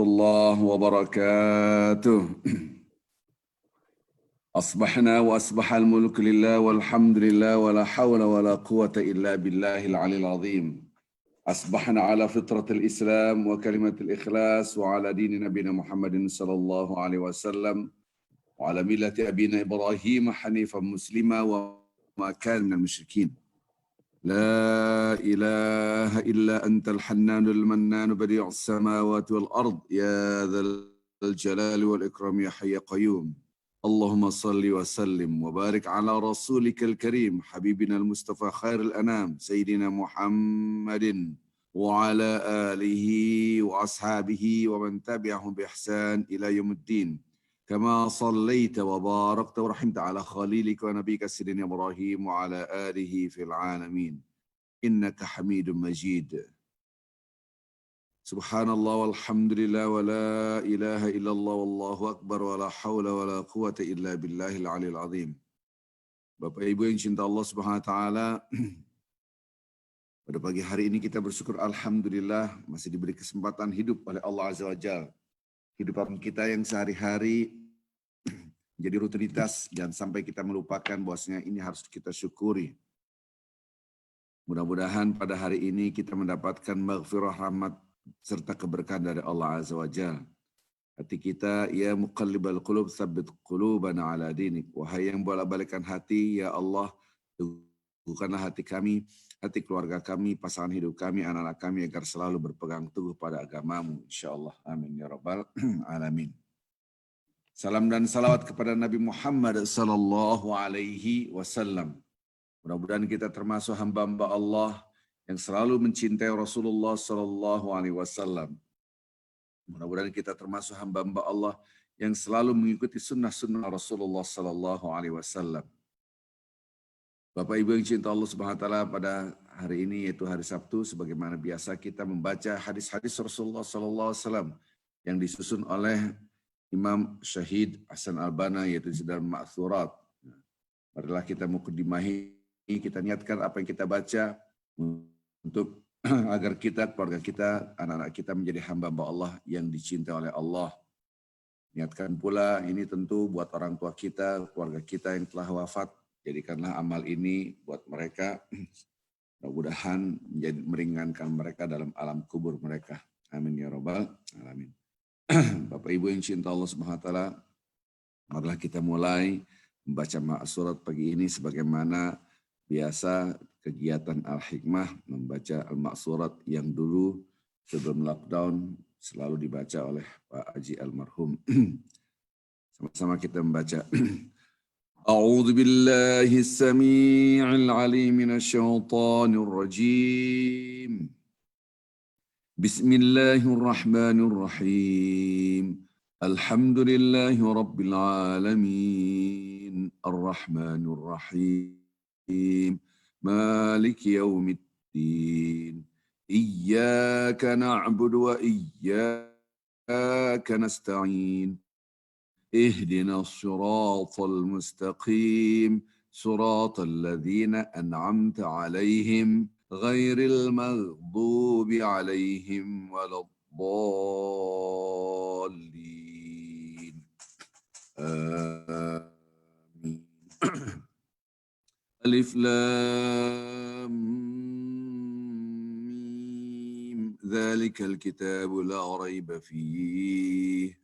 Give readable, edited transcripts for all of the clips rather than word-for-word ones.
الله وبركاته. أصبحنا وأصبح الملك لله والحمد لله ولا حول ولا قوة إلا بالله العلي العظيم. أصبحنا على فطرة الإسلام وكلمة الإخلاص وعلى دين نبينا محمد صلى الله عليه وسلم وعلى ملة أبينا إبراهيم حنيفا مسلما وما كان من المشركين. لا إله إلا أنت الحنان المنان بديع السماوات والأرض يا ذا الجلال والإكرام يا حي قيوم. اللهم صل وسلم وبارك على رسولك الكريم حبيبنا المصطفى خير الأنام سيدنا محمد وعلى آله وأصحابه ومن تبعهم بإحسان إلى يوم الدين. كما صليت وباركت ورحمت على خليلك ونبيك سيدنا إبراهيم وعلى آله في العالمين إنك حميد مجيد. Subhanallah walhamdulillah wa la ilaha illallah wallahu akbar wa la hawla wa la quwata illa billahil aliyil azim. Bapak Ibu yang cinta Allah Subhanahu wa taala, pada pagi hari ini kita bersyukur alhamdulillah masih diberi kesempatan hidup oleh Allah Azza wa Jalla. Kehidupan kita yang sehari-hari menjadi rutinitas, jangan sampai kita melupakan bahwasanya ini harus kita syukuri. Mudah-mudahan pada hari ini kita mendapatkan maghfirah rahmat serta keberkahan dari Allah Azza wa Jalla. Hati kita, ya muqallibal qulub, tsabbit qulubana ala dinik. Wahai yang bolak-balikan hati, ya Allah, teguhkanlah hati kami, hati keluarga kami, pasangan hidup kami, anak-anak kami, agar selalu berpegang teguh pada agamamu. InsyaAllah. Amin. Ya Rabbal Alamin. Salam dan salawat kepada Nabi Muhammad sallallahu alaihi wasallam. Mudah-mudahan kita termasuk hamba-hamba Allah yang selalu mencintai Rasulullah sallallahu alaihi wasallam. Mudah-mudahan kita termasuk hamba-hamba Allah yang selalu mengikuti sunnah-sunnah Rasulullah sallallahu alaihi wasallam. Bapak Ibu yang cinta Allah Subhanahu wa taala, pada hari ini yaitu hari Sabtu, sebagaimana biasa kita membaca hadis-hadis Rasulullah sallallahu alaihi wasallam yang disusun oleh Imam Syahid Hasan Al-Banna, yaitu dalam Ma'thurat. Marilah kita mukaddimahi, kita niatkan apa yang kita baca untuk agar kita, keluarga kita, anak-anak kita menjadi hamba-hamba Allah yang dicintai oleh Allah. Niatkan pula ini tentu buat orang tua kita, keluarga kita yang telah wafat. Jadikanlah amal ini buat mereka, mudah-mudahan menjadi meringankan mereka dalam alam kubur mereka. Amin ya Rabbal Alamin. Bapak Ibu yang cinta Allah Subhanahu wa taala, marilah kita mulai membaca Ma'surat pagi ini sebagaimana biasa kegiatan Al-Hikmah, membaca Al-Ma'surat yang dulu sebelum lockdown selalu dibaca oleh Pak Haji Almarhum. Sama-sama kita membaca. A'udzu billahi as-sami'il 'alim minasyaitonir rajim. Bismillahirrahmanirrahim. Alhamdulillahi rabbil alamin. Ar-Rahmanir Rahim. مالك يوم الدين إياك نعبد وإياك نستعين اهدنا الصراط المستقيم صراط الذين أنعمت عليهم غير المغضوب عليهم ولا الضالين آمين. ألف لام ميم ذلك الكتاب لا ريب فيه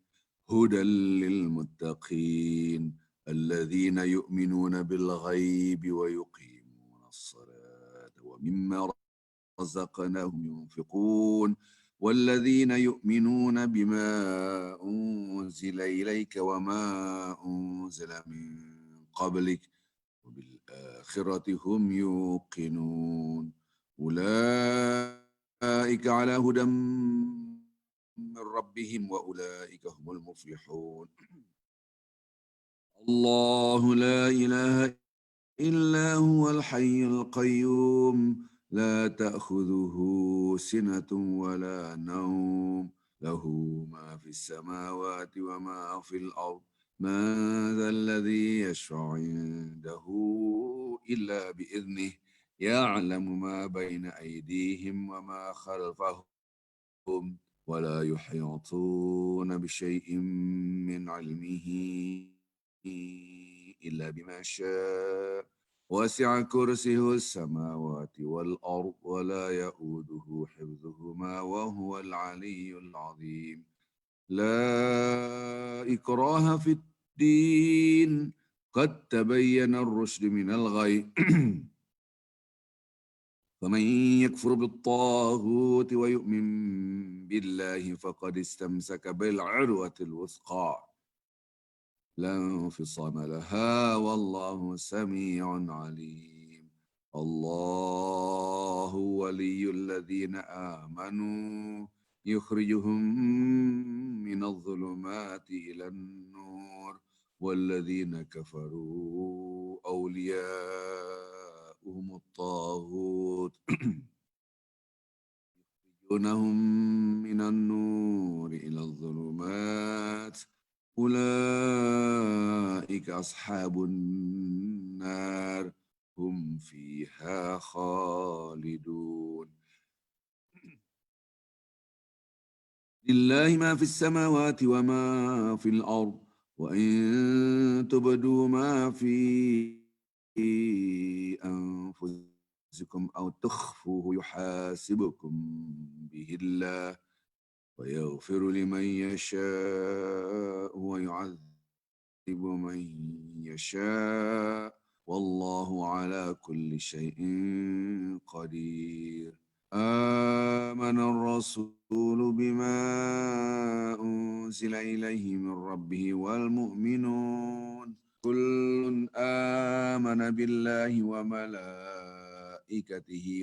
هدى للمتقين الذين يؤمنون بالغيب ويقيمون الصلاة ومما رزقناهم ينفقون والذين يؤمنون بما أنزل إليك وما أنزل من قبلك وبالآخرة هم يوقنون أولئك على هدى من ربهم وأولئك هم المفلحون الله لا إله إلا هو الحي القيوم لا تأخذه سنة ولا نوم له ما في السماوات وما في الأرض ما ذا الذي يشفع عنده إلا بإذنه يعلم ما بين أيديهم وما خلفهم ولا يحيطون بشيء من علمه إلا بما شاء وسع كرسيه السماوات والأرض ولا يؤوده حفظهما وهو العلي العظيم لا إكراه في الدين قد تبين الرشد من الغي فمن يكفر بالطاغوت ويؤمن بالله فقد استمسك بالعروة الوثقى لا انفصام لها والله سميع عليم الله ولي الذين آمنوا يخرجهم من الظلمات إلى النور والذين كفروا أولياؤهم الطاغوت يخرجونهم من النور إلى الظلمات أولئك أصحاب النار هم فيها خالدون لله ما في السماوات وما في الأرض وإن تبدوا ما في أنفسكم أو تخفوه يحاسبكم به الله ويغفر لمن يشاء ويعذب من يشاء والله على كل شيء قدير آمن الرسول بما أنزل إليه من ربه والمؤمنون كل آمن بالله وملائكته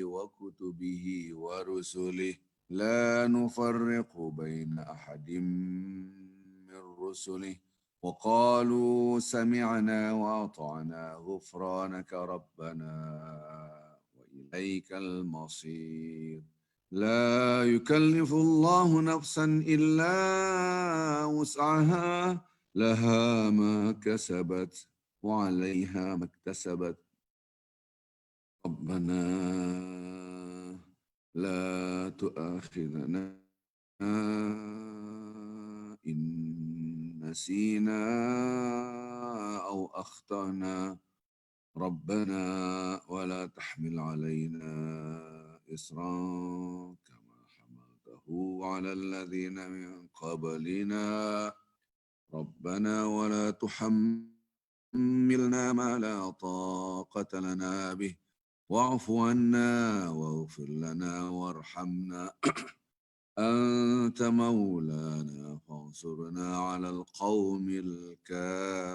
وكتبه ورسله لا نفرق بين أحد من رسله وقالوا سمعنا وأطعنا غفرانك ربنا وإليك المصير لا يكلف الله نفسا إلا وسعها لها ما كسبت وعليها ما اكتسبت ربنا لا تؤاخذنا إن نسينا أو أخطأنا ربنا ولا تحمل علينا إصرا كما حملته على الذين من قبلنا ربنا ولا تحملنا ما لا طاقة لنا به واعف عنا واغفر لنا وارحمنا أنت مولانا فانصرنا على القوم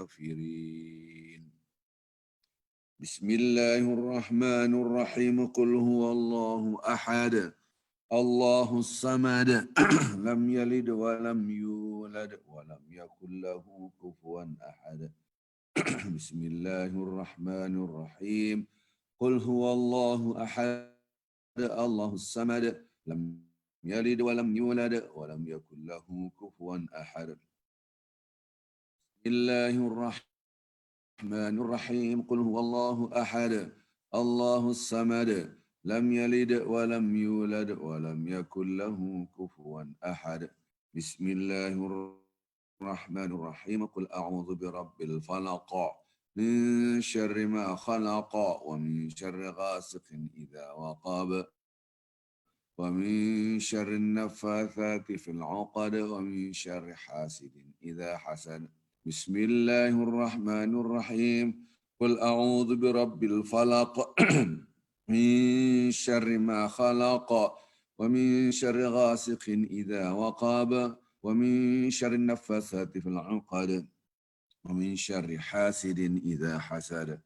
الكافرين بسم الله الرحمن الرحيم قل هو الله أحد الله الصمد لم يلد ولم يولد ولم يكن له كفوا أحد بسم الله الرحمن الرحيم قل هو الله أحد الله الصمد لم يلد ولم يولد ولم يكن له كفوا أحد بسم الله الرحمن الرحيم قل هو الله أحد الله الصمد لم يلد ولم يولد ولم يكن له كفوا أحد بسم الله الرحمن الرحيم قل أعوذ برب الفلق من شر ما خلق ومن شر غاسق إذا وقب ومن شر النفاثات في العقد ومن شر حاسد إذا حسد بسم الله الرحمن الرحيم قل أعوذ برب الفلق من شر ما خلق ومن شر غاسق إذا وقب ومن شر النفاثات في العقد ومن شر حاسد إذا حسد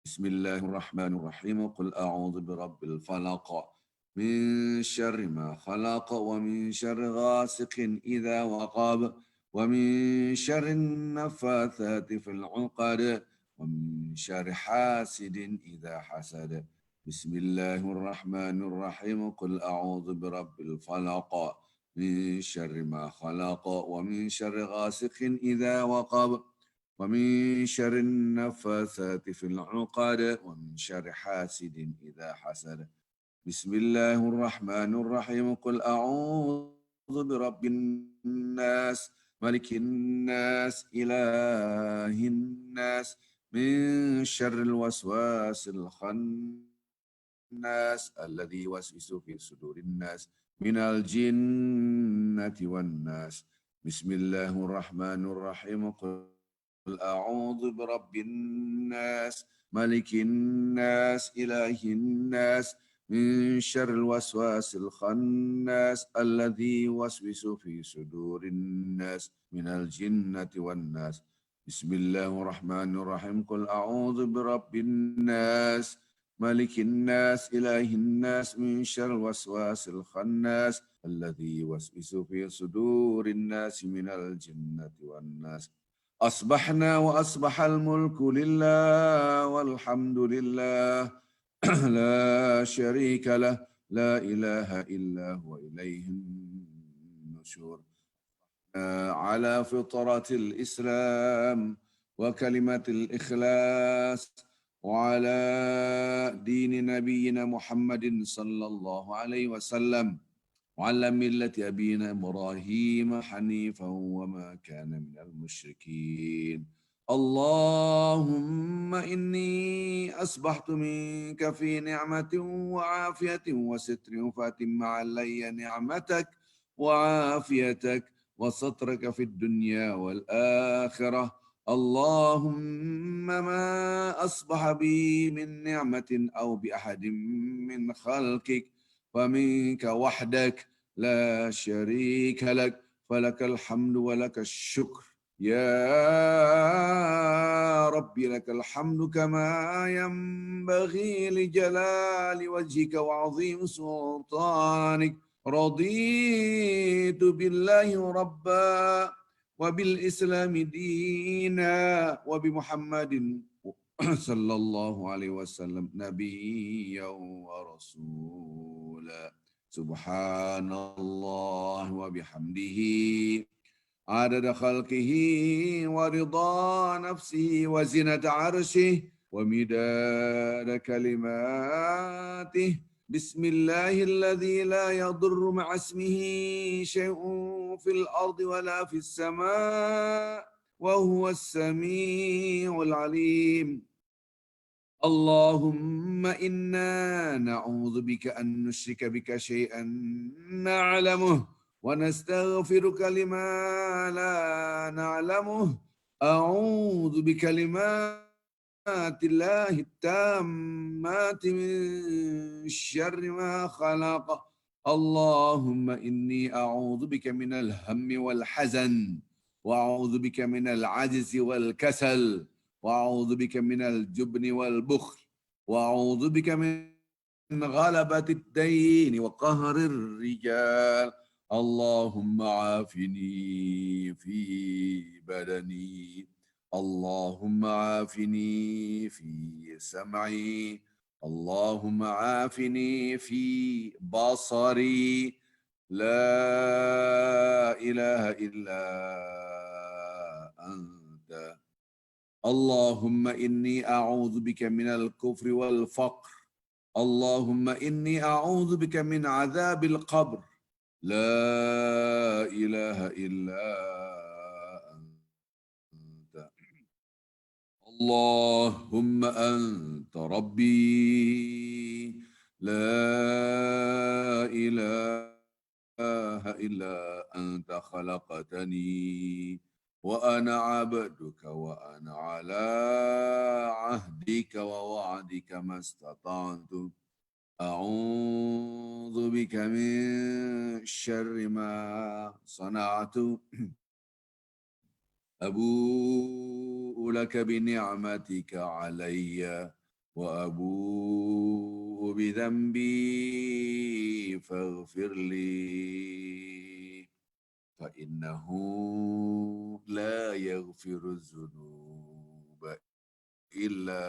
بسم الله الرحمن الرحيم قل أعوذ برب الفلق من شر ما خلق ومن شر غاسق إذا وقب ومن شر النفاثات في العقد ومن شر حاسد إذا حسد بسم الله الرحمن الرحيم قل أعوذ برب الفلق من شر ما خلق ومن شر غاسق إذا وقب ومن شر النفاثات في العقد ومن شر حاسد إذا حسد بسم الله الرحمن الرحيم قل أعوذ برب الناس ملك الناس إله الناس من شر الوسواس الخناس الذي يوسوس في صدور الناس من الجنة والناس بسم الله الرحمن الرحيم قل أعوذ برب الناس ملك الناس إله الناس من شر الوسواس الخناس الذي يوسوس في صدور الناس من الجنة والناس بسم الله الرحمن الرحيم قل أعوذ برب الناس ملك الناس إله الناس من شر الوسواس الخناس الذي يوسوس في صدور الناس من الجنة والناس أصبحنا وأصبح الملك لله والحمد لله لا شريك له لا إله إلا هو إليه النشور على فطرة الإسلام وكلمة الإخلاص وعلى دين نبينا محمد صلى الله عليه وسلم وعلى ملة أبينا إبراهيم حنيفا وما كان من المشركين اللهم إني أصبحت منك في نعمة وعافية وستر فأتم علي نعمتك وعافيتك وسترك في الدنيا والآخرة اللهم ما أصبح بي من نعمة أو بأحد من خلقك فمنك وحدك لا شريك لك فلك الحمد ولك الشكر يا ربي لك الحمد كما ينبغي لجلال وجهك وعظيم سلطانك رضيت بالله ربا وبالإسلام دينا وبمحمد صلى الله عليه وسلم نبيا ورسولا سبحان الله وبحمده عدد خلقه ورضا نفسه وزنة عرشه ومداد كلماته بسم الله الذي لا يضر مع اسمه شيء في الأرض ولا في السماء وهو السميع العليم اللهم إنا نعوذ بك أن نشرك بك شيئا نعلمه ونستغفرك لما لا نعلمه أعوذ بكلمات الله التامات من شر ما خلق اللهم إني أعوذ بك من الهم والحزن وأعوذ بك من العجز والكسل وأعوذ بك من الجبن والبخل وأعوذ بك من غلبة الدين وقهر الرجال اللهم عافني في بدني اللهم عافني في سمعي اللهم عافني في بصري لا إله إلا أنت اللهم إني أعوذ بك من الكفر والفقر اللهم إني أعوذ بك من عذاب القبر لا إله إلا أنت اللهم أنت ربي لا إله إلا أنت خلقتني وأنا عبدك وأنا على عهدك ووعدك ما استطعت أعوذ بك من شر ما صنعت أبوء لك بنعمتك علي وأبوء بذنبي فاغفر لي فإنه لا يغفر الذنوب إلا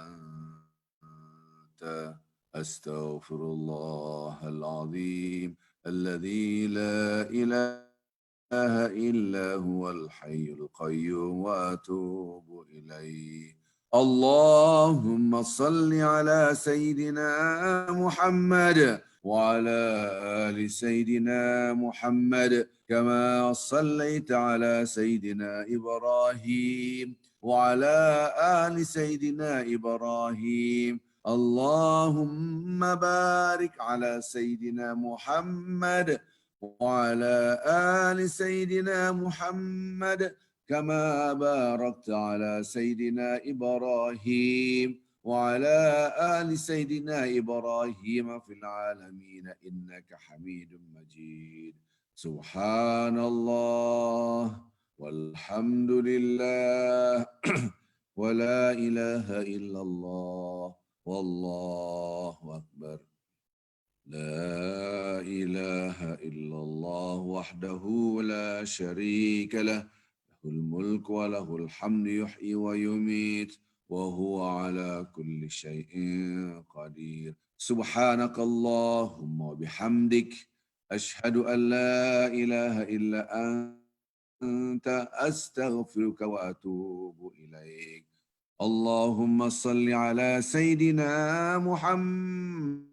أنت أستغفر الله العظيم الذي لا إله إلا هو الحي القيوم وأتوب إليه اللهم صل على سيدنا محمد وعلى آل سيدنا محمد كما صليت على سيدنا إبراهيم وعلى آل سيدنا إبراهيم. اللهم بارك على سيدنا محمد وعلى آل سيدنا محمد كما باركت على سيدنا إبراهيم وعلى آل سيدنا إبراهيم في العالمين إنك حميد مجيد. سبحان الله والحمد لله ولا إله إلا الله والله أكبر. لا إله إلا الله وحده لا شريك له له الملك وله الحمد يحيي ويميت وهو على كل شيء قدير. سبحانك اللهم وبحمدك أشهد أن لا إله إلا أنت أستغفرك وأتوب إليك. اللهم صل على سيدنا محمد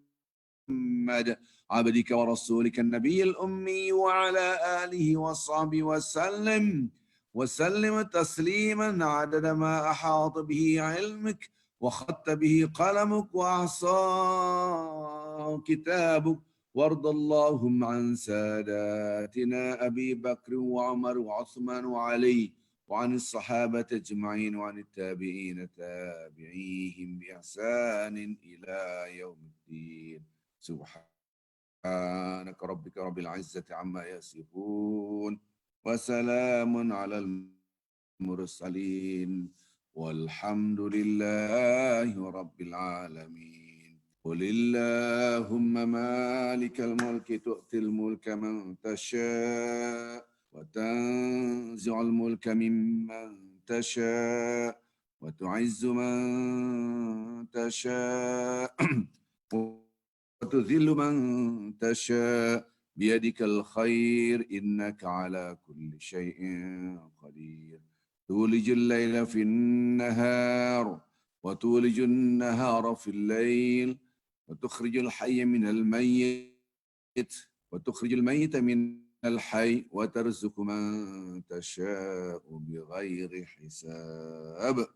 عبدك ورسولك النبي الأمي وعلى آله وصحبه وسلم تسليما عدد ما أحاط به علمك وخط به قلمك وأحصاه كتابك. وارض اللهم عن ساداتنا أبي بكر وعمر وعثمان وعلي وعن الصحابة أجمعين وعن التابعين تابعيهم بإحسان إلى يوم الدين. سبحانك ربك رب العزة عما يصفون وسلام على المرسلين والحمد لله رب العالمين. قل اللهم مالك الملك تؤتي الملك من تشاء وتنزع الملك ممن تشاء وتعز من تشاء وتذل من تشاء بيدك الخير إنك على كل شيء قدير. تولج الليل في النهار وتولج النهار في الليل وتخرج الحي من الميت وتخرج الميت من الحي وترزق من تشاء بغير حساب.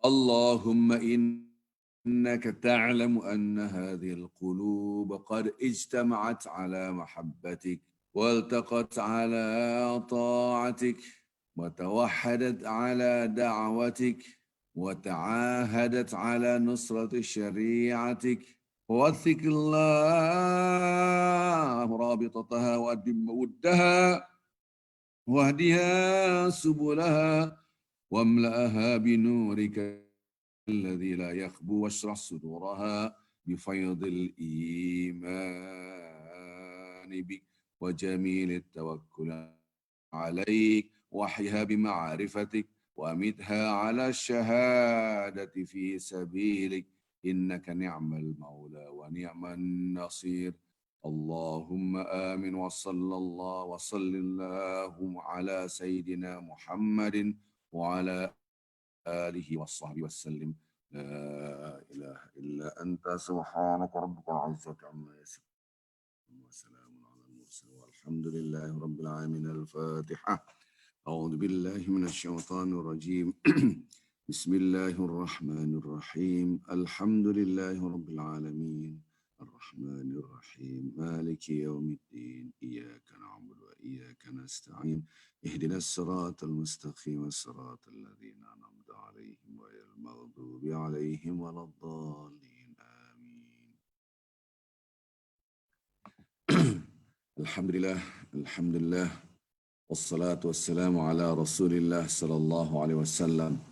اللهم إنك تعلم أن هذه القلوب قد اجتمعت على محبتك والتقت على طاعتك وتوحدت على دعوتك وتعاهدت على نصرة شريعتك. ووثق الله رابطتها وأدم ودها واهدها سبلها واملأها بنورك الذي لا يخبو واشرح صدورها بفيض الإيمان بك وجميل التوكل عليك واحيها بمعرفتك وأمتها على الشهادة في سبيلك إنك نعم المولى ونعم النصير. اللهم آمين وصلى الله اللهم على سيدنا محمد وعلى آله وصحبه وسلم. لا إله إلا أنت سبحانك ربك العزة عما يصفون وسلام على المرسلين والحمد لله رب العالمين. الفاتحة. أعوذ بالله من الشيطان الرجيم. بسم الله الرحمن الرحيم. الحمد لله رب العالمين الرحمن الرحيم مالك يوم الدين إياك نعبد وإياك نستعين اهدنا الصراط المستقيم الصراط الذين أنعمت عليهم غير المغضوب عليهم ولا الضالين آمين. Alhamdulillah wassalatu wassalamu ala Rasulillah sallallahu alaihi wasallam.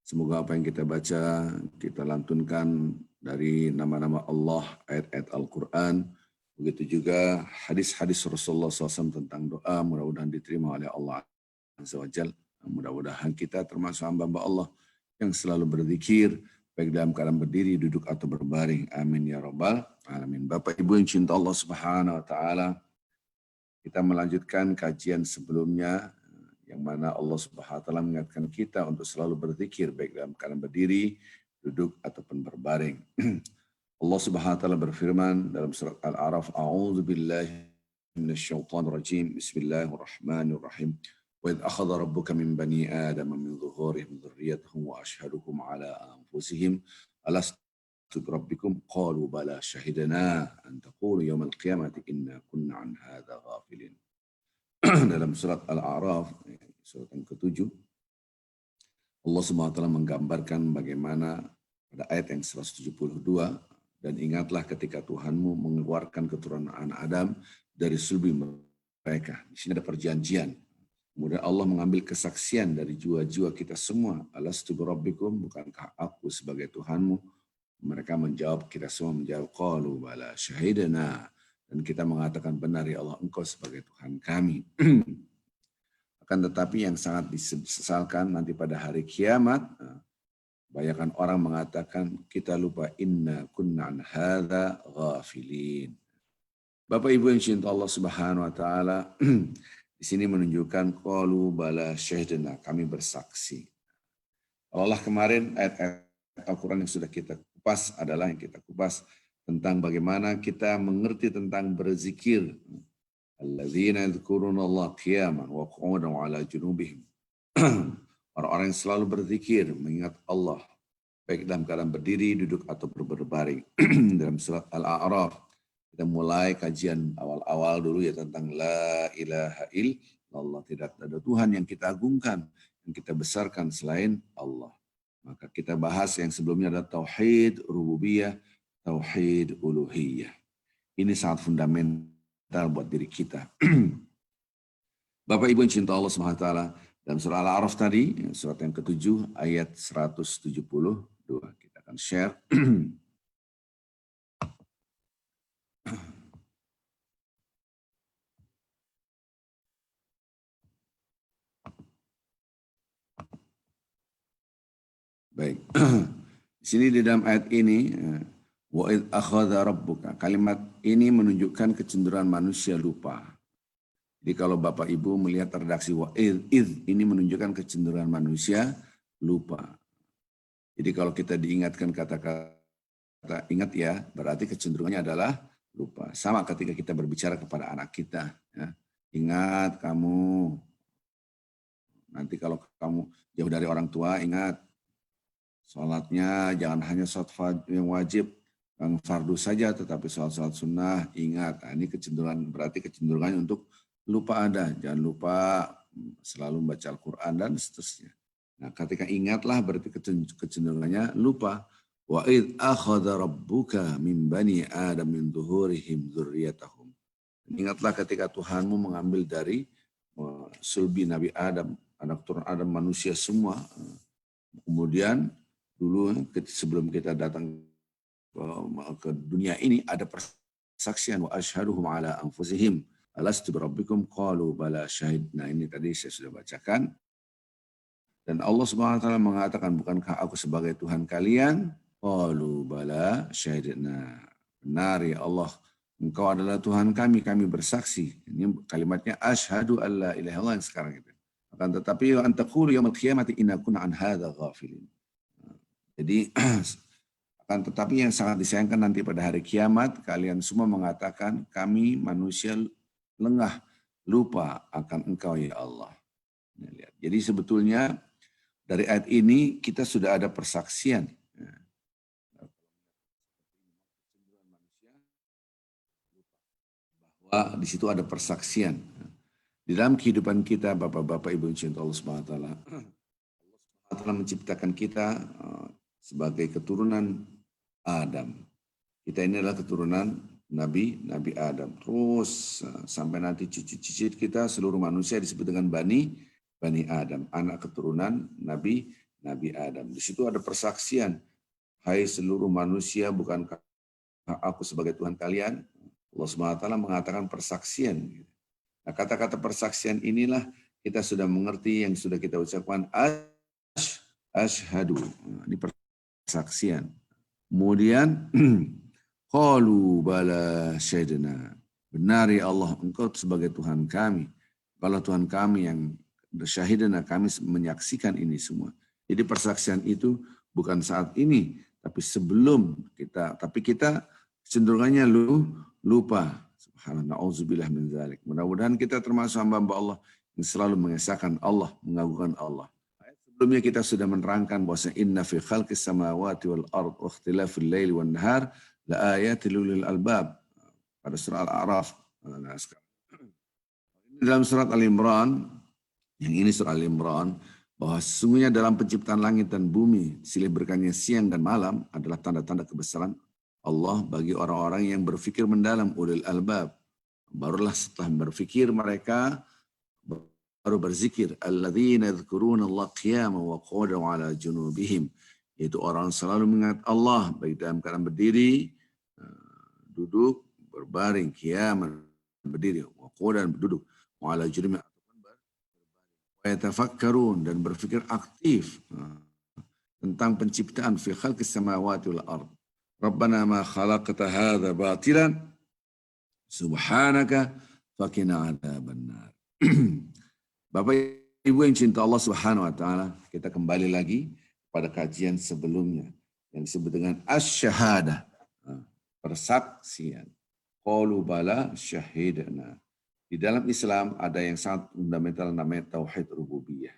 Semoga apa yang kita baca, kita lantunkan dari nama-nama Allah, ayat-ayat Al-Quran. Begitu juga hadis-hadis Rasulullah SAW tentang doa, mudah-mudahan diterima oleh Allah Azza wa Jalla. Mudah-mudahan kita termasuk hamba-hamba Allah yang selalu berzikir, baik dalam keadaan berdiri, duduk, atau berbaring. Amin ya rabbal alamin. Bapak Ibu yang cinta Allah Subhanahu wa Ta'ala, kita melanjutkan kajian sebelumnya yang mana Allah Subhanahu wa taala mengingatkan kita untuk selalu berzikir baik dalam keadaan berdiri, duduk ataupun berbaring. Allah Subhanahu wa taala berfirman dalam surat Al-A'raf, A'udzu billahi minasyaitonir rajim. Bismillahirrahmanirrahim. Wa idz akhadha rabbuka min bani adama min dhuhurihim dzurriyyatahum wa ashhaduhum ala anfusihim alastu birabbikum qalu bala syahidana an taqulu yaumal qiyamati inna kunna an hadza ghafilin. Dalam surat Al-A'raf, surat yang ke-7, Allah SWT menggambarkan bagaimana pada ayat yang 172, dan ingatlah ketika Tuhanmu mengeluarkan keturunan anak Adam dari sulbi mereka. Di sini ada perjanjian. Kemudian Allah mengambil kesaksian dari jiwa-jiwa kita semua. Alastu birabbikum, bukankah aku sebagai Tuhanmu? Mereka menjawab, kita semua menjawab, qalu bala syahidana. Dan kita mengatakan, benar ya Allah, engkau sebagai Tuhan kami. Akan tetapi yang sangat disesalkan nanti pada hari kiamat, banyak orang mengatakan, kita lupa inna kunna an hadza ghafilin. Bapak Ibu yang cinta Allah Subhanahu wa taala, di sini menunjukkan qalu bala syahidana, kami bersaksi. Allah kemarin ayat-ayat Al-Quran yang sudah kita kupas adalah yang kita kupas tentang bagaimana kita mengerti tentang berzikir. Alladzina yadhkuruna Allah qiyaman wa qu'udan wa ala junubihim. Orang-orang yang selalu berzikir, mengingat Allah, baik dalam keadaan berdiri, duduk, atau berbaring. Dalam surat Al-A'raf, kita mulai kajian awal-awal dulu ya tentang La ilaha illallah. Tidak ada Tuhan yang kita agungkan, yang kita besarkan selain Allah. Maka kita bahas yang sebelumnya ada Tauhid Rububiyah, Tauhid Uluhiyah. Ini sangat fundamental buat diri kita. Bapak Ibu yang cinta Allah SWT, dalam surah Al-A'raf tadi, surat yang ke-7, ayat 172. Kita akan share. Baik. Di sini di dalam ayat ini, wa idz akhadha rabbuka. Kalimat ini menunjukkan kecenderungan manusia lupa. Jadi kalau Bapak Ibu melihat redaksi wa idz ini menunjukkan kecenderungan manusia lupa. Jadi kalau kita diingatkan kata-kata ingat ya, berarti kecenderungannya adalah lupa. Sama ketika kita berbicara kepada anak kita, ya. Ingat kamu, nanti kalau kamu jauh dari orang tua, ingat sholatnya jangan hanya sholat yang wajib, yang fardu saja, tetapi sholat-sholat sunnah, ingat. Nah, ini kecenderungan, berarti kecenderungannya untuk lupa ada. Jangan lupa selalu membaca Al-Quran dan seterusnya. Nah, ketika ingatlah berarti kecenderungannya lupa. Wa idz akhadha rabbuka min bani adam min dhuhurihim dzurriyyatahum. Ingatlah ketika Tuhanmu mengambil dari sulbi Nabi Adam, anak turun Adam, manusia semua. Kemudian dulu sebelum kita datang ke dunia ini ada persaksian wa asyhaduhum ala anfusihim alastu birabbikum qalu bala syahidna. Ini tadi saya sudah bacakan. Dan Allah Subhanahu wa taala mengatakan, bukankah aku sebagai Tuhan kalian? Qalu bala syahidna. Benar ya Allah, engkau adalah Tuhan kami, kami bersaksi. Ini kalimatnya asyhadu alla ilaha illallah yang sekarang itu. Akan tetapi an taqulu yaumil qiyamati inna kunna an hadza ghafilin. Jadi akan tetapi yang sangat disayangkan nanti pada hari kiamat, kalian semua mengatakan kami manusia lengah, lupa akan engkau ya Allah. Nah, lihat. Jadi sebetulnya dari ayat ini kita sudah ada persaksian. Bahwa di situ ada persaksian. Di dalam kehidupan kita, Bapak-Bapak, Ibu yang cinta Allah SWT, Allah SWT menciptakan kita sebagai keturunan Adam. Kita ini adalah keturunan Nabi Adam. Terus sampai nanti cucu-cucu kita seluruh manusia disebut dengan Bani Adam, anak keturunan Nabi Adam. Di situ ada persaksian. Hai seluruh manusia, bukankah aku sebagai Tuhan kalian? Allah SWT mengatakan persaksian. Nah, kata-kata persaksian inilah kita sudah mengerti yang sudah kita ucapkan asyhadu. Ini persaksian. Kemudian qalu bala syahidna. Benar ya Allah, engkau sebagai Tuhan kami. Kalau Tuhan kami yang syahidana, kami menyaksikan ini semua. Jadi persaksian itu bukan saat ini, tapi sebelum kita, tapi kita cenderungannya lupa. Subhanallah, na'udzubillah min dzalik. Mudah-mudahan kita termasuk hamba-hamba Allah yang selalu mengesahkan Allah, mengagungkan Allah. Sebelumnya kita sudah menerangkan bahwa inna fi khalqis samawati wal ard wa ikhtilafil laili wan nahar la ayatil lil albab pada surah Al-A'raf. Nah, dalam surat Al-Imran, yang ini surah Al-Imran, bahwa sesungguhnya dalam penciptaan langit dan bumi, silih bergantinya siang dan malam adalah tanda-tanda kebesaran Allah bagi orang-orang yang berfikir mendalam, ulil albab. Barulah setelah berfikir mereka baru berzikir, alladzina yadhkuruna Allah qiyaman wa qu'udan wa ala junubihim, yaitu orang selalu mengingat Allah baik dalam keadaan berdiri, duduk, berbaring, qiyaman, berdiri, wa qu'udan, duduk, wa ala junubihim, wa yatafakkarun, dan berfikir aktif tentang penciptaan fi khalqis samawati wal ard. Rabbana ma khalaqta hadza batilan subhanaka faqina adzabannar. Bapak Ibu yang cinta Allah Subhanahu wa taala, kita kembali lagi pada kajian sebelumnya yang disebut dengan asy-syahadah, persaksian. Qalu bala syahidna. Di dalam Islam ada yang sangat fundamental namanya tauhid rububiyah.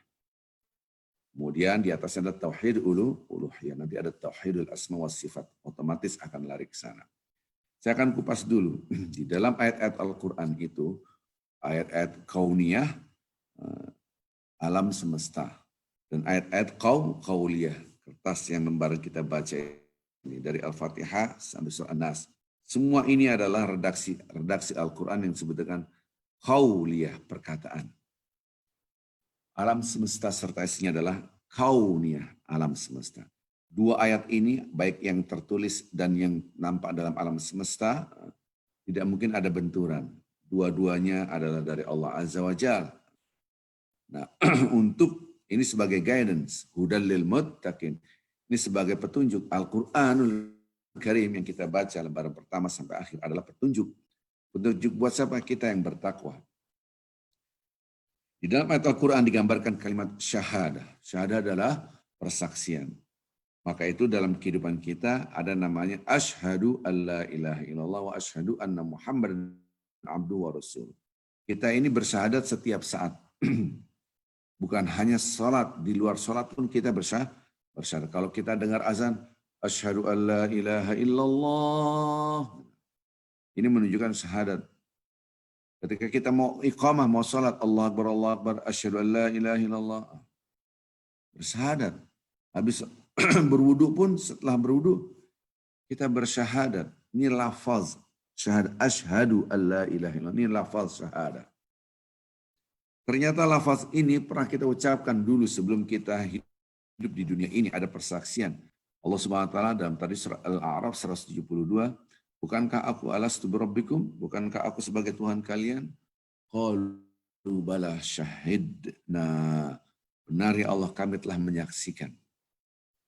Kemudian di atasnya ada tauhid uluhiyah, nanti ada tauhidul asma was sifat, otomatis akan lari ke sana. Saya akan kupas dulu di dalam ayat-ayat Al-Qur'an itu, ayat-ayat kauniyah, alam semesta, dan ayat-ayat qauliyah, kertas yang lembaran kita baca ini dari Al-Fatihah sampai surah An-Nas. Semua ini adalah redaksi Al-Qur'an yang disebut dengan qauliyah, perkataan. Alam semesta serta isinya adalah kauniyah, alam semesta. Dua ayat ini, baik yang tertulis dan yang nampak dalam alam semesta, tidak mungkin ada benturan. Dua-duanya adalah dari Allah Azza wa Jalla. Nah, untuk ini sebagai guidance, hudal lil muttaqin. Ini sebagai petunjuk. Al-Qur'anul Karim yang kita baca lembaran pertama sampai akhir adalah petunjuk. Petunjuk buat siapa? Kita yang bertakwa. Di dalam ayat Al-Quran digambarkan kalimat syahadah. Syahadah adalah persaksian. Maka itu dalam kehidupan kita ada namanya asyhadu alla ilaha illallah wa asyhadu anna muhammadan abduhu wa rasul. Kita ini bersyahadat setiap saat. Bukan hanya sholat, di luar sholat pun kita bersyahadat. Kalau kita dengar azan, asyhadu alla ilaha illallah. Ini menunjukkan syahadat. Ketika kita mau iqamah, mau salat, Allah Akbar, asyhadu an la ilaha illallah. Bersyahadat. Habis berwudu pun, setelah berwudu, kita bersyahadat. Ini lafaz syahadat, asyhadu an la ilaha illallah. Ini lafaz syahadat. Ternyata lafaz ini pernah kita ucapkan dulu sebelum kita hidup di dunia ini. Ada persaksian. Allah Subhanahu wa taala dalam tadi surah Al-A'raf 172, bukankah aku alastu birabbikum? Bukankah aku sebagai Tuhan kalian? Qalu bala syahidna. Benar ya Allah, kami telah menyaksikan.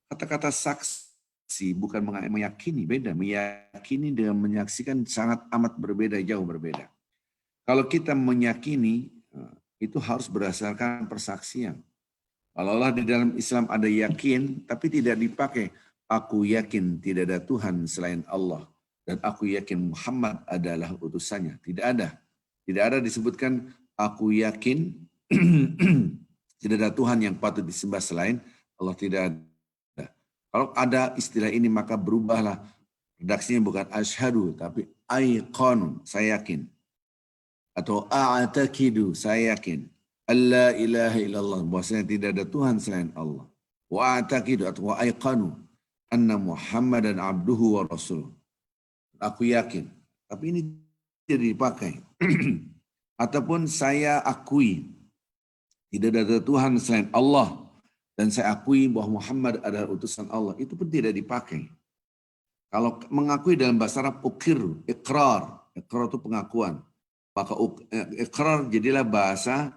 Kata-kata saksi bukan meyakini, beda. Meyakini dengan menyaksikan sangat amat berbeda, jauh berbeda. Kalau kita meyakini, itu harus berdasarkan persaksian. Kalau Allah di dalam Islam ada yakin, tapi tidak dipakai. Aku yakin tidak ada Tuhan selain Allah. Dan aku yakin Muhammad adalah utusannya. Tidak ada. Tidak ada disebutkan aku yakin tidak ada Tuhan yang patut disembah selain Allah, tidak ada. Kalau ada istilah ini maka berubahlah. Redaksinya bukan asyhadu tapi aiqan, saya yakin. Atau a'taqidu, saya yakin. Alla ilaha illallah, bahwasanya tidak ada Tuhan selain Allah. Wa a'taqidu atau wa aiqanu anna Muhammadan abduhu wa rasuluh. Aku yakin, tapi ini tidak dipakai. Ataupun saya akui tidak ada Tuhan selain Allah dan saya akui bahwa Muhammad adalah utusan Allah, itu pun tidak dipakai. Kalau mengakui dalam bahasa Arab ukir, ikrar itu pengakuan. Maka ikrar jadilah bahasa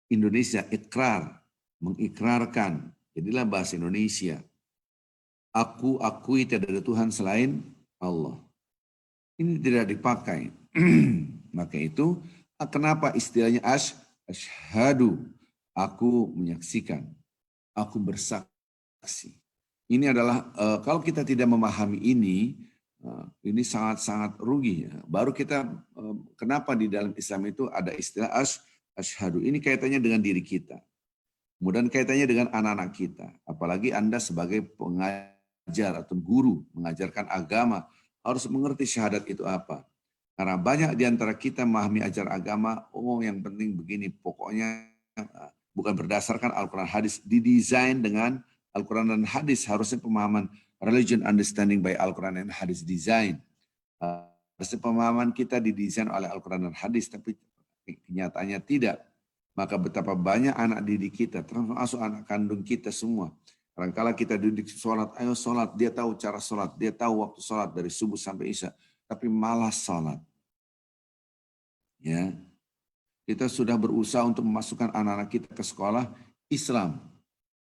Indonesia, ikrar, mengikrarkan, jadilah bahasa Indonesia. Aku akui tidak ada Tuhan selain Allah. Ini tidak dipakai. Maka itu kenapa istilahnya asyhadu. Aku menyaksikan, aku bersaksi. Ini adalah kalau kita tidak memahami ini sangat-sangat rugi. Ya. Baru kita kenapa di dalam Islam itu ada istilah asyhadu. Ini kaitannya dengan diri kita. Kemudian kaitannya dengan anak-anak kita. Apalagi Anda sebagai pengajar atau guru mengajarkan agama harus mengerti syahadat itu apa. Karena banyak di antara kita memahami ajar agama, yang penting begini, pokoknya bukan berdasarkan Al-Quran hadis, didesain dengan Al-Quran dan hadis. Harusnya pemahaman religion understanding by Al-Quran dan hadis design. Harusnya pemahaman kita didesain oleh Al-Quran dan hadis, tapi kenyataannya tidak. Maka betapa banyak anak didik kita, termasuk anak kandung kita semua. Kadang-kala kita didik sholat, ayo sholat, dia tahu cara sholat, dia tahu waktu sholat dari subuh sampai isya, tapi malas sholat. Ya, kita sudah berusaha untuk memasukkan anak-anak kita ke sekolah Islam,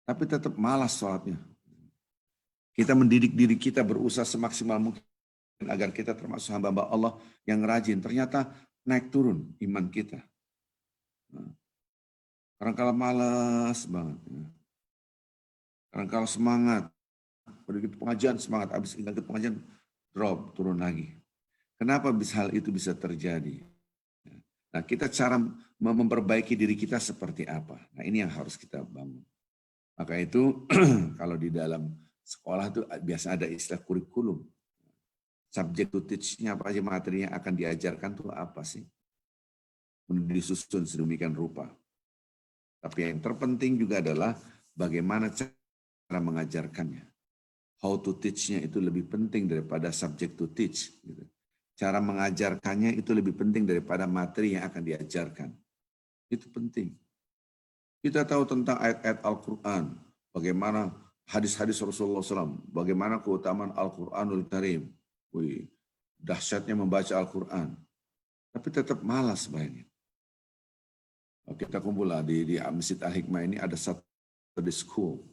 tapi tetap malas sholatnya. Kita mendidik diri kita berusaha semaksimal mungkin agar kita termasuk hamba-hamba Allah yang rajin. Ternyata naik turun iman kita. Kadang-kala malas banget. Kadang-kala semangat. Begitu pengajian semangat, habis ikut pengajian drop, turun lagi. Kenapa hal itu bisa terjadi? Nah, kita cara memperbaiki diri kita seperti apa? Nah, ini yang harus kita bangun. Maka itu kalau di dalam sekolah itu biasa ada istilah kurikulum. Subject to teach-nya apa aja, materi yang akan diajarkan itu apa sih? Disusun sedemikian rupa. Tapi yang terpenting juga adalah bagaimana cara mengajarkannya. How to teach-nya itu lebih penting daripada subject to teach. Gitu. Cara mengajarkannya itu lebih penting daripada materi yang akan diajarkan. Itu penting. Kita tahu tentang ayat-ayat Al-Quran, bagaimana hadis-hadis Rasulullah SAW, bagaimana keutamaan Al-Quranul Karim. Wih, dahsyatnya membaca Al-Quran. Tapi tetap malas banyak. Kita kumpul lah di Masjid Al-Hikmah ini ada satu di school.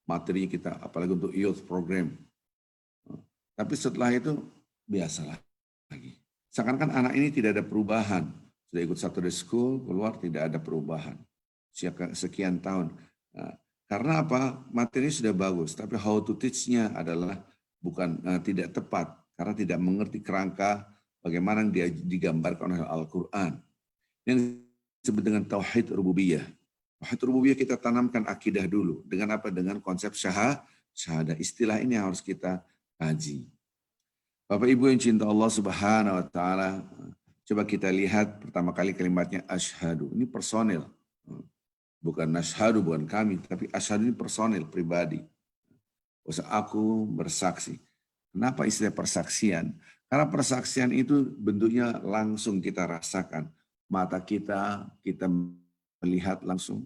Materinya kita, apalagi untuk youth program. Tapi setelah itu biasalah lagi. Seakan-akan anak ini tidak ada perubahan. Sudah ikut Saturday School, keluar tidak ada perubahan. Sekian tahun. Nah, karena apa? Materi sudah bagus, tapi how to teach-nya adalah tidak tepat. Karena tidak mengerti kerangka bagaimana dia digambarkan oleh Al-Quran. Yang disebut dengan Tauhid Rububiyah. Tauhid Rububiyah kita tanamkan akidah dulu. Dengan apa? Dengan konsep syahadah. Istilah ini harus kita kaji. Bapak Ibu yang cinta Allah Subhanahu wa taala, coba kita lihat pertama kali kalimatnya asyhadu. Ini personil. Bukan nasyhadu, bukan kami, tapi asyhadu ini personil pribadi. Aku bersaksi. Kenapa istilah persaksian? Karena persaksian itu bentuknya langsung kita rasakan. Mata kita melihat langsung.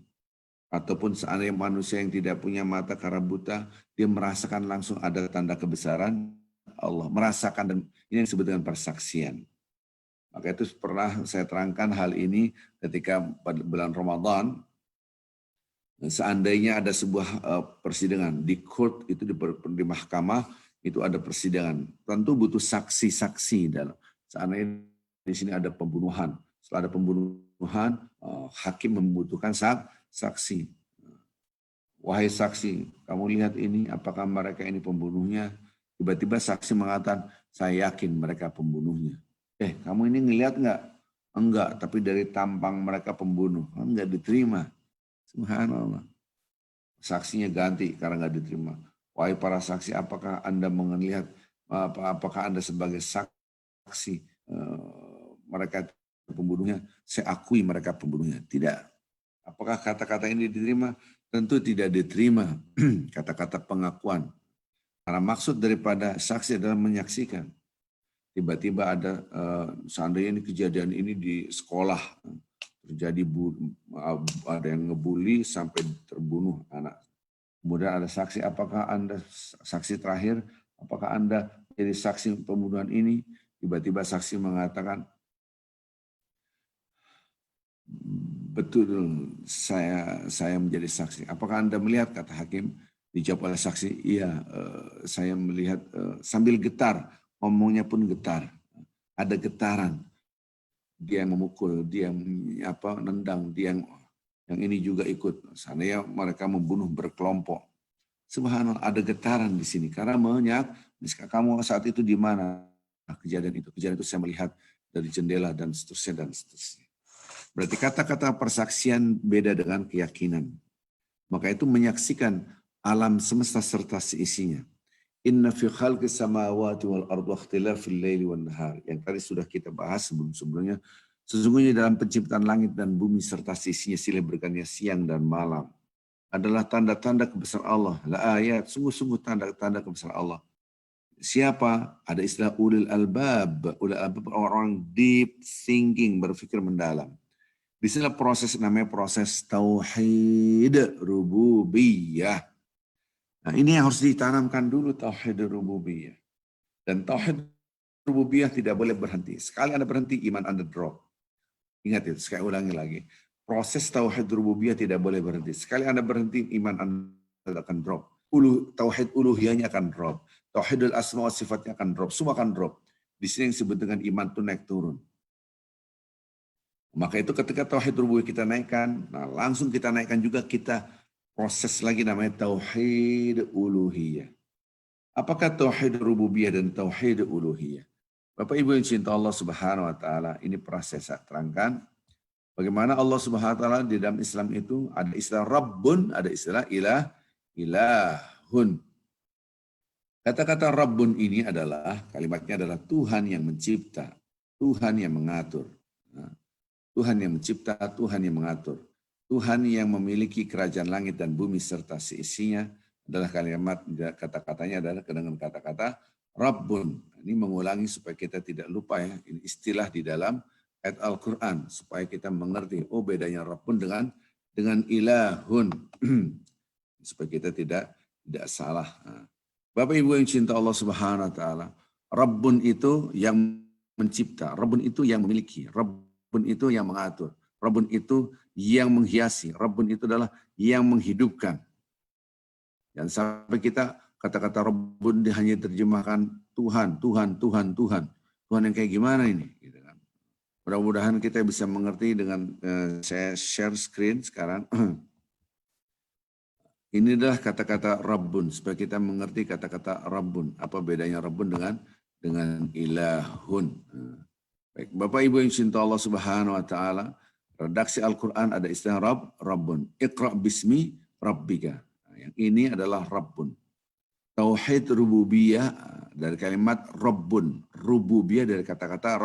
Ataupun seandainya manusia yang tidak punya mata karena buta, dia merasakan langsung ada tanda kebesaran Allah, merasakan, dan ini yang disebut dengan persaksian. Maka itu pernah saya terangkan hal ini ketika pada bulan Ramadan, seandainya ada sebuah persidangan di court itu di mahkamah itu ada persidangan, tentu butuh saksi-saksi dalam. Seandainya di sini ada pembunuhan, setelah ada pembunuhan, hakim membutuhkan saksi. Wahai saksi, kamu lihat ini, apakah mereka ini pembunuhnya? Tiba-tiba saksi mengatakan, saya yakin mereka pembunuhnya. Kamu ini ngelihat nggak? Enggak, tapi dari tampang mereka pembunuh. Enggak diterima. Subhanallah. Saksinya ganti karena nggak diterima. Wahai para saksi, apakah Anda melihat, apakah Anda sebagai saksi mereka pembunuhnya? Saya akui mereka pembunuhnya. Tidak. Apakah kata-kata ini diterima? Tentu tidak diterima. Kata-kata pengakuan. Karena maksud daripada saksi adalah menyaksikan. Tiba-tiba ada, seandainya ini kejadian ini di sekolah, terjadi ada yang ngebully sampai terbunuh anak. Kemudian ada saksi, apakah Anda saksi terakhir, apakah Anda jadi saksi pembunuhan ini? Tiba-tiba saksi mengatakan, betul saya menjadi saksi. Apakah Anda melihat, kata hakim? Dijawab oleh saksi, iya, saya melihat, sambil getar, ngomongnya pun getar. Ada getaran. Dia yang memukul, dia yang nendang, dia yang yang ini juga ikut. Seandainya mereka membunuh berkelompok. Subhanallah, ada getaran di sini. Karena kamu saat itu di mana? Kejadian itu saya melihat dari jendela dan seterusnya dan seterusnya. Berarti kata-kata persaksian beda dengan keyakinan. Maka itu menyaksikan alam semesta serta seisinya. Inna fi khalqis samawati wal ardi wa ikhtilafil laili wan nahar. Yang tadi sudah kita bahas sebelum-sebelumnya. Sesungguhnya dalam penciptaan langit dan bumi serta seisinya silih bergantinya siang dan malam adalah tanda-tanda kebesaran Allah. La ayat, sungguh-sungguh tanda-tanda kebesaran Allah. Siapa? Ada istilah ulil albab. Ulil albab orang deep thinking, berpikir mendalam. Di sini proses namanya proses tauhid rububiyah. Nah, ini yang harus ditanamkan dulu, tauhid rububiyah. Dan tauhid rububiyah tidak boleh berhenti. Sekali Anda berhenti, iman Anda drop. Ingat itu, sekali ulangi lagi. Proses tauhid rububiyah tidak boleh berhenti. Sekali Anda berhenti, iman Anda akan drop. Tauhid uluhiyahnya akan drop. Tauhidul asma wa sifatnya akan drop. Semua akan drop. Di sini yang disebut dengan iman itu naik turun. Maka itu ketika tauhid rububiyah kita naikkan, nah langsung kita naikkan juga kita proses lagi namanya tauhid uluhiyah. Apakah tauhid rububiyah dan tauhid uluhiyah? Bapak Ibu yang cinta Allah Subhanahu wa taala, ini proses saya terangkan bagaimana Allah Subhanahu wa taala di dalam Islam itu ada istilah Rabbun, ada istilah ilahun. Kata-kata Rabbun ini adalah kalimatnya adalah Tuhan yang mencipta, Tuhan yang mengatur. Nah, Tuhan yang mencipta, Tuhan yang mengatur. Tuhan yang memiliki kerajaan langit dan bumi serta seisinya adalah kalimat, kata-katanya adalah dengan kata-kata Rabbun. Ini mengulangi supaya kita tidak lupa ya. Ini istilah di dalam ayat Al-Quran. Supaya kita mengerti, oh bedanya Rabbun dengan ilahun. Supaya kita tidak salah. Bapak Ibu yang cinta Allah Subhanahu wa taala, Rabbun itu yang mencipta, Rabbun itu yang memiliki, Rabbun itu yang mengatur, Rabbun itu yang menghiasi, Rabbun itu adalah yang menghidupkan. Dan sampai kita kata-kata Rabbun hanya terjemahkan Tuhan, Tuhan, Tuhan, Tuhan. Tuhan yang kayak gimana ini? Gitu kan. Mudah-mudahan kita bisa mengerti dengan saya share screen sekarang. Ini adalah kata-kata Rabbun, supaya kita mengerti kata-kata Rabbun. Apa bedanya Rabbun dengan ilahun. Baik, Bapak Ibu yang cinta Allah Subhanahu wa taala, redaksi Al-Qur'an ada istilah Rabbun. Iqra bismi rabbika. Yang ini adalah Rabbun. Tauhid rububiyah dari kalimat Rabbun. Rububiyah dari kata-kata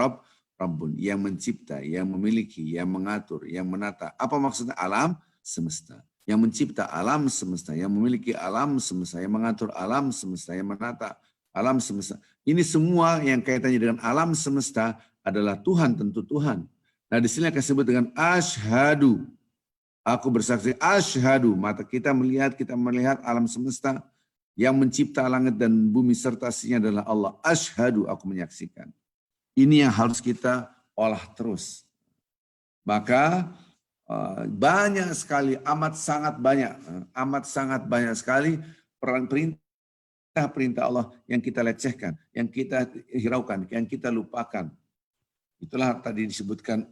Rabbun. Yang mencipta, yang memiliki, yang mengatur, yang menata. Apa maksudnya? Alam semesta. Yang mencipta alam semesta, yang memiliki alam semesta, yang mengatur alam semesta, yang menata alam semesta. Ini semua yang kaitannya dengan alam semesta adalah Tuhan, tentu Tuhan. Nah di sini akan disebut dengan asyhadu. Aku bersaksi asyhadu. Mata kita melihat alam semesta yang mencipta langit dan bumi serta isinya adalah Allah. Asyhadu, aku menyaksikan. Ini yang harus kita olah terus. Maka banyak sekali, amat sangat banyak sekali perintah Allah yang kita lecehkan, yang kita hiraukan, yang kita lupakan. Itulah tadi disebutkan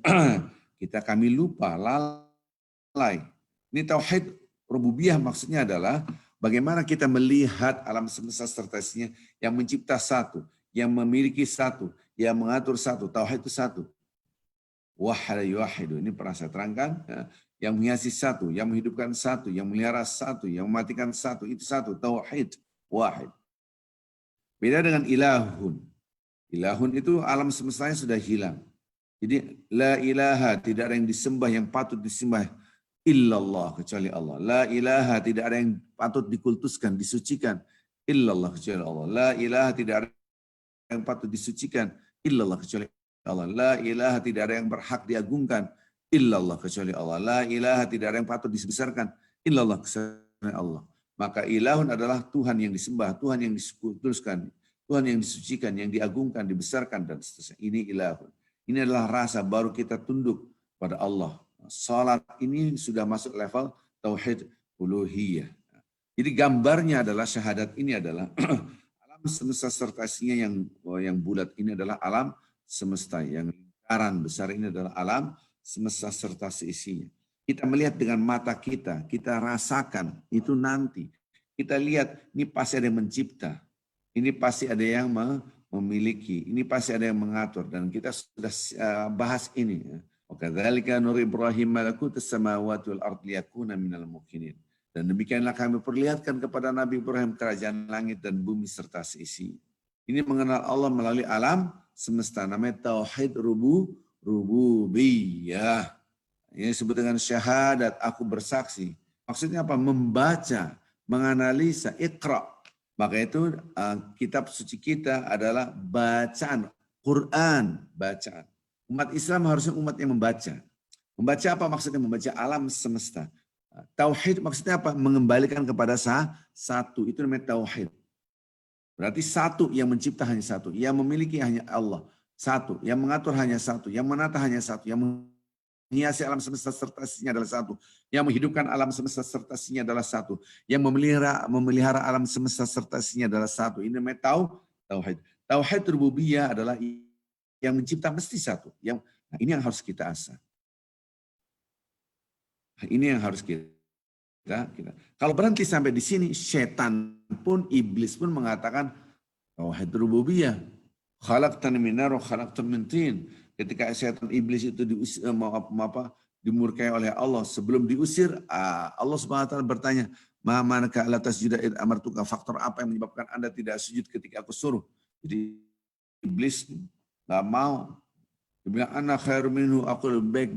kami lupa, lalai. Ini tauhid rububiyah maksudnya adalah bagaimana kita melihat alam semesta serta isinya yang mencipta satu, yang memiliki satu, yang mengatur satu, tauhid itu satu. Wahada yuwahidu, ini pernah saya terangkan, yang menghiasi satu, yang menghidupkan satu, yang melihara satu, yang mematikan satu, itu satu, tauhid, wahid. Beda dengan ilahun. Ilahun itu alam semestanya sudah hilang. Jadi la ilaha, tidak ada yang disembah yang patut disembah illallah kecuali Allah. La ilaha, tidak ada yang patut dikultuskan, disucikan illallah kecuali Allah. La ilaha, tidak ada yang patut disucikan illallah kecuali Allah. La ilaha, tidak ada yang berhak diagungkan illallah kecuali Allah. La ilaha, tidak ada yang patut disebesarkan illallah kecuali Allah. Maka ilahun adalah Tuhan yang disembah, Tuhan yang dikultuskan, Tuhan yang disucikan, yang diagungkan, dibesarkan dan seterusnya. Ini ilahun. Ini adalah rasa baru kita tunduk pada Allah. Salat ini sudah masuk level tauhid uluhiyah. Jadi gambarnya adalah syahadat ini adalah alam semesta serta isinya yang bulat ini adalah alam semesta, yang lingkaran besar ini adalah alam semesta serta seisinya. Kita melihat dengan mata kita rasakan itu nanti. Kita lihat ini pasti ada yang mencipta. Ini pasti ada yang memiliki, ini pasti ada yang mengatur dan kita sudah bahas ini. Wa kadzalika nuri Ibrahim malakutus samawati wal ardi liyakuna minal muqinin. Dan demikianlah kami perlihatkan kepada Nabi Ibrahim kerajaan langit dan bumi serta seisi. Ini mengenal Allah melalui alam semesta, namanya tauhid rububiyah. Ini disebut dengan syahadat, aku bersaksi. Maksudnya apa? Membaca, menganalisa, iqra. Maka itu kitab suci kita adalah bacaan, Quran, bacaan. Umat Islam harusnya umat yang membaca. Membaca apa maksudnya? Membaca alam semesta. Tauhid maksudnya apa? Mengembalikan kepada satu. Itu namanya tauhid. Berarti satu, yang mencipta hanya satu. Yang memiliki hanya Allah. Satu. Yang mengatur hanya satu. Yang menata hanya satu. Yang menghiasi alam semesta serta isinya adalah satu. Yang menghidupkan alam semesta serta isinya adalah satu. Yang memelihara alam semesta serta isinya adalah satu. Ini namanya tauhid. Tauhid rububiyah adalah yang mencipta mesti satu. Ini yang harus kita asah. Ini yang harus kita. Kalau berhenti sampai di sini, setan pun, iblis pun mengatakan tauhid rububiyah. Khalaqtani min nar wa khalaqtani min tin. Ketika setan iblis itu dimurkai oleh Allah, sebelum diusir, Allah Subhanahu wa taala bertanya, "Ma manaka la tasjuda id amartuka?" Faktor apa yang menyebabkan Anda tidak sujud ketika aku suruh? Jadi iblis enggak mau. Dia bilang, "Ana khairu minhu," aku lebih baik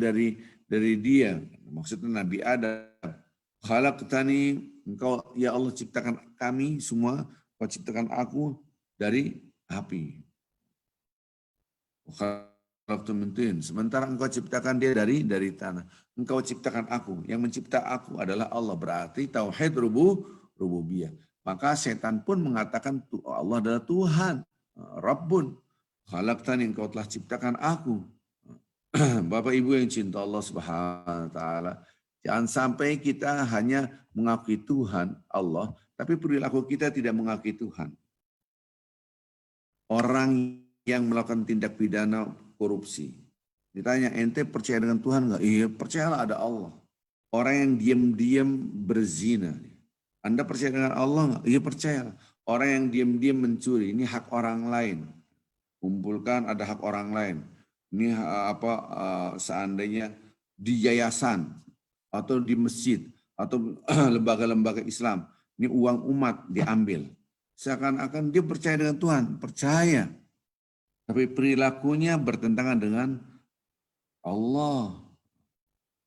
dari dia. Maksudnya Nabi Adam. Khalaqtani, engkau ya Allah ciptakan kami semua, kau ciptakan aku dari api. Sementara engkau ciptakan dia dari tanah. Engkau ciptakan aku. Yang mencipta aku adalah Allah. Berarti tauhid rububiyah. Maka setan pun mengatakan Allah adalah Tuhan. Rabbun. Khalaqtani, engkau telah ciptakan aku. Bapak Ibu yang cinta Allah Subhanahu wa taala, jangan sampai kita hanya mengakui Tuhan Allah, tapi perilaku kita tidak mengakui Tuhan. Orang yang melakukan tindak pidana korupsi, ditanya, ente percaya dengan Tuhan enggak? Iya, percayalah ada Allah. Orang yang diam-diam berzina, Anda percaya dengan Allah enggak? Iya, percaya. Orang yang diam-diam mencuri, ini hak orang lain. Kumpulkan ada hak orang lain. Ini seandainya di yayasan atau di masjid atau lembaga-lembaga Islam, ini uang umat diambil. Seakan-akan dia percaya dengan Tuhan, percaya. Tapi perilakunya bertentangan dengan Allah.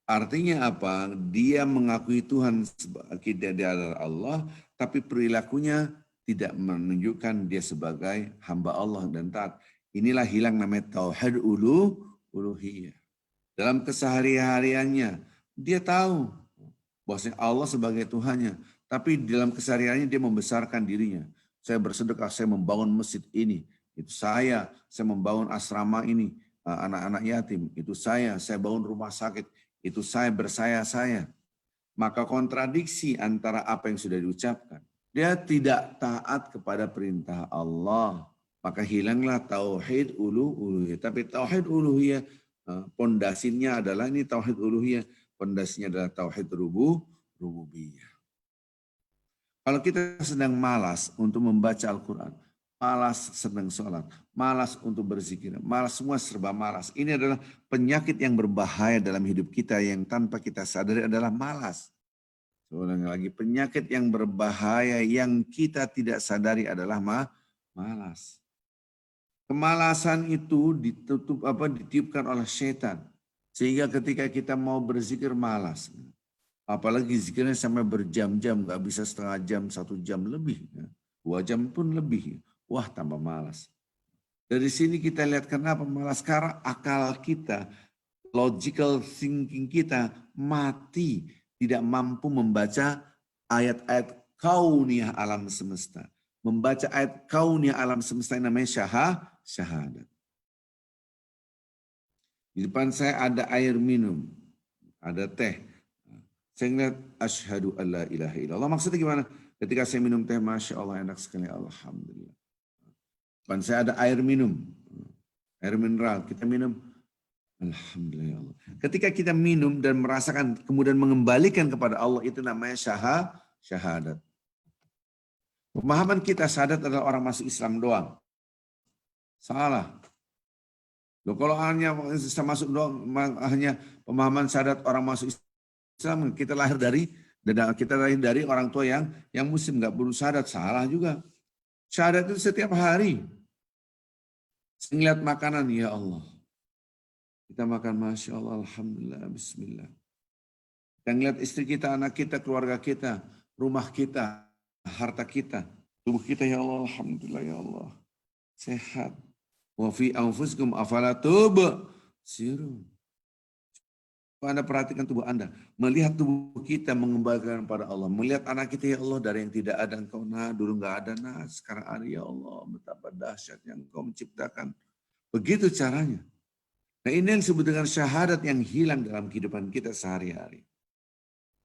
Artinya apa? Dia mengakui Tuhan sebagai dia adalah Allah, tapi perilakunya tidak menunjukkan dia sebagai hamba Allah dan taat. Inilah hilang namanya tauhid uluhiyah. Dalam kesehari-hariannya, dia tahu bahwasanya Allah sebagai Tuhannya. Tapi dalam kesehariannya dia membesarkan dirinya. Saya bersedekah, saya membangun masjid ini. Itu saya membangun asrama ini, anak-anak yatim. Itu saya bangun rumah sakit. Itu saya saya. Maka kontradiksi antara apa yang sudah diucapkan. Dia tidak taat kepada perintah Allah. Maka hilanglah tauhid uluhiyah. Tapi tauhid uluhiyah pondasinya adalah ini tauhid uluhiyah. Pondasinya adalah tauhid rububiyah. Kalau kita sedang malas untuk membaca Al-Quran, malas sedang sholat, malas untuk berzikir, malas, semua serba malas. Ini adalah penyakit yang berbahaya dalam hidup kita yang tanpa kita sadari adalah malas. Seorang lagi, penyakit yang berbahaya yang kita tidak sadari adalah malas. Kemalasan itu ditiupkan oleh setan. Sehingga ketika kita mau berzikir malas. Apalagi zikirnya sampai berjam-jam, nggak bisa setengah jam, 1 jam lebih. 2 jam pun lebih. Wah, tambah malas. Dari sini kita lihat kenapa malas. Karena akal kita, logical thinking kita mati. Tidak mampu membaca ayat-ayat kauniyah alam semesta. Membaca ayat kauniyah alam semesta yang namanya syahadat. Di depan saya ada air minum, ada teh. Saya ngeliat asyhadu alla ilaha illallah. Maksudnya gimana? Ketika saya minum teh, Masya Allah enak sekali, Alhamdulillah. Depan saya ada air minum, air mineral. Kita minum, Alhamdulillah ya Allah. Ketika kita minum dan merasakan kemudian mengembalikan kepada Allah, itu namanya syahadat. Pemahaman kita syahadat adalah orang masuk Islam doang. Salah. Loh, kalau hanya masuk doang, hanya pemahaman syahadat orang masuk Islam, kita lahir dari orang tua yang muslim, nggak perlu syahadat, salah juga. Syahadat itu setiap hari. Ngeliat makanan, ya Allah. Kita makan, Masya Allah, Alhamdulillah, Bismillah. Kita ngeliat istri kita, anak kita, keluarga kita, rumah kita, harta kita, tubuh kita, ya Allah, Alhamdulillah, ya Allah. Sehat. Wa fi anfusikum afala tubsirun. Anda perhatikan tubuh Anda. Melihat tubuh kita mengembalikan pada Allah. Melihat anak kita, ya Allah, dari yang tidak ada engkau, dulu nggak ada, sekarang ada, ya Allah. Betapa dahsyatnya engkau menciptakan. Begitu caranya. Nah, ini yang disebut dengan syahadat yang hilang dalam kehidupan kita sehari-hari.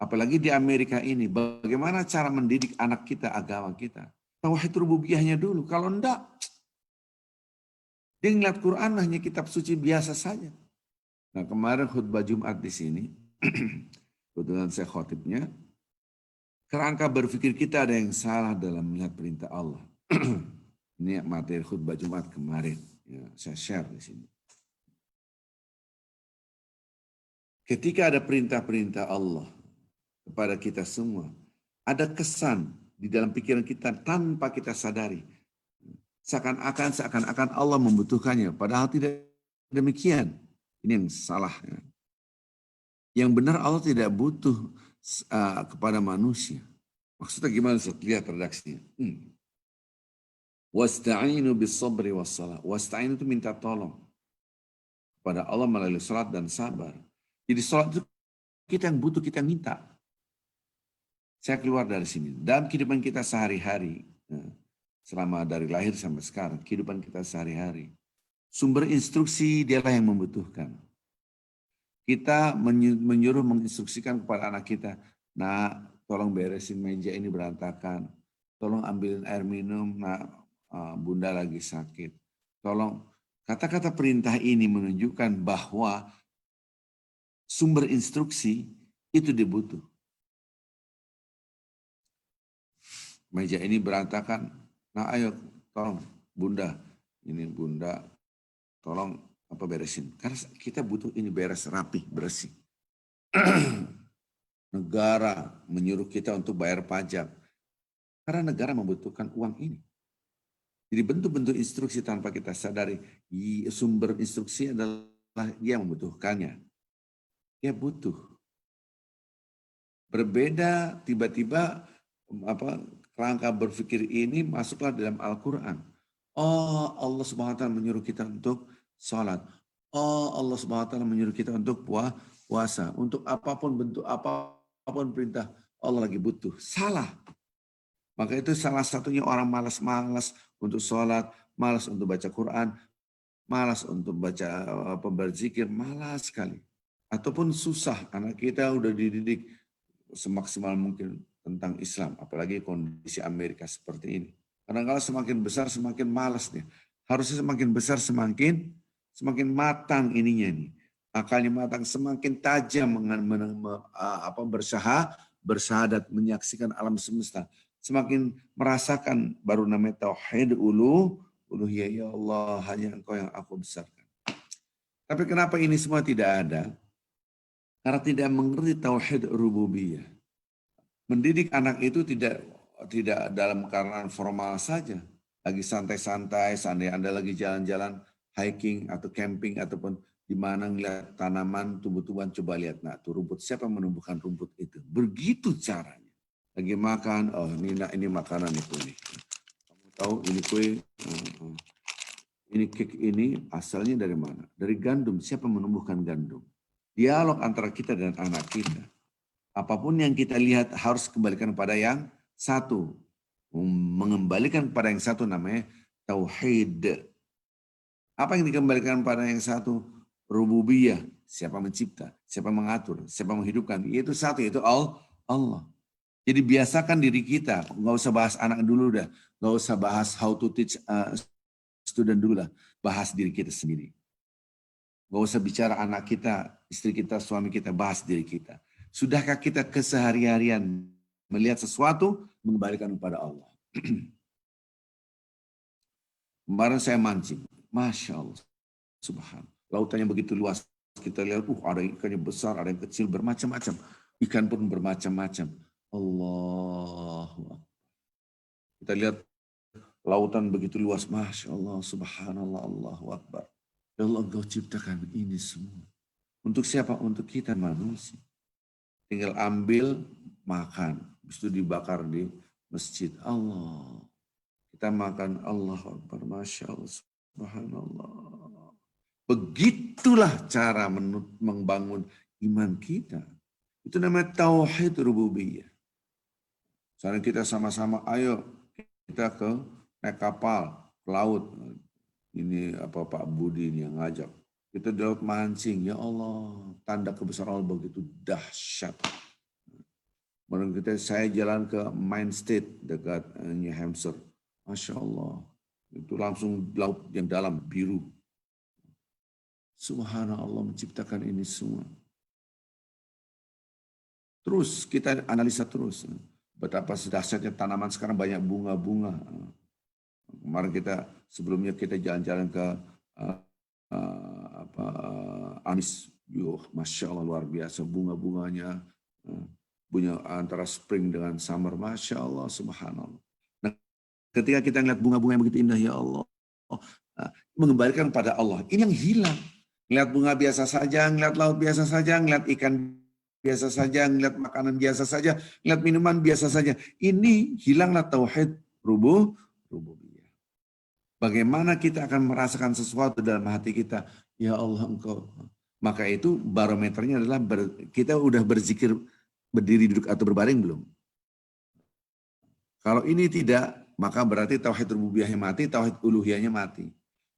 Apalagi di Amerika ini, bagaimana cara mendidik anak kita, agama kita. Tauhid rububiyahnya dulu. Kalau enggak, dia ngeliat Quran hanya kitab suci biasa saja. Nah, kemarin khutbah Jumat di sini, kebetulan saya khotibnya, kerangka berpikir kita ada yang salah dalam melihat perintah Allah. Ini materi khutbah Jumat kemarin, ya, saya share di sini. Ketika ada perintah-perintah Allah kepada kita semua, ada kesan di dalam pikiran kita tanpa kita sadari. Seakan-akan Allah membutuhkannya, padahal tidak demikian. Ini yang salah. Yang benar Allah tidak butuh kepada manusia. Maksudnya gimana? Lihat redaksinya. Wasta'inu bis-sabri was-salah. Wasta'inu itu minta tolong kepada Allah melalui salat dan sabar. Jadi salat itu kita yang butuh, kita yang minta. Saya keluar dari sini. Dalam kehidupan kita sehari-hari, selama dari lahir sampai sekarang, kehidupan kita sehari-hari, sumber instruksi dialah yang membutuhkan. Kita menyuruh menginstruksikan kepada anak kita, nah tolong beresin meja ini berantakan, tolong ambilin air minum, nah bunda lagi sakit. Tolong, kata-kata perintah ini menunjukkan bahwa sumber instruksi itu dibutuh. Meja ini berantakan, nah ayo tolong bunda, ini bunda, tolong beresin. Karena kita butuh ini beres, rapi, bersih. Negara menyuruh kita untuk bayar pajak. Karena negara membutuhkan uang ini. Jadi bentuk-bentuk instruksi tanpa kita sadari, sumber instruksi adalah dia membutuhkannya. Dia butuh. Berbeda tiba-tiba kerangka berpikir ini masuklah dalam Al-Quran. Oh, Allah Subhanahu wa taala menyuruh kita untuk salat. Oh, Allah Subhanahu wa taala menyuruh kita untuk puasa. Untuk apapun bentuk, apapun perintah, Allah lagi butuh. Salah. Maka itu salah satunya orang malas-malas untuk salat, malas untuk baca Quran, malas untuk baca berzikir, malas sekali. Ataupun susah, anak kita udah dididik semaksimal mungkin tentang Islam, apalagi kondisi Amerika seperti ini. Kadang-kadang semakin besar semakin malas dia. Harusnya semakin besar semakin matang ininya nih. Akalnya matang, semakin tajam bersyahadat, menyaksikan alam semesta. Semakin merasakan baru namanya tauhid uluhiyah, ya Allah, hanya Engkau yang aku besarkan. Tapi kenapa ini semua tidak ada? Karena tidak mengerti tauhid rububiyah. Mendidik anak itu tidak dalam keadaan formal saja. Lagi santai-santai, seandainya Anda lagi jalan-jalan, hiking atau camping ataupun di mana ngeliat tanaman, tumbuh-tumbuhan, coba lihat, nah tuh rumput, siapa menumbuhkan rumput itu? Begitu caranya. Lagi makan, oh ini makanan itu nih. Kamu tahu ini kue, ini cake ini asalnya dari mana? Dari gandum. Siapa menumbuhkan gandum? Dialog antara kita dan anak kita. Apapun yang kita lihat harus kembalikan pada yang satu. Mengembalikan kepada yang satu namanya tauhid. Apa yang dikembalikan pada yang satu? Rububiyah. Siapa mencipta, siapa mengatur, siapa menghidupkan. Itu satu, yaitu Allah. Jadi biasakan diri kita, nggak usah bahas anak dulu dah, nggak usah bahas how to teach student dulu lah, bahas diri kita sendiri. Gak usah bicara anak kita, istri kita, suami kita, bahas diri kita. Sudahkah kita kesehari-harian melihat sesuatu, mengembalikan kepada Allah? Kemarin saya mancing, Masya Allah, subhanallah. Lautannya begitu luas, kita lihat, ada ikannya besar, ada yang kecil, bermacam-macam. Ikan pun bermacam-macam. Allah. Kita lihat lautan begitu luas, Masya Allah, subhanallah, Allahu Akbar. Ya Allah, Engkau ciptakan ini semua. Untuk siapa? Untuk kita manusia. Tinggal ambil, makan. Habis itu dibakar di masjid. Allah. Kita makan, Allahu Akbar, Masya Allah, subhanallah. Begitulah cara membangun iman kita. Itu namanya tauhid rububiyah. Misalnya kita sama-sama, ayo kita naik kapal, ke laut. Ini apa Pak Budi ini yang ngajak. Kita di laut mancing, ya Allah, tanda kebesaran Allah begitu dahsyat. Kemudian saya jalan ke Maine State dekat New Hampshire. Masya Allah, itu langsung laut yang dalam, biru. Subhanallah menciptakan ini semua. Terus kita analisa terus. Betapa dahsyatnya tanaman sekarang banyak bunga-bunga. Kemarin sebelumnya kita jalan-jalan ke Anis. Masya Allah luar biasa bunga-bunganya. Bunga antara spring dengan summer. Masya Allah, subhanallah. Nah, ketika kita melihat bunga-bunga yang begitu indah, ya Allah. Mengembalikan pada Allah. Ini yang hilang. Ngelihat bunga biasa saja, ngelihat laut biasa saja, ngelihat ikan biasa saja, ngelihat makanan biasa saja, ngelihat minuman biasa saja. Ini hilanglah tauhid rububiyah. Bagaimana kita akan merasakan sesuatu dalam hati kita? Ya Allah, Engkau. Maka itu barometernya adalah kita udah berzikir berdiri, duduk atau berbaring belum? Kalau ini tidak, maka berarti tauhid rububiyahnya mati, tauhid uluhiyahnya mati.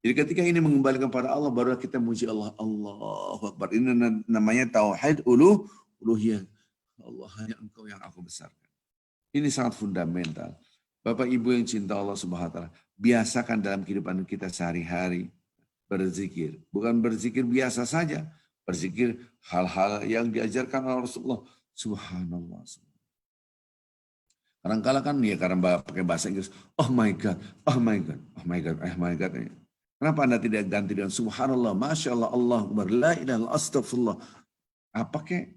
Jadi ketika ini mengembalikan pada Allah, barulah kita muji Allah. Allahu Akbar. Ini namanya tauhid uluhiyah. Allah, hanya Engkau yang aku besarkan. Ini sangat fundamental. Bapak Ibu yang cinta Allah Subhanahu wa taala, biasakan dalam kehidupan kita sehari-hari berzikir. Bukan berzikir biasa saja, berzikir hal-hal yang diajarkan oleh Rasulullah. Subhanallah. Kadang-kala kan ya karena pakai bahasa Inggris, oh my God, oh my God, oh my God, oh my God. Kenapa Anda tidak ganti dengan subhanallah, masya Allah, Allah akbar, la ilaha astagfirullah. Apa kek?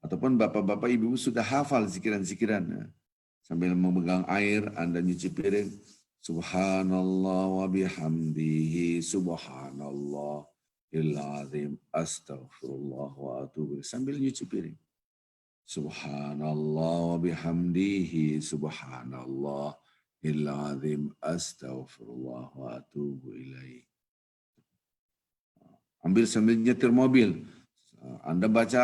Ataupun bapak-bapak ibu sudah hafal zikiran-zikiran. Sambil memegang air, Anda nyuci piring. Subhanallah wa bihamdihi, subhanallah, ilazim, astagfirullah wa atubu. Sambil nyuci piring. Subhanallah wa bihamdihi, subhanallah, ilazim, astagfirullah wa atubu ilaih. Ambil sambil nyetir mobil. Anda baca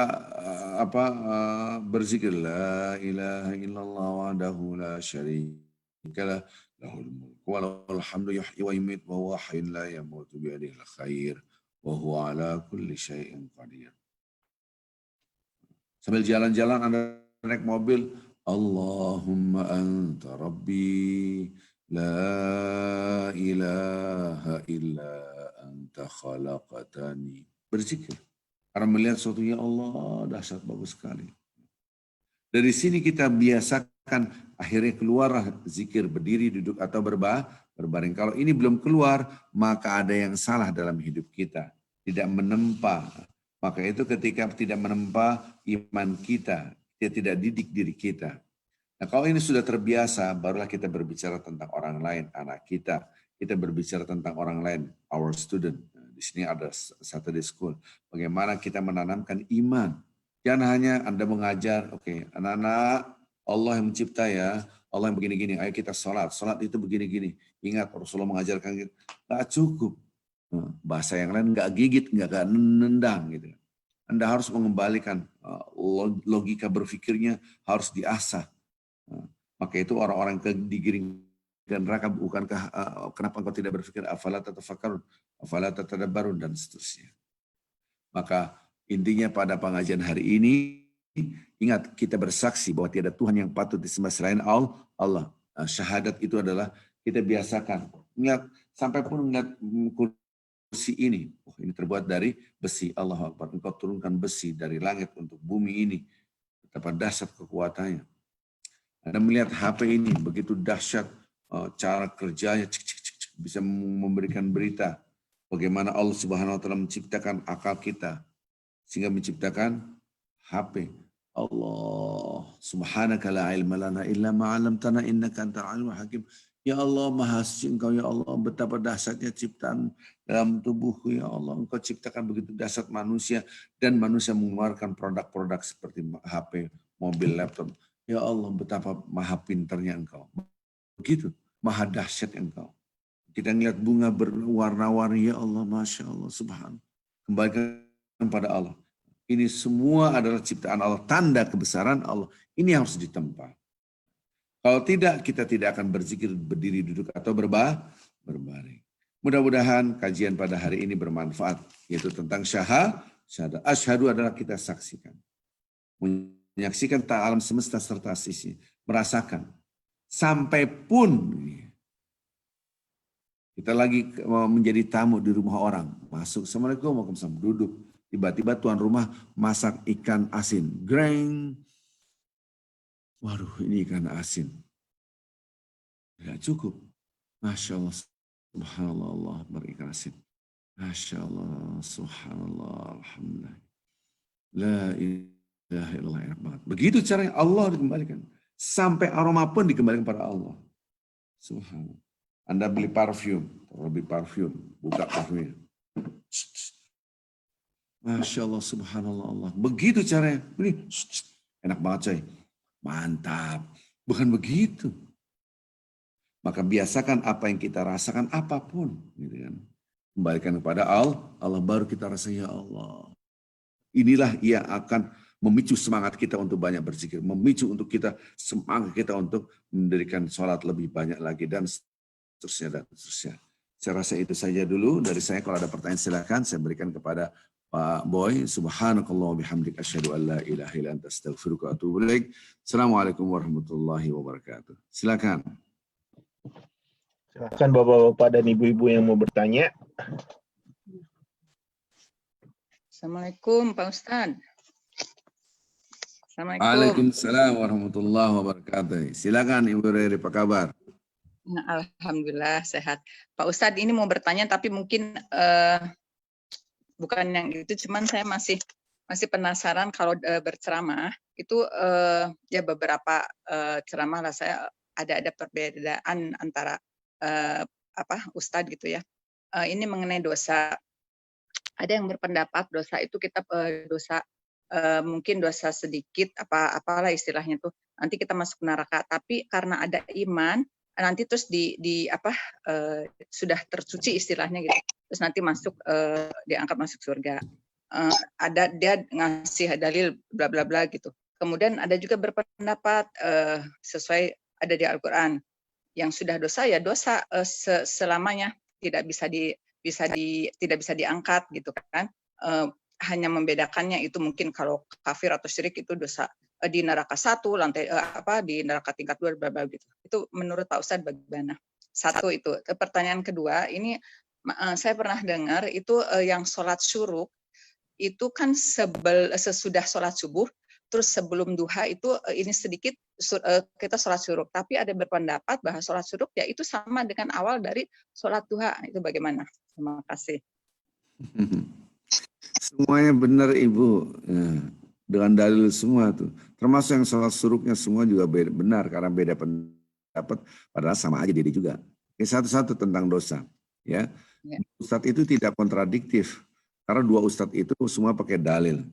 berzikir la ilaha illallah wahdahu la syarika lah lahul mulku wa lahul hamdu yuhyi wa yumiitu wa huwa hayyun la yamutu bi yadihi al-khair wa huwa ala kulli syai'in qadir. Sambil jalan-jalan Anda naik mobil, Allahumma anta rabbi la ilaha illa anta khalaqatani. Berzikir. Karena melihat sesuatu, ya Allah, dahsyat bagus sekali. Dari sini kita biasakan, akhirnya keluarlah zikir berdiri, duduk, atau berbaring. Kalau ini belum keluar, maka ada yang salah dalam hidup kita. Tidak menempa. Maka itu ketika tidak menempa iman kita tidak didik diri kita. Nah kalau ini sudah terbiasa, barulah kita berbicara tentang orang lain, anak kita. Kita berbicara tentang orang lain, our student. Di sini ada Saturday School. Bagaimana kita menanamkan iman. Jangan hanya Anda mengajar, oke, anak-anak, Allah yang mencipta ya, Allah yang begini-gini, ayo kita sholat. Sholat itu begini-gini. Ingat Rasulullah mengajarkan gitu. Gak cukup. Bahasa yang lain gak gigit, gak nendang gitu. Anda harus mengembalikan logika berpikirnya harus diasah. Maka itu orang-orang digiring dan neraka, bukankah kenapa engkau tidak berpikir afala tatafakkarun, afala tatadabbarun, dan seterusnya. Maka intinya pada pengajian hari ini, ingat kita bersaksi bahwa tiada Tuhan yang patut disembah selain Allah. Syahadat itu adalah kita biasakan. Ingat, sampai pun melihat kursi ini. Oh, ini terbuat dari besi. Allahu Akbar. Engkau turunkan besi dari langit untuk bumi ini. Betapa dahsyat kekuatannya. Anda melihat HP ini begitu dahsyat cara kerjanya, bisa memberikan berita bagaimana Allah Subhanahu wa taala menciptakan akal kita sehingga menciptakan HP. Allah subhanaka la ilma lana illa ma 'allamtana innaka antal alimul hakim. Ya Allah, Maha Suci Engkau, ya Allah, betapa dahsyatnya ciptaan dalam tubuhku, ya Allah. Engkau ciptakan begitu dahsyat manusia, dan manusia mengeluarkan produk-produk seperti HP, mobil, laptop. Ya Allah, betapa maha pintarnya Engkau. Begitu, maha dahsyat Engkau. Kita ngeliat bunga berwarna-warni, ya Allah, Masya Allah, subhanallah. Kembalikan pada Allah. Ini semua adalah ciptaan Allah, tanda kebesaran Allah. Ini harus ditempa. Kalau tidak, kita tidak akan berzikir, berdiri, duduk, atau berbaring. Mudah-mudahan kajian pada hari ini bermanfaat, yaitu tentang syahadat. Asyhadu adalah kita saksikan. Menyaksikan alam semesta serta sisi. Merasakan. Sampai pun kita lagi menjadi tamu di rumah orang. Masuk, Assalamualaikum, Waalaikumsalam, duduk. Tiba-tiba tuan rumah masak ikan asin. Greng. Waduh, ini ikan asin. Tidak cukup. Masya Allah, subhanallah, Allah berikan asin. Masya Allah, subhanallah, alhamdulillah. La ilaha illallah, enak banget. Begitu caranya Allah dikembalikan. Sampai aroma pun dikembalikan pada Allah. Subhanallah. Anda beli parfum, buka parfumnya. Masya Allah, subhanallah, Allah. Begitu caranya. Ini, enak banget coy. Mantap. Bukan begitu. Maka biasakan apa yang kita rasakan apapun. Gitu kan. Kembalikan kepada Allah. Allah baru kita rasa, ya Allah. Inilah yang akan memicu semangat kita untuk banyak berzikir. Memicu untuk kita, semangat kita untuk mendirikan sholat lebih banyak lagi. Dan seterusnya, dan seterusnya. Saya rasa itu saja dulu dari saya. Kalau ada pertanyaan silakan saya berikan kepada Pak Boy. Subhanakallah wa bihamdik asyhadu an la ilaha illa anta astaghfiruka wa atubu ilaik. Assalamualaikum warahmatullahi wabarakatuh. Silakan. Silakan Bapak-bapak dan Ibu-ibu yang mau bertanya. Assalamualaikum Pak Ustadz. Assalamualaikum. Waalaikumsalam warahmatullahi wabarakatuh. Silakan Ibu Rere, apa kabar? Alhamdulillah sehat. Pak Ustadz, ini mau bertanya tapi mungkin bukan yang itu, cuman saya masih penasaran kalau berceramah itu ya beberapa ceramah lah saya ada perbedaan antara Ustadz gitu ya. Ini mengenai dosa. Ada yang berpendapat dosa itu kita dosa mungkin dosa sedikit apalah istilahnya tuh nanti kita masuk neraka, tapi karena ada iman nanti terus sudah tersuci istilahnya gitu, terus nanti masuk diangkat masuk surga. Ada dia ngasih dalil bla bla bla gitu. Kemudian ada juga berpendapat sesuai ada di Al-Qur'an, yang sudah dosa ya dosa selamanya, tidak bisa diangkat gitu kan. Hanya membedakannya itu mungkin kalau kafir atau syirik itu dosa di neraka 1, lantai di neraka tingkat 2 gitu. Itu menurut Pak Ustadz bagaimana? Satu itu. Pertanyaan kedua, ini saya pernah dengar itu yang sholat syuruk itu kan sesudah sholat subuh, terus sebelum duha itu ini sedikit kita sholat syuruk. Tapi ada berpendapat bahwa sholat syuruk ya itu sama dengan awal dari sholat duha. Itu bagaimana? Terima kasih. Semuanya benar Ibu. Dengan dalil semua tuh. Termasuk yang sholat syuruknya semua juga benar karena beda pendapat, padahal sama aja diri juga. Ini satu-satu tentang dosa. Ya. Ustadz itu tidak kontradiktif. Karena dua ustadz itu semua pakai dalil.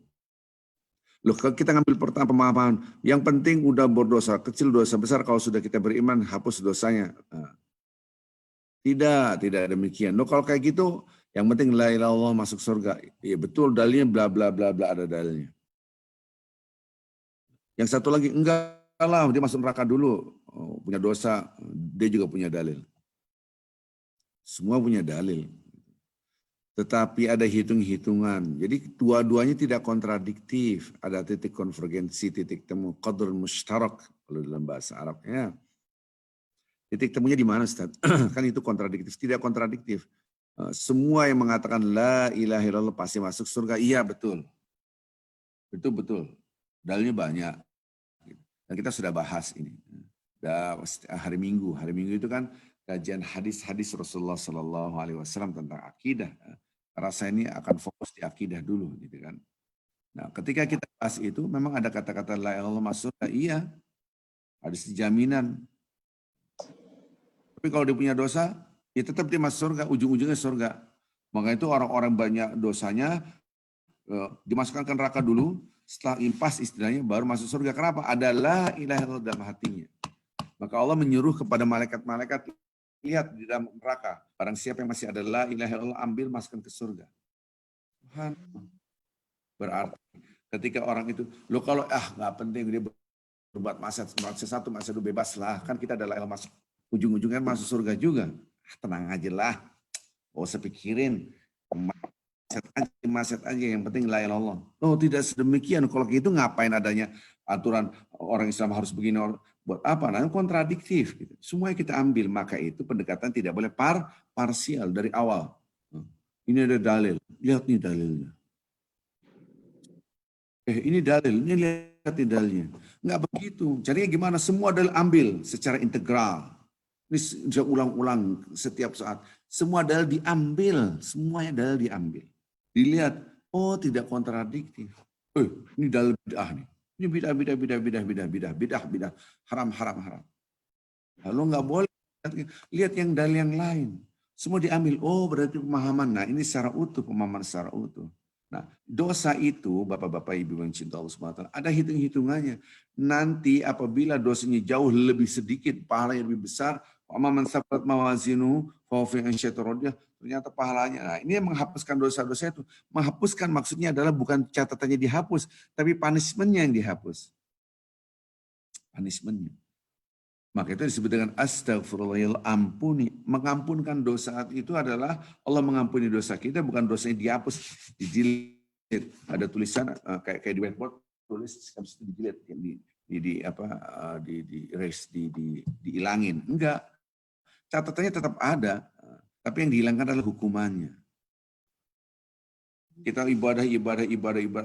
Loh, kita ngambil pertama pemahaman, yang penting udah berdosa kecil, dosa besar, kalau sudah kita beriman, hapus dosanya. Nah, tidak demikian. Loh, kalau kayak gitu, yang penting la ilaha illallah masuk surga. Iya betul, dalilnya bla bla bla bla, ada dalilnya. Yang satu lagi, enggak lah, dia masuk neraka dulu, punya dosa, dia juga punya dalil. Semua punya dalil. Tetapi ada hitung-hitungan. Jadi dua-duanya tidak kontradiktif. Ada titik konvergensi, titik temu, qadr mushtarak kalau dalam bahasa Arabnya. Titik temunya di mana, Ustaz? Kan itu kontradiktif. Tidak kontradiktif. Semua yang mengatakan la ilaha illallah pasti masuk surga. Iya betul. Betul. Dalilnya banyak. Dan kita sudah bahas ini. Hari Minggu itu kan kajian hadis-hadis Rasulullah Sallallahu Alaihi Wasallam tentang akidah. Rasa ini akan fokus di akidah dulu, gitu kan. Nah, ketika kita bahas itu, memang ada kata-kata la ilaha illallah masuk surga. Iya, ada jaminan. Tapi kalau dia punya dosa, ya tetap dia masuk surga, ujung-ujungnya surga. Maka itu orang-orang banyak dosanya dimasukkan ke neraka dulu, setelah impas istilahnya baru masuk surga. Kenapa? Ada la ilaha illallah dalam hatinya. Maka Allah menyuruh kepada malaikat-malaikat, lihat di dalam neraka, barang siapa yang masih ada la ilaha illallah, ambil masukkan ke surga. Tuhan. Berarti ketika orang itu, lo kalau nggak penting dia berbuat maksiat satu, maksiat itu bebas lah, kan kita ada la ilaha masuk. Ujung-ujungnya masuk surga juga. Tenang aja lah. Oh, saya pikirin. Maksiat aja, yang penting la ilaha illallah. Oh, tidak sedemikian. Kalau gitu ngapain adanya aturan orang Islam harus begini, buat apa? Nah, kontradiktif. Gitu. Semua kita ambil. Maka itu pendekatan tidak boleh parsial dari awal. Ini ada dalil. Lihat nih dalilnya. Ini dalil. Ini lihat nih dalilnya. Enggak begitu. Caranya gimana? Semua dalil ambil secara integral. Ini sudah ulang-ulang setiap saat. Semua dalil diambil, semuanya dalil diambil. Dilihat, oh tidak kontradiktif. Ini dalil bid'ah nih. Ini bid'ah. Haram. Lalu nggak boleh lihat yang dalil yang lain. Semua diambil. Oh berarti pemahaman. Nah ini secara utuh, pemahaman secara utuh. Nah dosa itu, Bapak-Bapak Ibu yang cinta Allah SWT, ada hitung-hitungannya. Nanti apabila dosanya jauh lebih sedikit, pahalanya lebih besar, man sabat mawazinu ternyata pahalanya. Nah, ini yang menghapuskan dosa-dosa itu. Menghapuskan maksudnya adalah bukan catatannya dihapus, tapi punishment-nya yang dihapus. Punishment-nya. Maka itu disebut dengan astagfirullah, ampuni. Mengampunkan dosa itu adalah Allah mengampuni dosa kita, bukan dosanya dihapus, dijilid. Ada tulisan kayak di whiteboard, tulis habis itu dijilid, diilangin. Enggak. Catatannya tetap ada, tapi yang dihilangkan adalah hukumannya. Kita ibadah,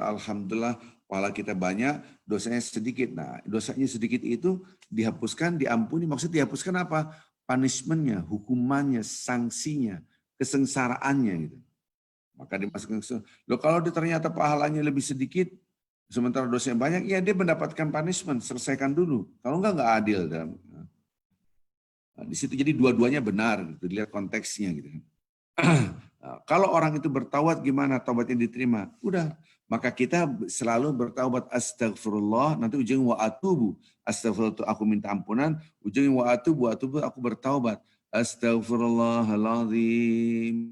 alhamdulillah, pahala kita banyak, dosanya sedikit. Nah, dosanya sedikit itu dihapuskan, diampuni. Maksud dihapuskan apa? Punishment-nya, hukumannya, sanksinya, kesengsaraannya gitu. Maka dimasukkan ke surga. Loh, kalau dia ternyata pahalanya lebih sedikit, sementara dosanya banyak, ya dia mendapatkan punishment, selesaikan dulu. Kalau enggak adil. Di situ jadi dua-duanya benar, gitu. Dilihat konteksnya gitu. Kalau orang itu bertaubat gimana taubatnya diterima? Udah, maka kita selalu bertaubat astagfirullah, nanti ujungnya wa atubu. Astagfirullah itu aku minta ampunan, ujungnya wa atubu aku bertaubat. Astagfirullahaladzim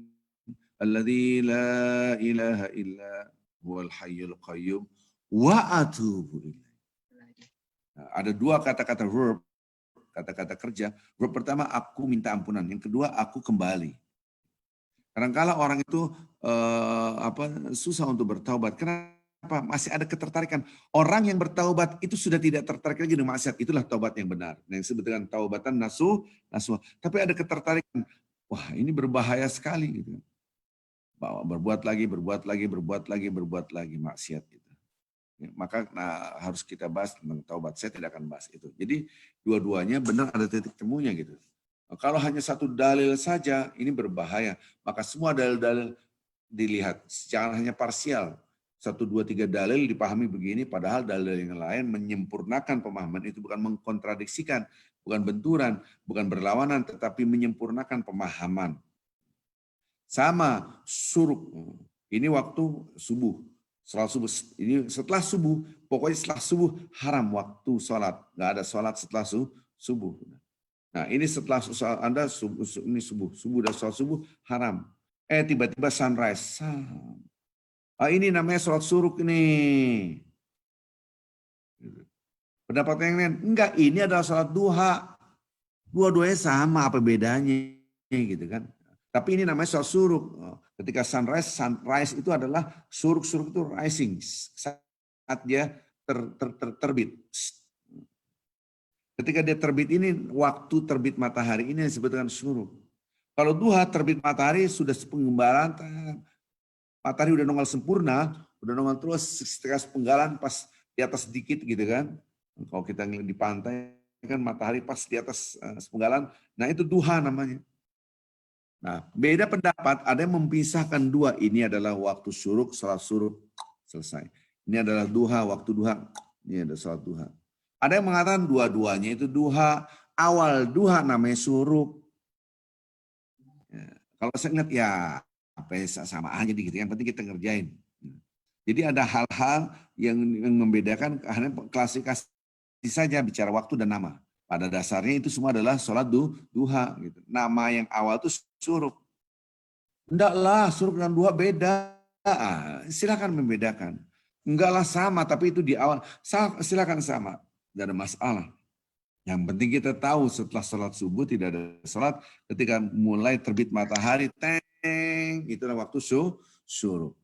alladzi la ilaha illa huwal hayyul qayyum wa atubu ilaih. Ada dua kata-kata verb, kata-kata kerja. Verb pertama, aku minta ampunan. Yang kedua, aku kembali. Kadang-kala orang itu susah untuk bertaubat. Kenapa? Masih ada ketertarikan. Orang yang bertaubat itu sudah tidak tertarik lagi dengan maksiat. Itulah taubat yang benar. Yang disebut dengan taubatan nasuh. Tapi ada ketertarikan. Wah, ini berbahaya sekali. Gitu. Bahwa berbuat lagi maksiat. Gitu. Maka harus kita bahas tentang taubat. Saya tidak akan bahas itu. Jadi dua-duanya benar ada titik temunya gitu. Kalau hanya satu dalil saja ini berbahaya. Maka semua dalil-dalil dilihat. Jangan hanya parsial. 1, 2, 3 dalil dipahami begini. Padahal dalil yang lain menyempurnakan pemahaman itu. Bukan mengkontradiksikan. Bukan benturan. Bukan berlawanan. Tetapi menyempurnakan pemahaman. Sama suruk. Ini waktu subuh. Setelah subuh, pokoknya setelah subuh haram waktu sholat. Nggak ada sholat setelah subuh. Nah ini setelah Anda ini subuh dan sholat subuh haram. Tiba-tiba sunrise. Ini namanya sholat suruk ini. Pendapat yang lain, enggak, ini adalah sholat duha. Dua-duanya sama, apa bedanya gitu kan. Tapi ini namanya sholat suruk. Ketika sunrise itu adalah suruk itu rising. Saat dia terbit. Ketika dia terbit ini, waktu terbit matahari ini disebut dengan suruk. Kalau duha terbit matahari sudah sepenggambaran, matahari udah nongol sempurna, udah nongol terus setelah sepenggalan pas di atas sedikit gitu kan. Kalau kita ngeliat di pantai kan matahari pas di atas sepenggalan, nah itu duha namanya. Nah, beda pendapat, ada yang memisahkan dua, ini adalah waktu syuruk, salat syuruk, selesai. Ini adalah duha, waktu duha, ini adalah salat duha. Ada yang mengatakan dua-duanya itu duha, awal duha namanya syuruk. Ya, kalau saya ingat ya apa ya, sama aja gitu, yang penting kita ngerjain. Jadi ada hal-hal yang membedakan karena klasifikasi saja bicara waktu dan nama. Pada dasarnya itu semua adalah sholat duha. Gitu. Nama yang awal itu syuruk. Enggaklah, syuruk dan duha beda. Silakan membedakan. Enggaklah sama, tapi itu di awal. Silakan sama, tidak ada masalah. Yang penting kita tahu setelah sholat subuh tidak ada sholat. Ketika mulai terbit matahari, itulah waktu syuruk.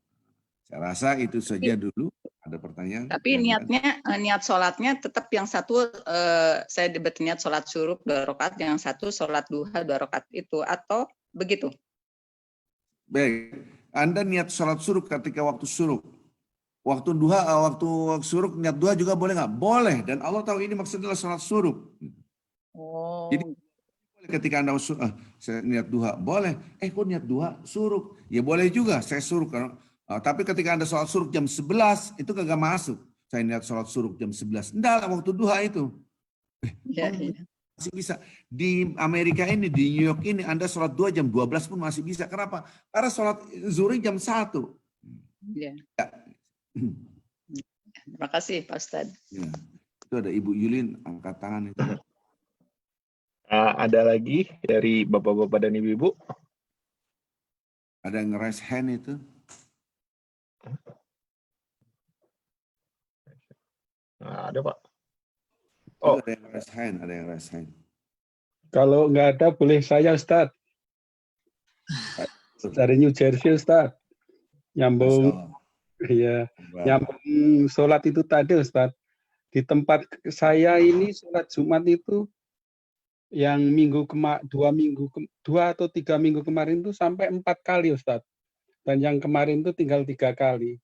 Saya rasa itu saja dulu. Ada pertanyaan? Tapi niat sholatnya tetap yang satu saya berniat sholat syuruk 2 rakaat, yang satu sholat duha 2 rakaat itu, atau begitu? Baik, Anda niat sholat syuruk ketika waktu syuruk. Waktu duha, waktu syuruk niat duha juga boleh nggak? Boleh, dan Allah tahu ini maksudnya sholat syuruk. Oh. Jadi ketika Anda saya niat duha, boleh. Kok niat duha syuruk? Ya boleh juga, saya syuruk. Tapi ketika Anda sholat syuruk jam 11, itu kagak masuk. Saya niat sholat syuruk jam 11. Enggak, waktu duha itu. Masih bisa. Di Amerika ini, di New York ini, Anda sholat duha jam 12 pun masih bisa. Kenapa? Karena sholat zuhur jam 1. Ya. Terima kasih, Pak Ustadz. Ya. Itu ada Ibu Yulin, angkat tangan itu. Ada lagi dari Bapak-Bapak dan Ibu-Ibu? Ada yang raise hand itu. Nah, ada Pak. Oh, ada yang raise hand, Kalau nggak ada boleh saya Ustadz. Dari New Jersey Ustadz. Nyambung sholat itu tadi Ustadz. Di tempat saya ini sholat Jumat itu yang 2 atau 3 minggu kemarin itu sampai 4 kali Ustadz. Dan yang kemarin itu tinggal 3 kali.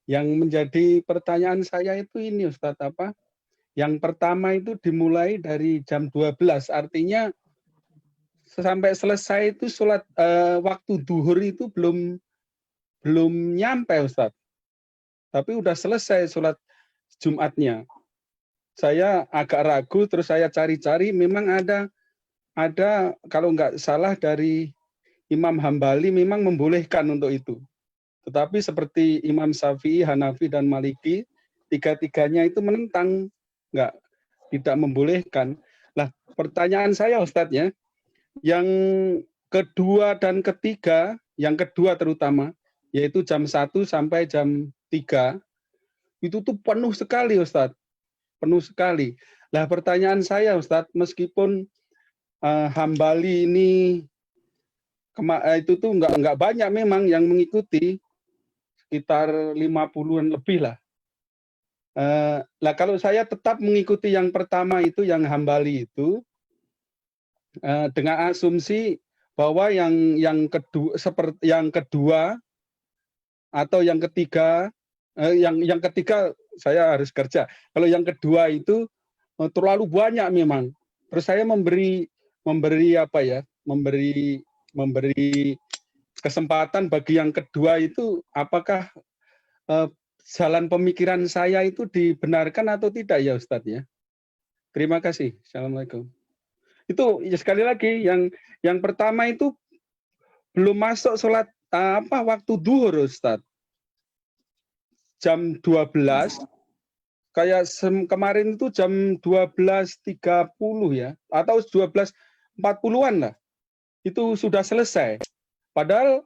Yang menjadi pertanyaan saya itu ini Ustadz, apa? Yang pertama itu dimulai dari jam 12, artinya sampai selesai itu sholat waktu duhur itu belum nyampe Ustadz. Tapi udah selesai sholat Jumatnya. Saya agak ragu, terus saya cari-cari, memang ada kalau nggak salah dari Imam Hambali memang membolehkan untuk itu. Tetapi seperti Imam Syafi'i, Hanafi, dan Maliki, tiga-tiganya itu menentang, tidak membolehkan. Nah, pertanyaan saya Ustadz ya, yang kedua dan ketiga, yang kedua terutama, yaitu jam 1 sampai jam 3, itu tuh penuh sekali Ustadz, penuh sekali. Nah, pertanyaan saya Ustadz, meskipun Hambali ini itu tuh nggak banyak memang yang mengikuti, sekitar 50-an lebih lah. Nah, kalau saya tetap mengikuti yang pertama itu, yang Hambali itu, dengan asumsi bahwa yang kedua atau yang ketiga, yang ketiga saya harus kerja. Kalau yang kedua itu terlalu banyak memang. Terus saya memberi kesempatan bagi yang kedua itu, apakah jalan pemikiran saya itu dibenarkan atau tidak ya Ustadz ya? Terima kasih. Assalamualaikum. Itu ya, sekali lagi yang pertama itu belum masuk sholat waktu duhur Ustadz. Jam 12, kayak kemarin itu jam 12.30 ya, atau 12.40-an lah. Itu sudah selesai. Padahal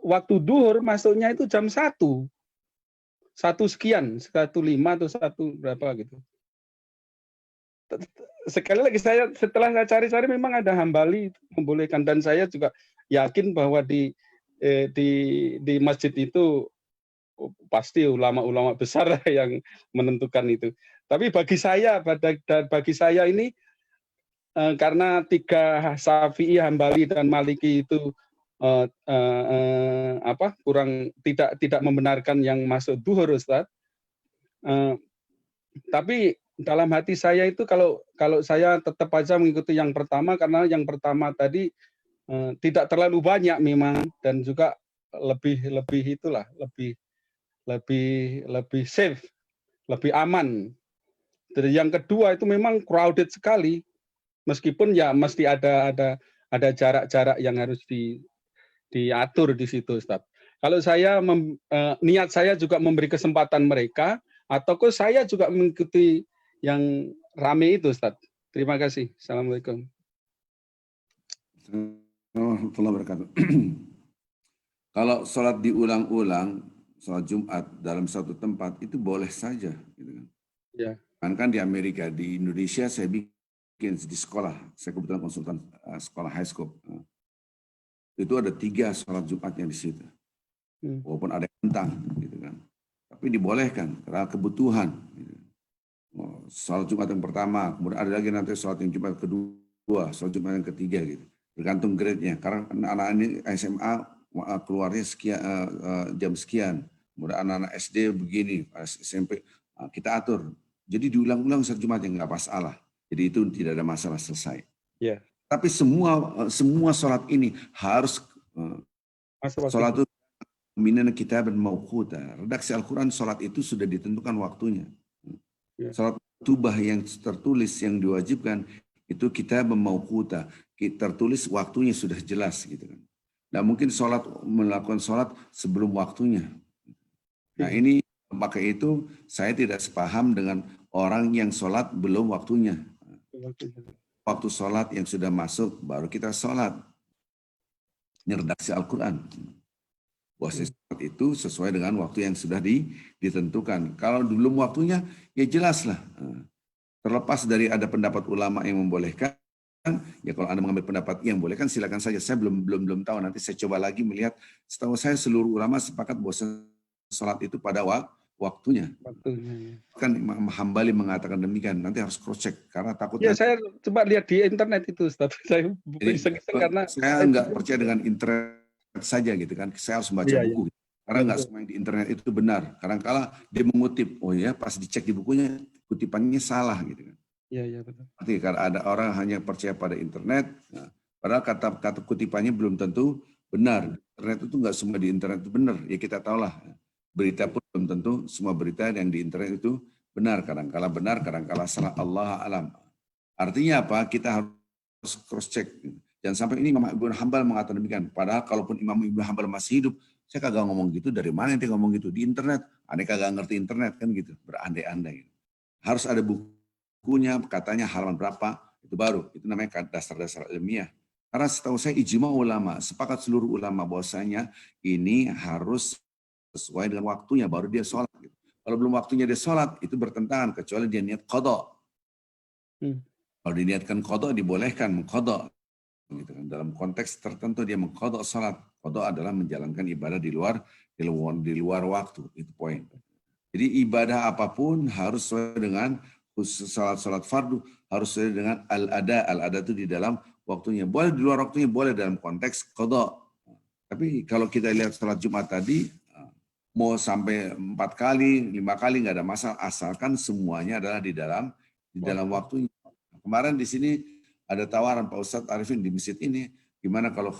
waktu duhur masuknya itu jam 1. 1 sekian, 1.5 atau 1 berapa gitu. Sekali lagi setelah saya cari-cari memang ada Hambali membolehkan, dan saya juga yakin bahwa di masjid itu pasti ulama-ulama besar yang menentukan itu. Tapi bagi saya ini karena tiga Syafi'i, Hambali dan Maliki itu kurang tidak membenarkan yang masuk duhur, Ustaz. Tapi dalam hati saya itu kalau saya tetap aja mengikuti yang pertama, karena yang pertama tadi tidak terlalu banyak memang, dan juga lebih safe, lebih aman. Dan yang kedua itu memang crowded sekali, meskipun ya mesti ada jarak-jarak yang harus diatur di situ, Ustaz. Kalau saya niat saya juga memberi kesempatan mereka, atau saya juga mengikuti yang rame itu, Ustaz. Terima kasih. Assalamualaikum. Warahmatullahi wabarakatuh. Kalau sholat diulang-ulang, sholat Jumat dalam satu tempat itu boleh saja, gitu kan? Ya. Kan di Amerika, di Indonesia saya bikin di sekolah, saya kebetulan konsultan sekolah high school. Itu ada 3 sholat Jumatnya di situ, walaupun ada yang tentang, gitu kan? Tapi dibolehkan karena kebutuhan. Gitu. Sholat Jumat yang pertama, kemudian ada lagi nanti sholat yang Jumat kedua, sholat Jumat yang ketiga, gitu. Bergantung grade-nya. Karena anak-anak ini SMA keluarnya sekian, jam sekian. Kemudian anak-anak SD begini, SMP kita atur. Jadi diulang-ulang sholat Jumat yang nggak masalah. Jadi itu tidak ada masalah, selesai. Yeah. Tapi semua sholat ini harus sholat itu minana kitaban mauquta. Redaksi Al-Quran sholat itu sudah ditentukan waktunya. Yeah. Sholat tubah yang tertulis yang diwajibkan itu kitaban mauquta. Tertulis waktunya sudah jelas, gitu kan. Nah, mungkin melakukan sholat sebelum waktunya. Nah, ini maka itu saya tidak sepaham dengan orang yang sholat belum waktunya. Waktu sholat yang sudah masuk baru kita sholat. Ini redaksi Al-Quran. Bahwa sholat itu sesuai dengan waktu yang sudah ditentukan. Kalau belum waktunya, ya jelaslah. Terlepas dari ada pendapat ulama yang membolehkan, ya kalau Anda mengambil pendapat yang boleh kan silakan saja. Saya belum tahu, nanti saya coba lagi melihat. Setahu saya seluruh ulama sepakat bahwa sholat itu pada waktunya. Kan Imam Hambali mengatakan demikian. Nanti harus cross check karena takut. Ya, saya coba lihat di internet itu, Ustaz. Saya karena saya nggak percaya dengan internet saja, gitu kan. Saya harus membaca buku. Gitu. Karena nggak semua yang di internet itu benar. Kadang-kala dia mengutip, oh ya pas dicek di bukunya kutipannya salah, gitu kan. Iya, betul. Artinya karena ada orang hanya percaya pada internet, nah, padahal kata kutipannya belum tentu benar. Internet itu nggak semua di internet itu benar. Ya kita tahulah, berita pun belum tentu semua berita yang di internet itu benar. Kadang-kala benar, kadang-kala salah. Allah alam. Artinya apa? Kita harus cross check. Jangan sampai ini Imam Ibnu Hanbal mengatakan demikian. Padahal kalaupun Imam Ibnu Hanbal masih hidup, saya kagak ngomong gitu. Dari mana yang ngomong gitu? Di internet. Aneh kagak ngerti internet kan gitu. Berandai-andai. Harus ada bukunya, katanya halaman berapa, itu baru. Itu namanya dasar-dasar ilmiah. Karena setahu saya ijma ulama, sepakat seluruh ulama bahwasanya ini harus sesuai dengan waktunya, baru dia sholat. Gitu. Kalau belum waktunya dia sholat, itu bertentangan, kecuali dia niat qadha. Kalau diniatkan qadha, dibolehkan mengqadha. Gitu kan. Dalam konteks tertentu dia mengqadha sholat. Qadha adalah menjalankan ibadah di luar waktu. Itu poin. Jadi ibadah apapun harus sesuai dengan khusus salat fardu, harus sesuai dengan al-ada. Al-ada itu di dalam waktunya. Boleh di luar waktunya, boleh dalam konteks qadha. Tapi kalau kita lihat salat Jumat tadi, mau sampai 4 kali, 5 kali nggak ada masalah, asalkan semuanya adalah di dalam waktunya. Kemarin di sini ada tawaran Pak Ustadz Arifin di masjid ini, gimana kalau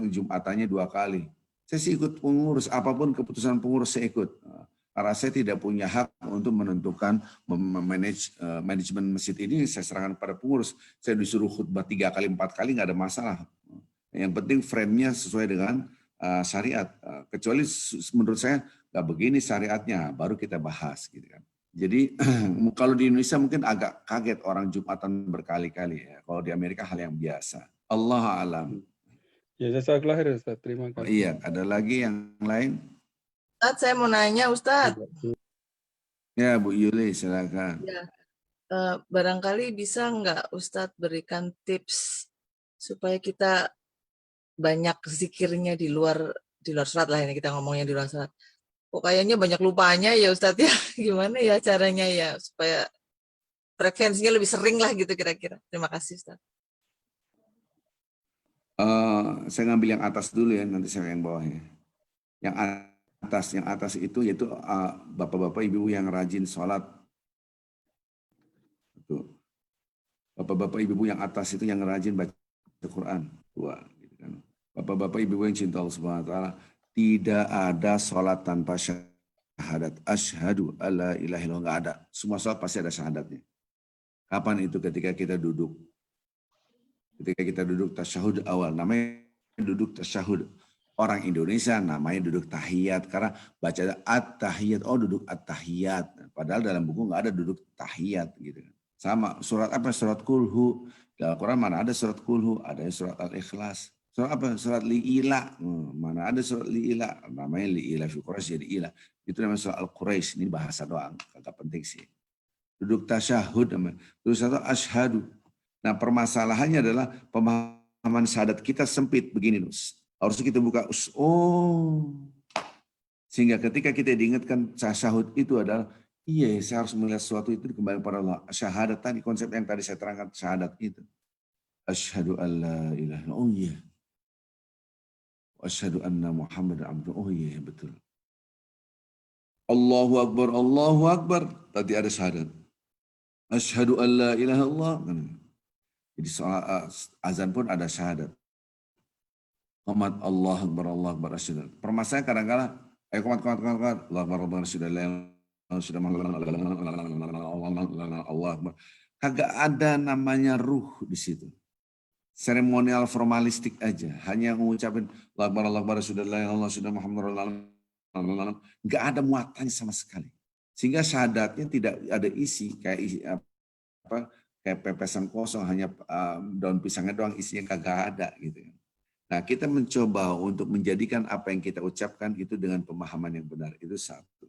Jumatannya 2 kali. Saya sih ikut pengurus, apapun keputusan pengurus saya ikut. Karena saya tidak punya hak untuk menentukan manajemen masjid ini, saya serahkan pada pengurus. Saya disuruh khutbah 3 kali, 4 kali, nggak ada masalah. Yang penting frame-nya sesuai dengan syariat. Kecuali menurut saya nggak begini syariatnya, baru kita bahas. Gitu kan. Jadi kalau di Indonesia mungkin agak kaget orang Jumatan berkali-kali. Ya. Kalau di Amerika hal yang biasa. Allah alam. Ya, jazakallah khair, Ustaz. Terima kasih. Iya, ada lagi yang lain? Ustaz, saya mau nanya, Ustaz. Ya, Bu Yuli, silakan. Ya, barangkali bisa nggak Ustadz berikan tips supaya kita banyak zikirnya di luar sholat lah, ini kita ngomongnya di luar sholat. Kok kayaknya banyak lupanya ya Ustadz ya, gimana ya caranya ya supaya frekuensinya lebih sering lah gitu kira-kira. Terima kasih Ustaz. Saya ngambil yang atas dulu ya, nanti saya yang bawah ya. Yang atas itu yaitu bapak-bapak ibu yang rajin sholat. Bapak-bapak ibu yang atas itu yang rajin baca Quran. Dua, gitu kan. Bapak-bapak ibu yang cinta Allah Subhanahu wa taala, tidak ada sholat tanpa syahadat. Asyhadu alla ilaha illallah, enggak ada. Semua sholat pasti ada syahadatnya. Kapan itu? Ketika kita duduk. Ketika kita duduk tasyahud awal, namanya duduk tasyahud. Orang Indonesia namanya duduk tahiyat, karena baca at-tahiyat, oh duduk at-tahiyat. Padahal dalam buku nggak ada duduk tahiyat gitu. Sama surat apa? Surat kulhu. Dalam Al-Quran mana ada surat kulhu? Ada surat al-ikhlas. Surat apa? Surat li'ila. Mana ada surat li'ila? Namanya li'ila fi Quraisy jadi ilah. Itu namanya surat al-Quraisy. Ini bahasa doang, kagak penting sih. Duduk tasyahud namanya. Terus satu asyhadu. Nah permasalahannya adalah pemahaman syahadat kita sempit begini. Harusnya kita buka, sehingga ketika kita diingatkan tasyahud itu adalah, iya saya harus melihat sesuatu itu kembali pada Allah. Syahadat tadi, konsep yang tadi saya terangkan, syahadat itu. Asyhadu an la ilaha illallah, oh iya. Asyhadu anna Muhammad abduhu, oh iya betul. Allahu Akbar, tadi ada syahadat. Asyhadu an la ilaha illallah. Jadi soal azan pun ada syahadat. Komat Allah Akbar asyhadu. Permasalahan kadang-kadang komat Allah Akbar asyhadu Allah Akbar. Kagak ada namanya ruh di situ. Seremonial formalistik aja, hanya mengucapin Allah Akbar asyhadu Allah sudah Muhammad rasulullah. Enggak ada muatannya sama sekali. Sehingga syahadatnya tidak ada isi kayak isi apa? Kayak pepesan kosong, hanya daun pisangnya doang, isinya kagak ada gitu. Nah kita mencoba untuk menjadikan apa yang kita ucapkan itu dengan pemahaman yang benar, itu satu.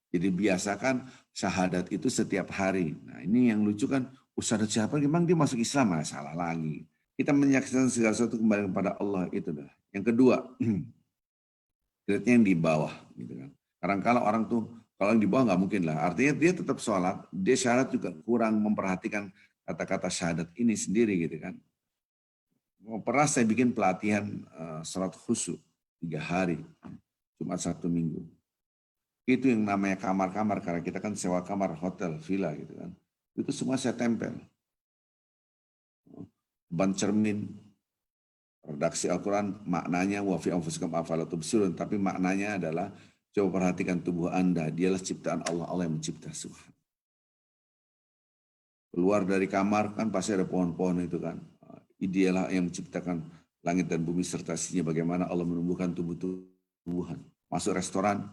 Jadi biasakan syahadat itu setiap hari. Nah ini yang lucu kan, Ustadz siapa memang dia masuk Islam, salah lagi. Kita menyaksikan segala sesuatu kembali kepada Allah, itu dah. Yang kedua, grade-nya yang di bawah gitu kan. Kadang-kadang orang tuh kalau yang di bawah nggak mungkin lah. Artinya dia tetap sholat, dia syahadat juga kurang memperhatikan kata-kata syahadat ini sendiri gitu kan. Pernah saya bikin pelatihan sholat khusyuk 3 hari, Jumat Sabtu Minggu. Itu yang namanya kamar-kamar, karena kita kan sewa kamar, hotel, villa gitu kan. Itu semua saya tempel. Ban cermin, redaksi Al-Quran, maknanya wa fi anfusikum afala tubsirun, tapi maknanya adalah coba perhatikan tubuh Anda, dialah ciptaan Allah, Allah yang mencipta Subhan. Keluar dari kamar kan pasti ada pohon-pohon itu kan. Dialah yang menciptakan langit dan bumi serta isinya, bagaimana Allah menumbuhkan tumbuh-tumbuhan. Masuk restoran,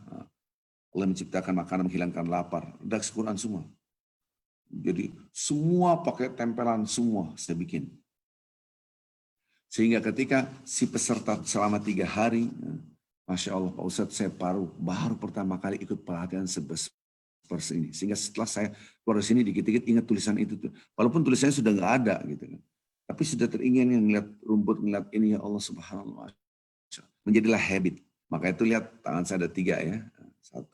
Allah menciptakan makanan menghilangkan lapar. Redaksi Quran semua. Jadi semua pakai tempelan semua saya bikin. Sehingga ketika si peserta selama 3 hari, Masya Allah Pak Ustadz, saya baru pertama kali ikut pelatihan seperti ini. Sehingga setelah saya keluar dari sini dikit-dikit ingat tulisan itu. Walaupun tulisannya sudah nggak ada gitu kan. Tapi sudah teringin yang ngeliat rumput, ngeliat ini, ya Allah subhanallah. Menjadilah habit. Maka itu lihat tangan saya ada 3 ya. 1,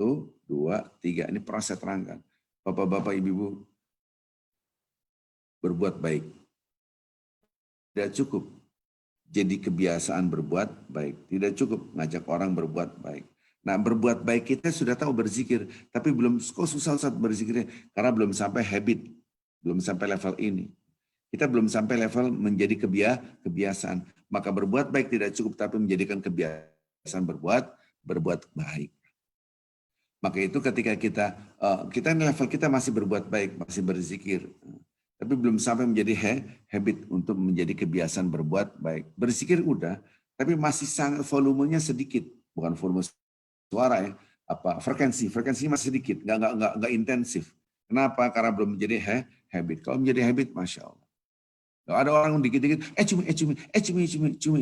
2, 3. Ini pernah saya terangkan. Bapak-bapak, ibu-ibu berbuat baik. Tidak cukup jadi kebiasaan berbuat baik. Tidak cukup ngajak orang berbuat baik. Nah berbuat baik kita sudah tahu berzikir. Tapi belum, kok susah saat berzikirnya. Karena belum sampai habit. Belum sampai level ini. Kita belum sampai level menjadi kebiasaan. Maka berbuat baik tidak cukup, tapi menjadikan kebiasaan berbuat baik. Maka itu ketika kita level kita masih berbuat baik, masih berzikir. Tapi belum sampai menjadi habit untuk menjadi kebiasaan berbuat baik. Berzikir udah, tapi masih sangat volumenya sedikit. Bukan volume suara ya, frekuensinya masih sedikit, nggak intensif. Kenapa? Karena belum menjadi habit. Kalau menjadi habit, Masya Allah. Kalau ada orang dikit-dikit, cumi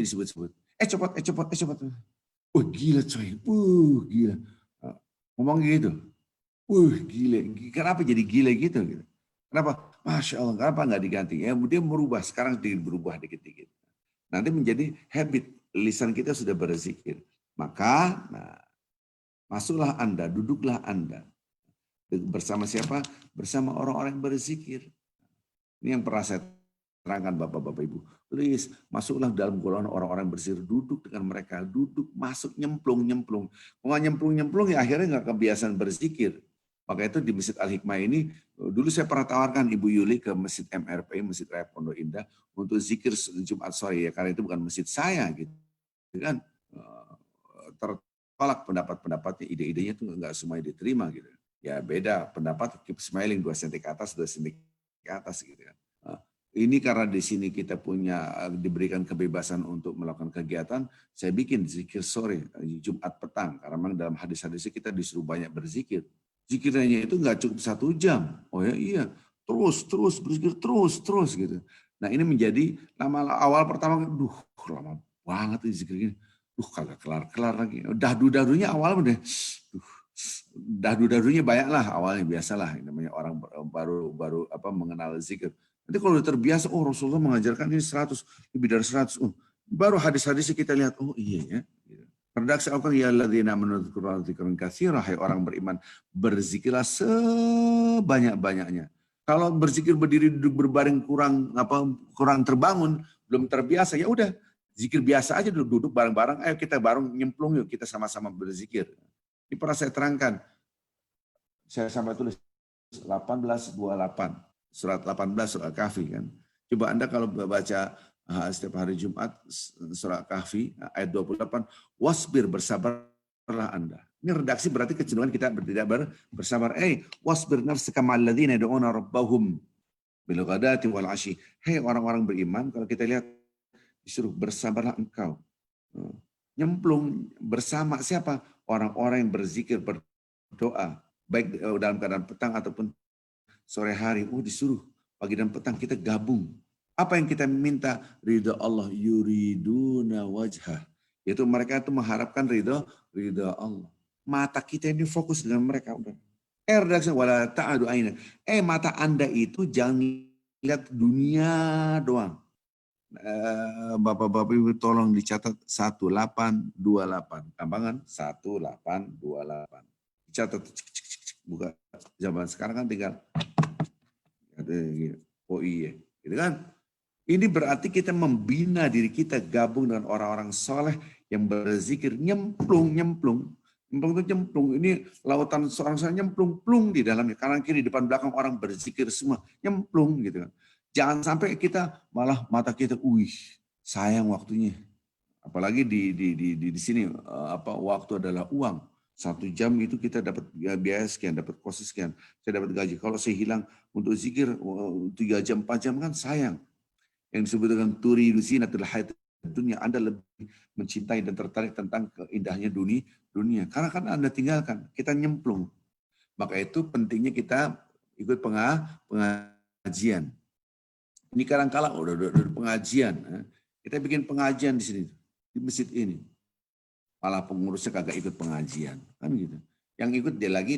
disebut-sebut. Copot. Gila coy, gila. Ngomong gitu. Gila. Kenapa jadi gila gitu? Kenapa? Masya Allah, kenapa nggak diganti? Ya, dia merubah, sekarang berubah dikit-dikit. Nanti menjadi habit, lisan kita sudah berzikir. Maka, masuklah Anda, duduklah Anda. Bersama siapa? Bersama orang-orang yang berzikir. Ini yang pernah saya terangkan Bapak-Bapak Ibu. Please, masuklah dalam golongan orang-orang berzikir. Duduk dengan mereka. Duduk, masuk, nyemplung. Kalau nyemplung, ya akhirnya nggak kebiasaan berzikir. Maka itu di Masjid Al-Hikmah ini, dulu saya pernah tawarkan Ibu Yuli ke Masjid MRP, Masjid Raya Pondok Indah, untuk zikir Jumat sore, ya, karena itu bukan masjid saya. Gitu kan. Tertolak pendapat-pendapatnya, ide-idenya itu nggak semuanya diterima. Gitu. Ya beda pendapat, keep smiling 2 cm ke atas, 2 cm ke atas. Gitu kan. Ini karena di sini kita diberikan kebebasan untuk melakukan kegiatan, saya bikin zikir sore, Jumat petang. Karena memang dalam hadis-hadisnya kita disuruh banyak berzikir. Zikirnya itu nggak cukup 1 jam. Oh ya iya, terus berzikir terus gitu. Nah ini menjadi awal pertama, lama banget ini zikir gini. Kagak kelar lagi. Dahdu-dahdunya awalnya udah, dahdu-dahdunya banyak lah awalnya, biasalah. Namanya orang baru mengenal zikir. Nanti kalau udah terbiasa, Rasulullah mengajarkan ini 100, lebih dari 100. Baru hadis-hadisnya kita lihat, iya ya. Redaksi Al-Quran, ya alladzina amanu dzkurullaha dzikran katsira, hai orang beriman, berzikirlah sebanyak-banyaknya. Kalau berzikir berdiri duduk berbaring kurang terbangun, belum terbiasa, ya udah zikir biasa aja duduk bareng-bareng, ayo kita bareng nyemplung yuk, kita sama-sama berzikir. Ini pernah saya terangkan. Saya sampai tulis 1828, surat 18 surat Kahfi kan. Coba Anda kalau baca setiap hari Jumat surah Kahfi ayat 28, wasbir, bersabarlah Anda. Ini redaksi berarti kecenderungan kita tidak bersabar. Wasbir nafsaka ma'al ladzina yad'una rabbahum bil ghadati wal 'ashyi. Hei orang-orang beriman, kalau kita lihat disuruh bersabarlah engkau. Nyemplung bersama siapa? Orang-orang yang berzikir, berdoa, baik dalam keadaan petang ataupun sore hari. Disuruh pagi dan petang kita gabung. Apa yang kita minta? Ridha Allah, yuriduna wajhah. Yaitu mereka itu mengharapkan ridha Allah. Mata kita ini fokus dengan mereka. Redaksi wala ta'adu aina. Mata Anda itu jangan lihat dunia doang. Bapak-bapak Ibu tolong dicatat 1828. Gampangan 1828. Dicatat. Buka. Zaman sekarang kan tinggal iya, gitu kan? Ini berarti kita membina diri kita, gabung dengan orang-orang soleh yang berzikir, nyemplung. Ini lautan seorang soleh nyemplung di dalamnya, kanan kiri depan belakang orang berzikir semua, nyemplung gitu kan. Jangan sampai kita malah mata kita, sayang waktunya. Apalagi di sini waktu adalah uang. 1 jam itu kita dapat biaya sekian, dapat kos sekian, saya dapat gaji. Kalau saya hilang untuk zikir 3 jam, 4 jam kan sayang. Yang disebut dengan turidu zinatul hayatid dunya, Anda lebih mencintai dan tertarik tentang keindahnya dunia. Karena kan Anda tinggalkan, kita nyemplung. Maka itu pentingnya kita ikut pengajian. Ini kadang-kala udah pengajian, kita bikin pengajian di sini, di masjid ini. Malah pengurusnya kagak ikut pengajian, kan gitu. Yang ikut dia lagi,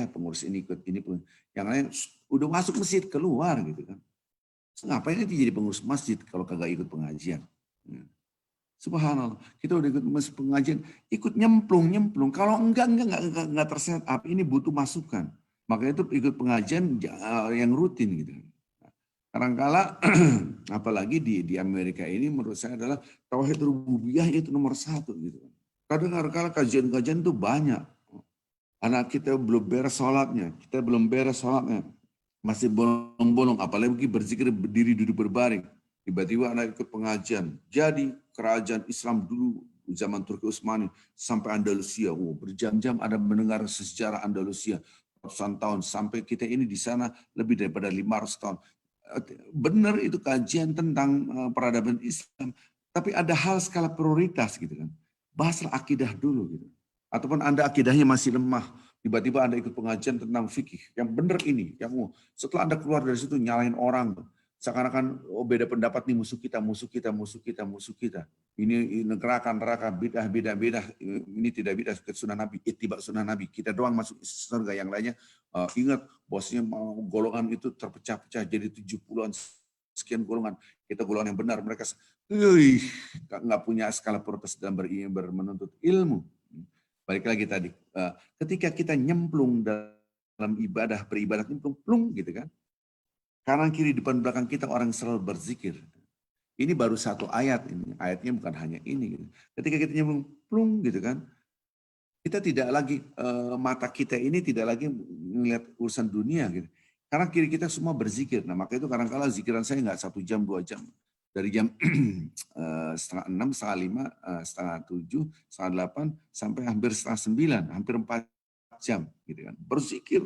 pengurus ini ikut, ini pun. Yang lain udah masuk masjid keluar gitu kan. Ngapain nanti jadi pengurus masjid kalau kagak ikut pengajian? Subhanallah, kita udah ikut pengajian, ikut nyemplung. Kalau enggak terset up, ini butuh masukan. Maka itu ikut pengajian yang rutin gitu. Kadang-kala apalagi di Amerika ini menurut saya adalah tauhid rububiyah itu nomor 1 gitu. Kadang-kala kajian-kajian itu banyak. Anak kita belum beres sholatnya, masih bolong-bolong, apalagi berzikir berdiri duduk berbaring. Tiba-tiba anak ikut pengajian. Jadi kerajaan Islam dulu zaman Turki Utsmani sampai Andalusia, berjam-jam ada mendengar sejarah Andalusia ratusan tahun sampai kita ini di sana lebih daripada 500 tahun. Benar itu kajian tentang peradaban Islam, tapi ada hal skala prioritas gitu kan. Bahaslah akidah dulu gitu. Ataupun Anda akidahnya masih lemah, tiba-tiba Anda ikut pengajian tentang fikih. Yang benar ini, setelah Anda keluar dari situ nyalain orang, seakan-akan beda pendapat nih, musuh kita. Ini neraka, bidah. Ini tidak bidah, sunnah Nabi, ittiba sunnah Nabi. Kita doang masuk surga, yang lainnya ingat bosnya golongan itu terpecah-pecah jadi 70-an sekian golongan. Kita golongan yang benar, mereka nggak punya skala prioritas dalam menuntut ilmu. Balik lagi tadi, ketika kita nyemplung dalam ibadah, beribadah ini plung gitu kan. Kanan kiri depan belakang kita orang selalu berzikir. Ini baru satu ayat ini. Ayatnya bukan hanya ini. Gitu. Ketika kita nyambung plung gitu kan. Kita tidak lagi mata kita ini tidak lagi melihat urusan dunia gitu. Karena kiri kita semua berzikir. Nah, maka itu kadang-kala zikiran saya nggak 1 jam 2 jam. Dari jam 6:30, 5:30, 6:30, 7:30, 8:30 sampai hampir 8:30, hampir 4 jam gitu kan. Berzikir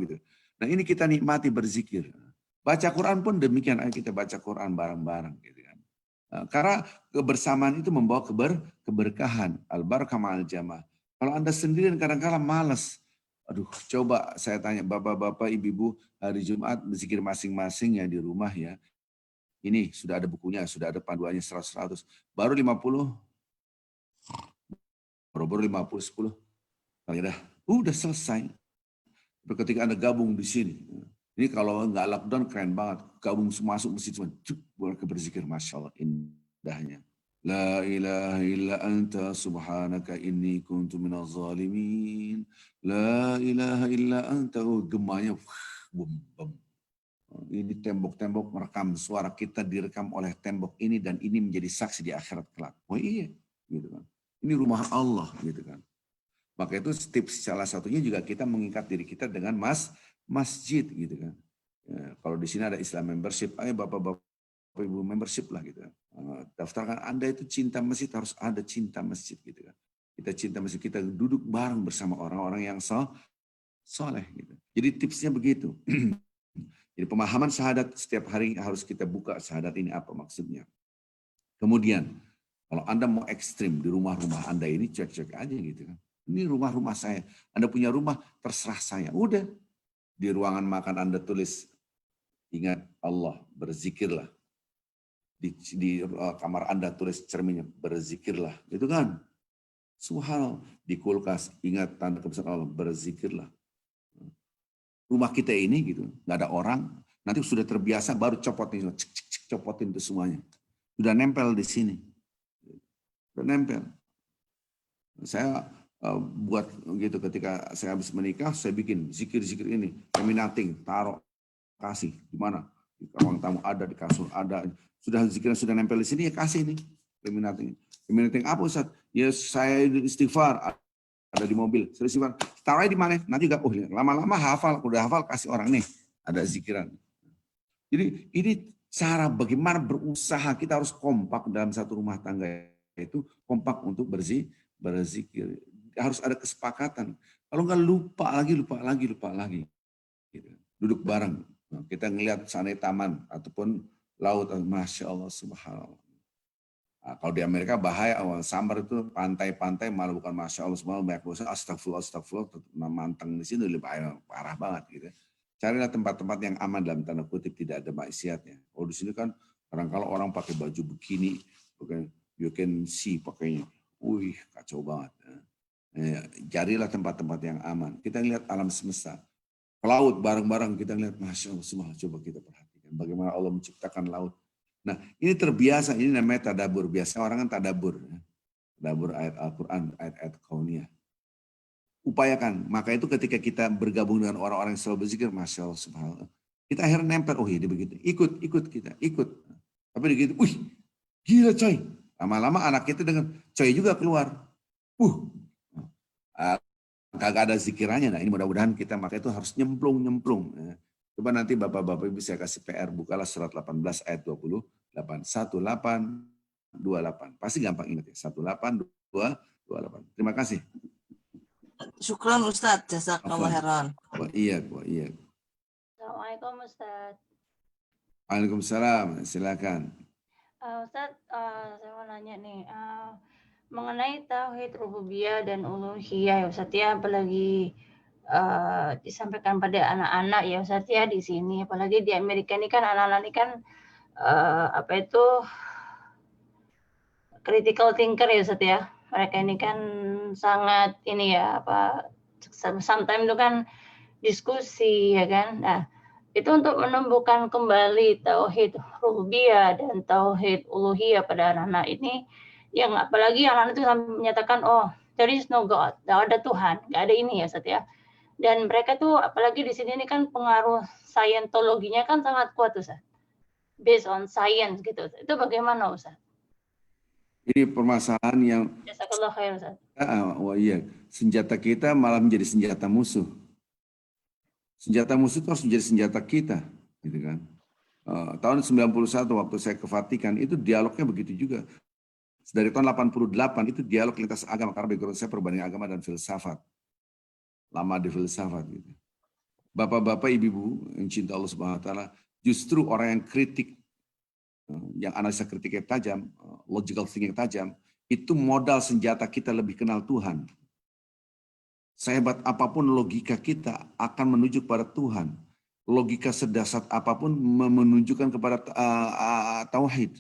gitu. Nah, ini kita nikmati berzikir. Baca Quran pun demikian, ayo kita baca Quran bareng-bareng gitu kan. Karena kebersamaan itu membawa keberkahan, al-barakah ma'al jamaah. Kalau Anda sendirian kadang-kala malas. Aduh, coba saya tanya bapak-bapak, ibu-ibu hari Jumat berzikir masing-masing ya di rumah ya. Ini sudah ada bukunya, sudah ada panduannya 100-100. Baru 50, baru 50, 10. Udah selesai. Ketika Anda gabung di sini. Ini kalau nggak lockdown keren banget. Gabung masuk masjid cuma boleh berzikir. Masya Allah, indahnya. La ilaha illa anta subhanaka inni kuntu minaz zalimin. La ilaha illa anta. Gemanya. Bum, bum. Ini tembok-tembok merekam suara kita direkam oleh tembok ini dan ini menjadi saksi di akhirat kelak. Oh iya, gitu kan. Ini rumah Allah, gitu kan. Maka itu tips salah satunya juga kita mengikat diri kita dengan masjid, gitu kan. Ya, kalau di sini ada Islam membership, ayo bapak-bapak ibu membership lah gitu. Daftarkan Anda itu cinta masjid, harus ada cinta masjid gitu kan. Kita cinta masjid, kita duduk bareng bersama orang-orang yang soleh gitu. Jadi tipsnya begitu. Jadi pemahaman syahadat setiap hari harus kita buka syahadat ini apa maksudnya. Kemudian kalau Anda mau ekstrim di rumah-rumah Anda ini cek-cek aja gitu kan. Ini rumah-rumah saya. Anda punya rumah terserah saya. Udah di ruangan makan Anda tulis ingat Allah, berzikirlah. Di kamar Anda tulis cerminnya berzikirlah. Itu kan. Subhanallah. Di kulkas ingat tanda kebesaran Allah, berzikirlah. Rumah kita ini gitu, nggak ada orang, nanti sudah terbiasa baru copotin, copotin itu semuanya. Sudah nempel di sini. Sudah nempel. Saya buat gitu ketika saya habis menikah, saya bikin zikir-zikir ini, terminating, taruh, kasih. Di mana? Di ruang tamu ada, di kasur ada. Sudah zikirnya sudah nempel di sini, ya kasih nih. Terminating. Terminating apa Ustaz? Ya saya istighfar. Ada di mobil, taruhnya di mana? Nanti juga, lama-lama hafal, udah hafal kasih orang nih, ada zikiran. Jadi ini cara bagaimana berusaha kita harus kompak dalam satu rumah tangga itu kompak untuk berzikir. Harus ada kesepakatan. Kalau nggak lupa lagi. Gitu. Duduk bareng, kita ngelihat sana taman ataupun laut, masya Allah, subhanallah. Nah, kalau di Amerika bahaya, summer itu pantai-pantai malah bukan masya Allah semua banyak dosa, astagfirullah, manteng di sini lebih parah banget gitu. Carilah tempat-tempat yang aman dalam tanda kutip tidak ada maksiatnya. Oh di sini kan kadang-kala orang pakai baju bikini, pakai you can see pakainya, kacau banget. Carilah tempat-tempat yang aman. Kita lihat alam semesta, ke laut bareng-bareng kita lihat masya Allah semua. Coba kita perhatikan bagaimana Allah menciptakan laut. Nah, ini terbiasa, ini namanya tadabur. Biasa orang kan tadabur. Tadabur ayat Al-Quran, ayat-ayat kauniyah. Upayakan. Maka itu ketika kita bergabung dengan orang-orang yang selalu berzikir, masya Allah, subhanallah. Kita akhirnya nempel, dia begitu. Ikut kita. Tapi begitu, gila coy. Lama-lama anak kita dengan coy juga keluar. Kagak ada zikirannya. Nah, ini mudah-mudahan kita, maka itu harus nyemplung. Coba nanti bapak-bapak ibu saya kasih PR, bukalah surat 18 ayat 28. 1828. Pasti gampang ingat ya. 1828. Terima kasih. Syukran Ustadz, jazakallah khairan. Iya. Assalamualaikum Ustadz. Waalaikumsalam, silakan. Ustadz, saya mau nanya nih, mengenai tauhid rububiyah dan uluhiyah ya Ustadz ya, apalagi disampaikan pada anak-anak ya Ustadz ya di sini, apalagi di Amerika ini kan anak-anak ini kan critical thinker ya Ustadz ya. Mereka ini kan sangat ini ya sometimes itu kan diskusi ya kan. Nah, itu untuk menumbuhkan kembali tauhid rububiyah dan tauhid uluhiyah pada anak-anak ini, yang apalagi anak-anak itu menyatakan there is no God, tidak ada Tuhan, nggak ada ini ya Ustadz ya. Dan mereka tuh apalagi di sini ini kan pengaruh Scientologinya kan sangat kuat Ustaz. Based on science gitu. Itu bagaimana Ustaz? Ini permasalahan yang Jazakallah khair Ustaz. iya, senjata kita malah menjadi senjata musuh. Senjata musuh itu harus menjadi senjata kita, gitu kan. Tahun 91 waktu saya ke Vatikan itu dialognya begitu juga. Dari tahun 88 itu dialog lintas agama karena background saya perbandingan agama dan filsafat. Lama di filsafat gitu. Bapak-bapak, ibu-ibu yang cinta Allah Subhanahu wa taala, justru orang yang kritik, yang analisa kritiknya tajam, logical thinking tajam, itu modal senjata kita lebih kenal Tuhan. Sehebat apapun logika kita akan menuju kepada Tuhan. Logika sedasar apapun menunjukkan kepada tauhid.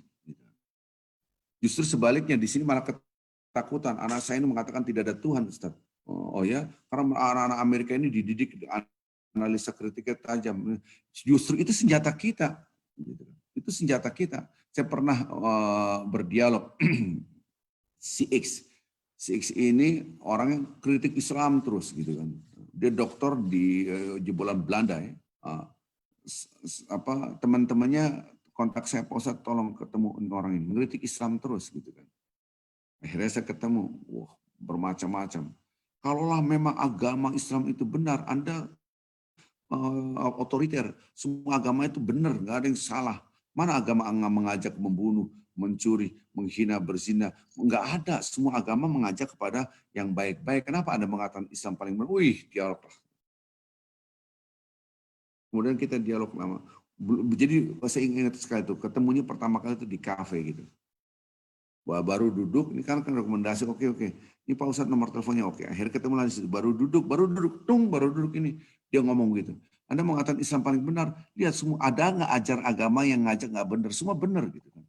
Justru sebaliknya di sini malah ketakutan. Anak saya ini mengatakan tidak ada Tuhan, Ustaz. Oh ya, karena anak-anak Amerika ini dididik analisa kritiknya tajam. Justru itu senjata kita. Itu senjata kita. Saya pernah berdialog CX ini orang yang kritik Islam terus gitu kan. Dia dokter di jebolan Belanda ya. Teman-temannya kontak saya, Pak Ustadz tolong ketemu orang ini, mengkritik Islam terus gitu kan. Akhirnya saya ketemu, wah bermacam-macam. Kalaulah memang agama Islam itu benar, Anda otoriter, semua agama itu benar, nggak ada yang salah. Mana agama mengajak membunuh, mencuri, menghina, berzina? Nggak ada. Semua agama mengajak kepada yang baik-baik. Kenapa Anda mengatakan Islam paling benar? Wih, dialog. Kemudian kita dialog lama. Jadi saya ingat sekali itu, ketemunya pertama kali itu di kafe gitu. Wah, baru duduk, ini kan rekomendasi, oke. Ini Pak Ustadz nomor teleponnya, oke. Akhirnya ketemu lagi, baru duduk, baru duduk ini. Dia ngomong gitu. Anda mengatakan Islam paling benar, lihat semua ada nggak ajar agama yang ngajak nggak benar, semua benar gitu kan.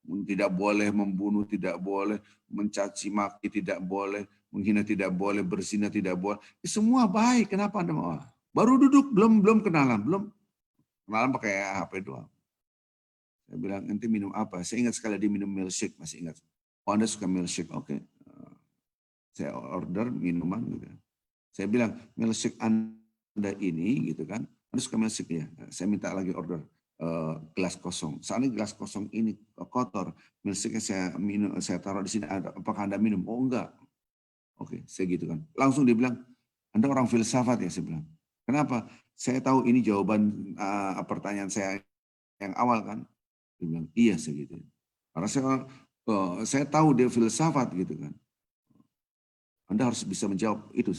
Tidak boleh membunuh, tidak boleh mencaci maki, tidak boleh menghina, tidak boleh berzina, tidak boleh. Semua baik. Kenapa Anda mau? Baru duduk, belum kenalan pakai HP doang. Saya bilang, nanti minum apa? Saya ingat sekali dia minum milkshake, masih ingat. Oh, Anda suka milkshake? Oke. Saya order minuman gitu. Saya bilang, milkshake Anda ini gitu kan, Anda suka milkshake ya? Saya minta lagi order gelas kosong. Soalnya gelas kosong ini kotor, milkshake-nya saya taruh di sini, apakah Anda minum? Oh enggak. Oke, saya gitu kan. Langsung dia bilang, Anda orang filsafat ya? Saya bilang. Kenapa? Saya tahu ini jawaban pertanyaan saya yang awal kan. Dia bilang, iya segitu. Karena saya tahu dia filsafat gitu kan. Anda harus bisa menjawab itu.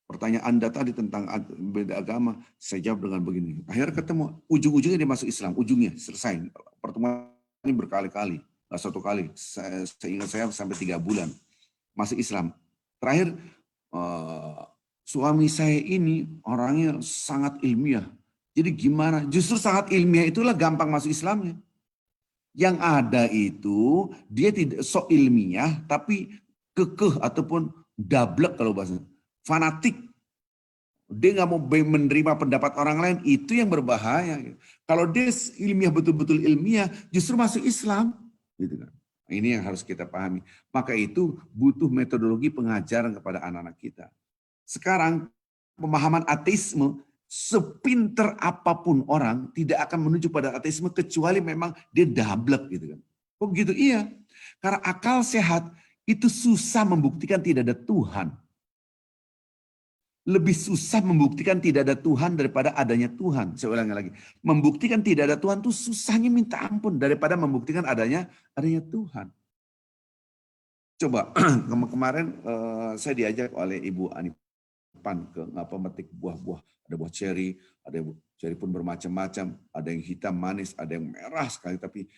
Pertanyaan Anda tadi tentang beda agama, saya jawab dengan begini. Akhirnya ketemu, ujung-ujungnya dia masuk Islam. Ujungnya selesai. Pertemuan ini berkali-kali. Nggak satu kali. Saya ingat saya sampai 3 bulan. Masuk Islam. Terakhir, suami saya ini orangnya sangat ilmiah. Jadi gimana? Justru sangat ilmiah itulah gampang masuk Islamnya. Yang ada itu dia tidak sok ilmiah tapi kekeh ataupun dablek kalau bahasa fanatik. Dia nggak mau menerima pendapat orang lain, itu yang berbahaya. Kalau dia ilmiah betul-betul ilmiah, justru masuk Islam, gitu kan. Ini yang harus kita pahami. Maka itu butuh metodologi pengajaran kepada anak-anak kita. Sekarang pemahaman ateisme, sepinter apapun orang tidak akan menuju pada ateisme kecuali memang dia dablek gitu kan. Kok gitu? Iya. Karena akal sehat itu susah membuktikan tidak ada Tuhan. Lebih susah membuktikan tidak ada Tuhan daripada adanya Tuhan. Saya ulangi lagi. Membuktikan tidak ada Tuhan itu susahnya minta ampun daripada membuktikan adanya Tuhan. Coba kemarin saya diajak oleh Ibu Anipan ke memetik buah-buah. Ada buah ceri, ada ceri pun bermacam-macam, ada yang hitam manis, ada yang merah sekali tapi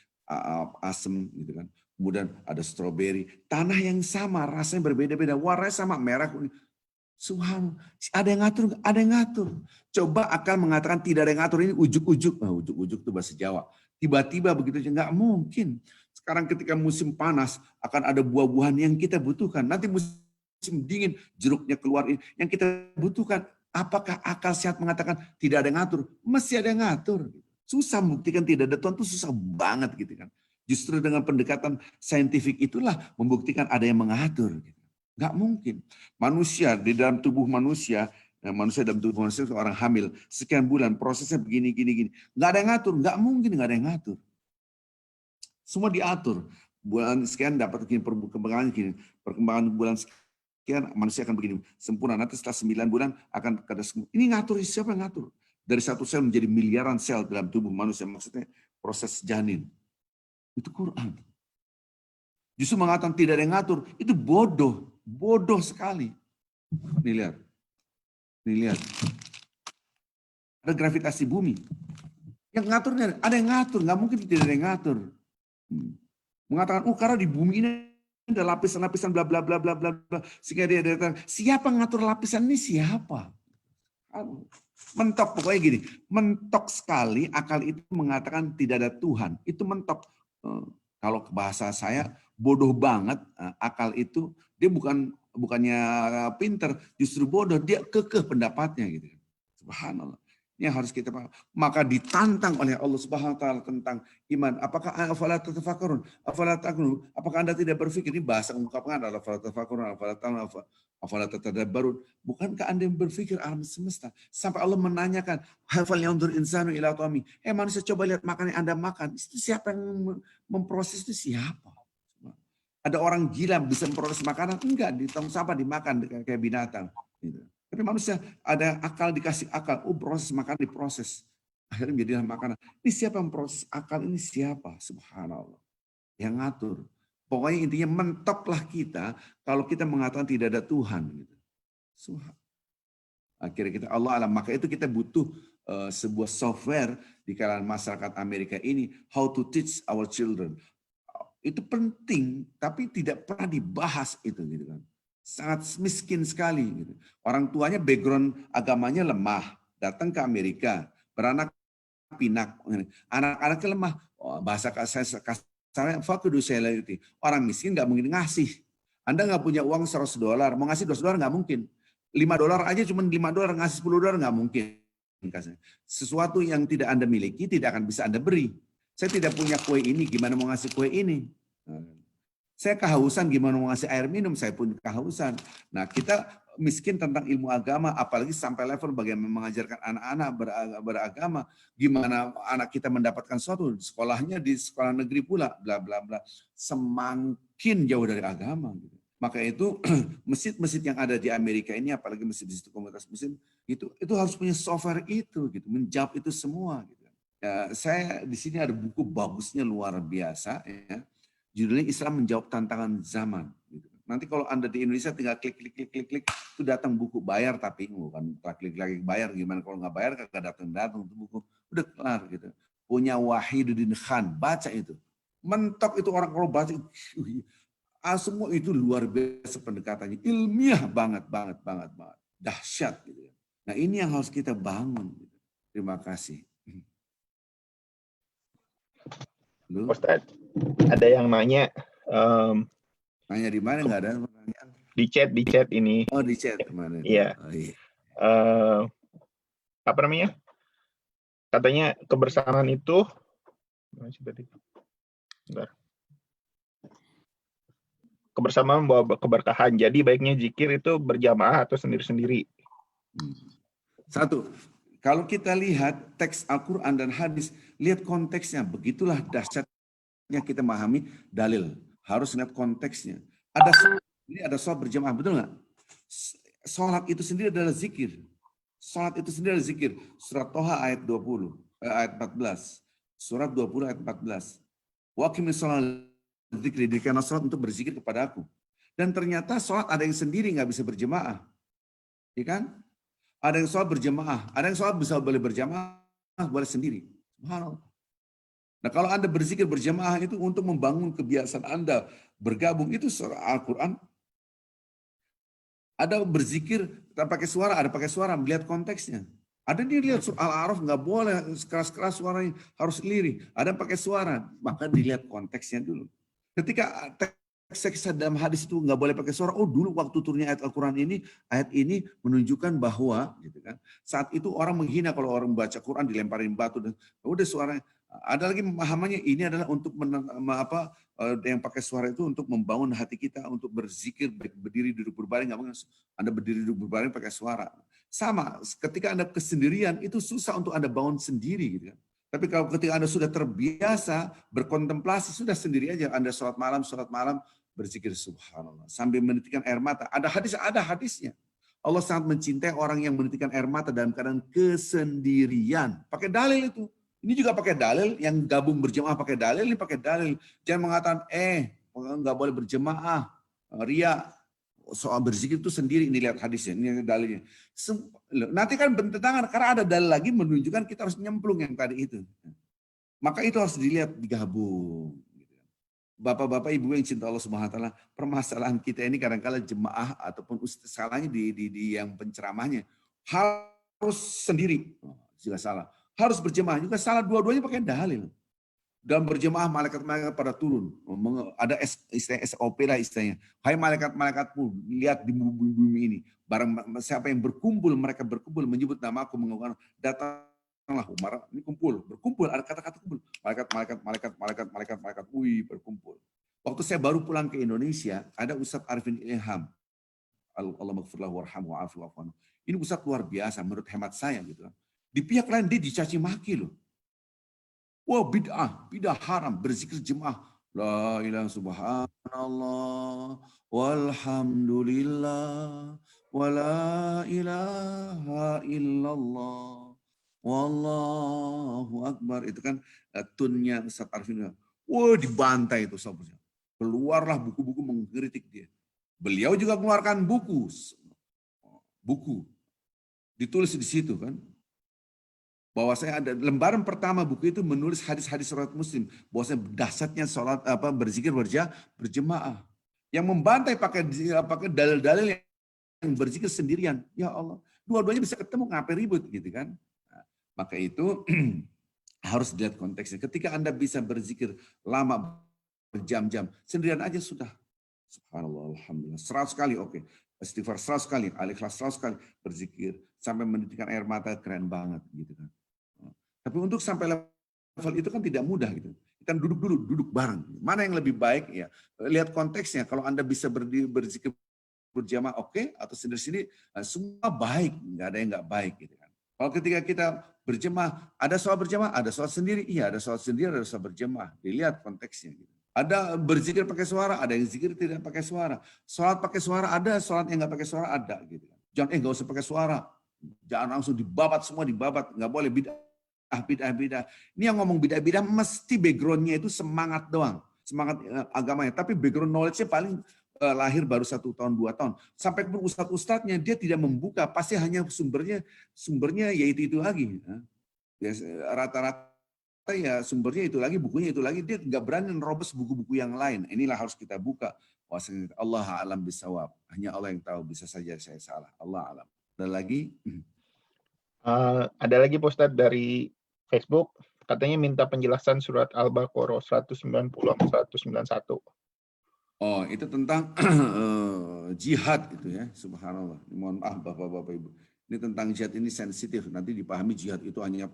asam gitu kan. Kemudian ada stroberi, tanah yang sama, rasanya berbeda-beda, warnanya sama, merah kuning. Subhanallah, ada yang ngatur, ada yang ngatur. Coba akal mengatakan tidak ada yang ngatur, ini ujuk-ujuk. Ujuk-ujuk itu bahasa Jawa. Tiba-tiba begitu aja, nggak mungkin. Sekarang ketika musim panas akan ada buah-buahan yang kita butuhkan. Nanti musim dingin, jeruknya keluar, yang kita butuhkan. Apakah akal sehat mengatakan tidak ada yang ngatur? Mesti ada yang ngatur. Susah membuktikan tidak ada Tuhan itu susah banget gitu kan. Justru dengan pendekatan saintifik itulah membuktikan ada yang mengatur. Nggak mungkin. Manusia, di dalam tubuh manusia Nah, manusia dalam tubuh manusia orang hamil sekian bulan prosesnya begini gini. Nggak ada yang ngatur, nggak mungkin nggak ada yang ngatur. Semua diatur. Bulan sekian dapat perkembangan gini, perkembangan bulan sekian manusia akan begini sempurna. Nanti setelah 9 bulan akan ada ini ngatur, siapa yang ngatur? Dari satu sel menjadi miliaran sel dalam tubuh manusia, maksudnya proses janin. Itu Quran. Justru mengatakan tidak ada yang ngatur, itu bodoh sekali. Nih lihat. Ada gravitasi bumi. Yang ngaturnya ada yang ngatur, nggak mungkin tidak ada yang ngatur. Mengatakan, karena di bumi ini ada lapisan-lapisan bla bla bla bla bla bla. Sehingga dia datang, siapa yang ngatur lapisan ini siapa? Mentok, pokoknya gini, mentok sekali akal itu mengatakan tidak ada Tuhan. Itu mentok. Kalau ke bahasa saya, bodoh banget akal itu. Dia bukannya pinter, justru bodoh. Dia kekeh pendapatnya gitu. Subhanallah. Ini yang harus kita paham. Maka ditantang oleh Allah Subhanahu wa taala tentang iman. Apakah afala tatafakkarun? Afala taqilun? Apakah Anda tidak berpikir? Ini bahasa ungkapan adalah afala tatafakkarun, afala tatadabbarun. Bukankah Anda yang berpikir alam semesta? Sampai Allah menanyakan, hafal yanzur insanu ila ta'ami. Manusia coba lihat makanan yang Anda makan. Itu siapa yang memproses itu siapa? Ada orang gila bisa memproses makanan? Enggak, di tong sampah dimakan kayak binatang. Gitu. Tapi manusia ada akal, dikasih akal. Proses makan diproses. Akhirnya menjadilah makanan. Ini siapa yang proses akal ini siapa? Subhanallah. Yang ngatur. Pokoknya intinya mentoklah kita kalau kita mengatakan tidak ada Tuhan. Gitu. Akhirnya kita Allah alam. Maka itu kita butuh sebuah software di kalangan masyarakat Amerika ini. How to teach our children. Itu penting, tapi tidak pernah dibahas itu. Gitu kan. Sangat miskin sekali. Gitu. Orang tuanya background agamanya lemah, datang ke Amerika, beranak pinak, anak-anaknya lemah. Bahasa kasarnya fakudu salarity. Orang miskin nggak mungkin ngasih. Anda nggak punya uang $100, mau ngasih $2 nggak mungkin. $5 aja cuma $5 ngasih $10 nggak mungkin. Sesuatu yang tidak Anda miliki tidak akan bisa Anda beri. Saya tidak punya kue ini, gimana mau ngasih kue ini? Saya kehausan, gimana mau ngasih air minum, saya pun kehausan. Nah, kita miskin tentang ilmu agama, apalagi sampai level bagaimana mengajarkan anak-anak beragama, gimana anak kita mendapatkan sesuatu, sekolahnya di sekolah negeri pula, bla bla bla. Semakin jauh dari agama. Gitu. Maka itu masjid-masjid yang ada di Amerika ini, apalagi masjid-masjid komunitas muslim, itu harus punya software itu, gitu, menjawab itu semua. Gitu. Ya, saya di sini ada buku bagusnya luar biasa, ya. Judulnya Islam Menjawab Tantangan Zaman. Nanti kalau Anda di Indonesia tinggal klik, itu datang buku bayar, tapi bukan klik lagi bayar, gimana kalau nggak bayar kagak datang itu buku. Udah kelar gitu. Punya Wahiduddin Khan, baca itu. Mentok itu orang kalau baca, semua itu luar biasa pendekatannya. Ilmiah banget. Dahsyat gitu. Nah ini yang harus kita bangun. Gitu. Terima kasih. Ustaz, ada yang nanya. Nanya di mana? Nggak ada pertanyaan. Di chat ini. Oh, di chat kemana? Iya. Oh, iya. Apa namanya? Katanya kebersamaan itu. Bentar. Kebersamaan membawa keberkahan. Jadi baiknya zikir itu berjamaah atau sendiri-sendiri. Satu. Kalau kita lihat teks Al-Quran dan hadis, lihat konteksnya. Begitulah dahsyatnya kita memahami dalil. Harus lihat konteksnya. Ada sholat berjamaah, betul nggak? Sholat itu sendiri adalah zikir. Sholat itu sendiri adalah zikir. Surat Toha ayat 14. Surat 20 ayat 14. Wa aqimis sholat zikri, dirikanlah sholat untuk berzikir kepada aku. Dan ternyata sholat ada yang sendiri nggak bisa berjamaah. Ya kan? Ada yang sholat berjamaah, ada yang sholat bisa boleh berjamaah, boleh sendiri. Subhanallah. Nah kalau Anda berzikir berjamaah itu untuk membangun kebiasaan Anda bergabung, itu surah Al-Quran. Ada berzikir tak pakai suara, ada pakai suara, melihat konteksnya. Ada yang lihat surah Al-A'raf nggak boleh keras-keras suaranya, harus lirih. Ada yang pakai suara, maka dilihat konteksnya dulu. Ketika teks dalam hadis itu nggak boleh pakai suara. Oh dulu waktu turunnya ayat Al-Quran ini, ayat ini menunjukkan bahwa, gitu kan, saat itu orang menghina kalau orang membaca Quran dilemparin batu dan udah suaranya. Ada lagi pemahamannya ini adalah untuk yang pakai suara itu untuk membangun hati kita untuk berzikir, berdiri duduk berbaring. Nggak mungkin Anda berdiri duduk berbaring pakai suara. Sama, ketika Anda kesendirian, itu susah untuk Anda bangun sendiri. Gitu kan. Tapi kalau ketika Anda sudah terbiasa berkontemplasi, sudah sendiri aja. Anda sholat malam, berzikir subhanallah. Sambil menitikkan air mata. Ada hadisnya. Allah sangat mencintai orang yang menitikkan air mata dalam keadaan kesendirian. Pakai dalil itu. Ini juga pakai dalil, yang gabung berjemaah pakai dalil, ini pakai dalil. Jangan mengatakan, nggak boleh berjemaah, ria. Soal berzikir itu sendiri, ini lihat hadisnya, ini dalilnya. Nanti kan bertentangan, karena ada dalil lagi menunjukkan kita harus nyemplung yang tadi itu. Maka itu harus dilihat, digabung. Bapak-bapak, ibu yang cinta Allah Subhanahu wa taala, permasalahan kita ini kadang-kala jemaah ataupun ustaz, salahnya di yang penceramahnya. Harus sendiri, juga salah. Harus berjemaah, juga salah, dua-duanya pakai dalil. Dalam berjemaah malaikat-malaikat pada turun. Ada istilah SOP lah istilahnya. Hai malaikat-malaikatmu, lihat di bumi ini. Barang siapa yang berkumpul, mereka berkumpul menyebut nama aku, mengucapkan datanglah Umar. Ini berkumpul, ada kata-kata kumpul. Malaikat, berkumpul. Waktu saya baru pulang ke Indonesia, ada Ustadz Arifin Ilham. Allah maghfirlahu warhamhu wa'afu wa'afu. Ini Ustadz luar biasa menurut hemat saya gitu. Di pihak lain dia dicaci maki loh. Wah, bid'ah haram, berzikir jemaah. La ilaha subhanallah, walhamdulillah, wa la ilaha illallah, wallahu akbar. Itu kan tunnya Ustaz Arifin. Wah, dibantai itu sahabatnya. Keluarlah buku-buku mengkritik dia. Beliau juga mengeluarkan buku. Ditulis di situ kan. Bahwa saya ada lembaran pertama buku itu menulis hadis-hadis riwayat Muslim, bahwasanya dahsyatnya sholat berzikir berjemaah. Yang membantai pakai dalil-dalil yang berzikir sendirian. Ya Allah, dua-duanya bisa ketemu, ngapain ribut gitu kan? Nah, maka itu harus dilihat konteksnya. Ketika Anda bisa berzikir lama berjam-jam, sendirian aja sudah. Subhanallah, alhamdulillah. 100 kali oke. Istighfar 100 kali, al-ikhlas 100 kali, berzikir sampai menitikkan air mata, keren banget gitu kan. Tapi untuk sampai level itu kan tidak mudah gitu. Kita duduk bareng. Mana yang lebih baik ya? Lihat konteksnya. Kalau Anda bisa berzikir berjamaah oke, atau sendiri-sendiri semua baik, nggak ada yang nggak baik gitu kan. Kalau ketika kita berjemaah, ada sholat berjamaah, ada sholat sendiri, iya ada sholat sendiri, ada sholat berjemaah. Dilihat konteksnya gitu. Ada berzikir pakai suara, ada yang zikir tidak pakai suara. Sholat pakai suara ada, sholat yang nggak pakai suara ada gitu kan. Jangan nggak usah pakai suara. Jangan langsung dibabat semua, nggak boleh bid'ah. Ini yang ngomong bid'ah mesti background-nya itu semangat doang, semangat agamanya. Tapi background knowledge-nya paling lahir baru 1 tahun 2 tahun. Sampai pun ustadz-ustadznya dia tidak membuka, pasti hanya sumbernya yaitu itu lagi. Ya, rata-rata ya sumbernya itu lagi, bukunya itu lagi. Dia nggak berani nerobos buku-buku yang lain. Inilah harus kita buka. Allah a'lam bisawab. Hanya Allah yang tahu. Bisa saja saya salah. Allah a'lam. Dan lagi. Ada lagi Ustadz dari Facebook, katanya minta penjelasan surat Al-Baqarah 190-191. Oh, itu tentang jihad gitu ya, subhanallah. Mohon maaf Bapak-Bapak Ibu. Ini tentang jihad, ini sensitif, nanti dipahami jihad itu hanya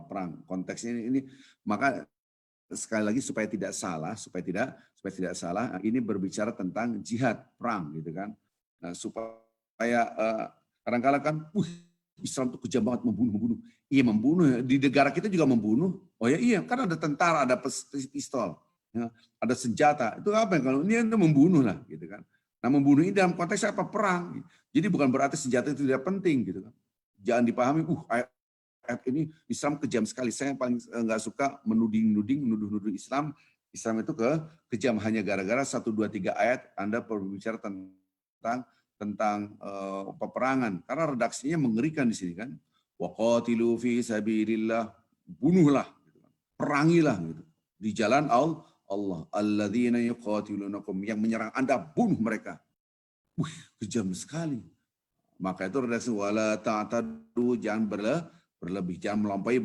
perang. Konteksnya ini maka sekali lagi supaya tidak salah, ini berbicara tentang jihad, perang gitu kan. Nah, supaya kadang-kadang kan Islam itu kejam banget, membunuh. Iya membunuh, di negara kita juga membunuh. Oh ya iya, kan ada tentara, ada pistol, ya, ada senjata. Itu apa? Kalau ini membunuh lah, gitu kan. Nah membunuh ini dalam konteks apa? Perang. Jadi bukan berarti senjata itu tidak penting, gitu kan. Jangan dipahami, ayat ini Islam kejam sekali. Saya paling nggak suka menuduh Islam. Islam itu kejam hanya gara-gara 1, 2, 3 ayat Anda berbicara tentang peperangan, karena redaksinya mengerikan di sini kan. Waqatilu fi sabilillah, bunuhlah, perangilah gitu. Di jalan Allah. Alladzina yuqatilunakum, yang menyerang Anda, bunuh mereka. Kejam sekali. Maka itu redaksi wala ta'tadu, jangan berlebih, jangan melampaui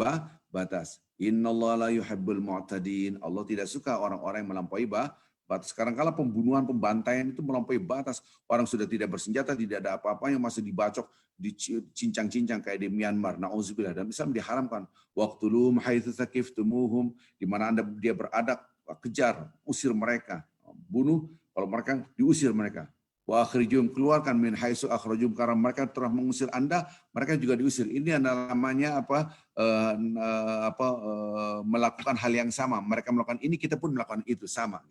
batas. Innallaha la yuhibbul mu'tadin. Allah tidak suka orang-orang yang melampaui batas. Sekarang kala pembunuhan, pembantaian itu melampaui batas. Orang sudah tidak bersenjata, tidak ada apa-apa yang masih dibacok, dicincang-cincang kayak di Myanmar. Nauzubillah. Dan Islam diharamkan. Waqtuluhum haitsu tsaqiftumuhum, di mana dia berada, kejar, usir mereka. Bunuh kalau mereka diusir mereka. Wa akhrijum, keluarkan min haitsu akhrajum, karena mereka telah mengusir Anda, mereka juga diusir. Ini adalah namanya melakukan hal yang sama. Mereka melakukan ini, kita pun melakukan itu sama.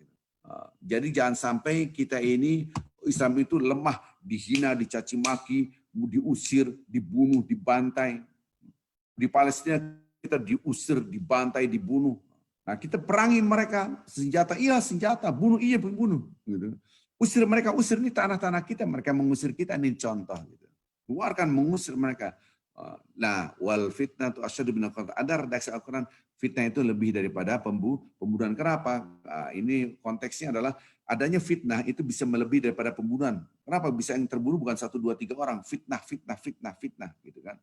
Jadi jangan sampai kita ini Islam itu lemah, dihina, dicaci maki, diusir, dibunuh, dibantai. Di Palestina kita diusir, dibantai, dibunuh. Nah, kita perangi mereka, senjata, iya senjata, bunuh, iya bunuh. Gitu. Usir mereka, usir ini tanah-tanah kita, mereka mengusir kita, ini contoh. Gitu. Keluarkan, mengusir mereka. Nah, wal fitnah itu asyadu minal qatl. Ada redaksi Al-Quran, fitnah itu lebih daripada pembunuhan. Kenapa? Nah, ini konteksnya adalah adanya fitnah itu bisa melebihi daripada pembunuhan. Kenapa? Bisa yang terbunuh bukan 1, 2, 3 orang. Fitnah, gitu kan.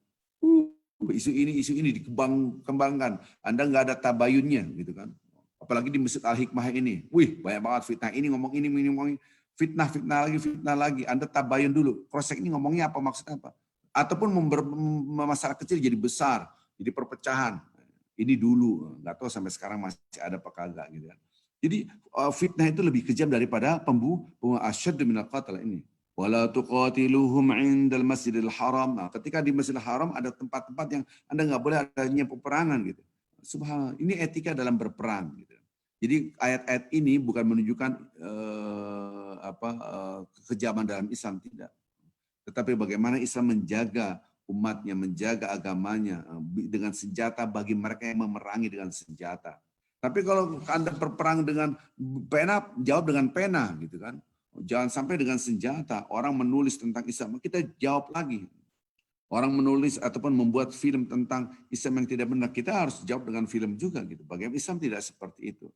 Isu ini dikembangkan. Anda nggak ada tabayunnya, gitu kan. Apalagi di Masjid Al-Hikmah ini. Wih, banyak banget fitnah. Ini ngomong ini ngomong ini. Fitnah lagi. Anda tabayun dulu. Cross-check ini ngomongnya apa, maksudnya apa. Ataupun masalah kecil jadi besar, jadi perpecahan. Ini dulu, nggak tahu sampai sekarang masih ada apa kagak gitu kan. Jadi fitnah itu lebih kejam daripada pembunuhan, asyaddu minal qatl ini. Wala tuqatiluhum 'indal Masjidil Haram. Nah, ketika di Masjidil Haram ada tempat-tempat yang Anda nggak boleh adanya peperangan gitu. Subhanallah, ini etika dalam berperang gitu. Jadi ayat-ayat ini bukan menunjukkan kekejaman dalam Islam, tidak. Tetapi bagaimana Islam menjaga umatnya, menjaga agamanya dengan senjata bagi mereka yang memerangi dengan senjata. Tapi kalau Anda berperang dengan pena, jawab dengan pena gitu kan. Jangan sampai dengan senjata. Orang menulis tentang Islam, kita jawab lagi. Orang menulis ataupun membuat film tentang Islam yang tidak benar, kita harus jawab dengan film juga gitu. Bagaimana Islam tidak seperti itu.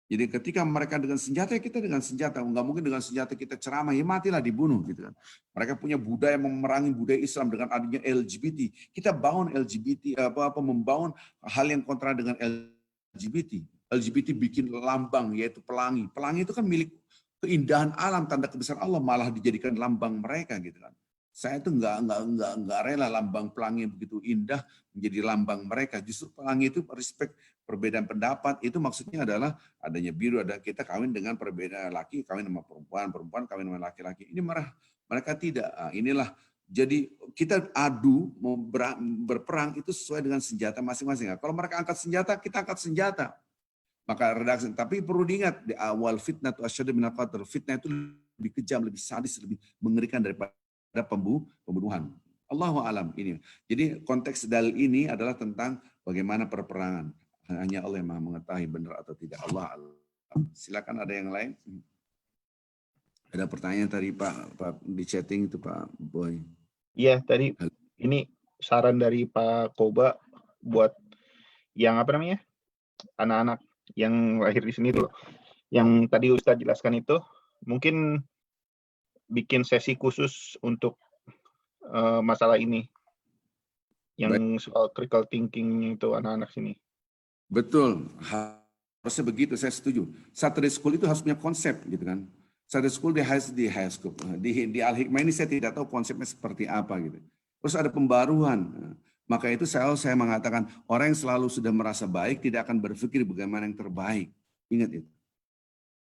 Jadi ketika mereka dengan senjata, kita dengan senjata. Enggak mungkin dengan senjata kita ceramah, ya matilah, dibunuh gitu kan. Mereka punya budaya memerangi budaya Islam dengan adanya LGBT. Kita bangun LGBT, membangun hal yang kontra dengan LGBT. LGBT bikin lambang, yaitu pelangi. Pelangi itu kan milik keindahan alam, tanda kebesaran Allah, malah dijadikan lambang mereka gitu kan. Saya itu enggak rela lambang pelangi begitu indah menjadi lambang mereka. Justru pelangi itu respect perbedaan pendapat. Itu maksudnya adalah adanya biru, ada kita kawin dengan perbedaan laki, kawin sama perempuan, perempuan kawin sama laki-laki. Ini mereka tidak. Nah, inilah. Jadi kita adu mau berperang itu sesuai dengan senjata masing-masing. Kalau mereka angkat senjata, kita angkat senjata. Maka redaksi. Tapi perlu diingat di awal fitnah itu asyadu minal qatl. Fitnah itu lebih kejam, lebih sadis, lebih mengerikan daripada pembunuhan. Allahu alam ini. Jadi konteks dalil ini adalah tentang bagaimana perperangan. Hanya Allah yang Maha mengetahui benar atau tidak. Allah alam. Silakan ada yang lain. Ada pertanyaan tadi Pak di chatting itu Pak Boy. Iya, tadi ini saran dari Pak Koba buat yang anak-anak yang lahir di sini tuh. Yang tadi Ustadz jelaskan itu mungkin bikin sesi khusus untuk masalah ini, yang soal critical thinking itu anak-anak sini. Betul, harusnya begitu, saya setuju. Saturday School itu harus punya konsep gitu kan. Saturday School di high school, di Al-Hikmah ini saya tidak tahu konsepnya seperti apa gitu. Terus ada pembaruan. Maka itu saya mengatakan orang yang selalu sudah merasa baik tidak akan berpikir bagaimana yang terbaik. Ingat itu.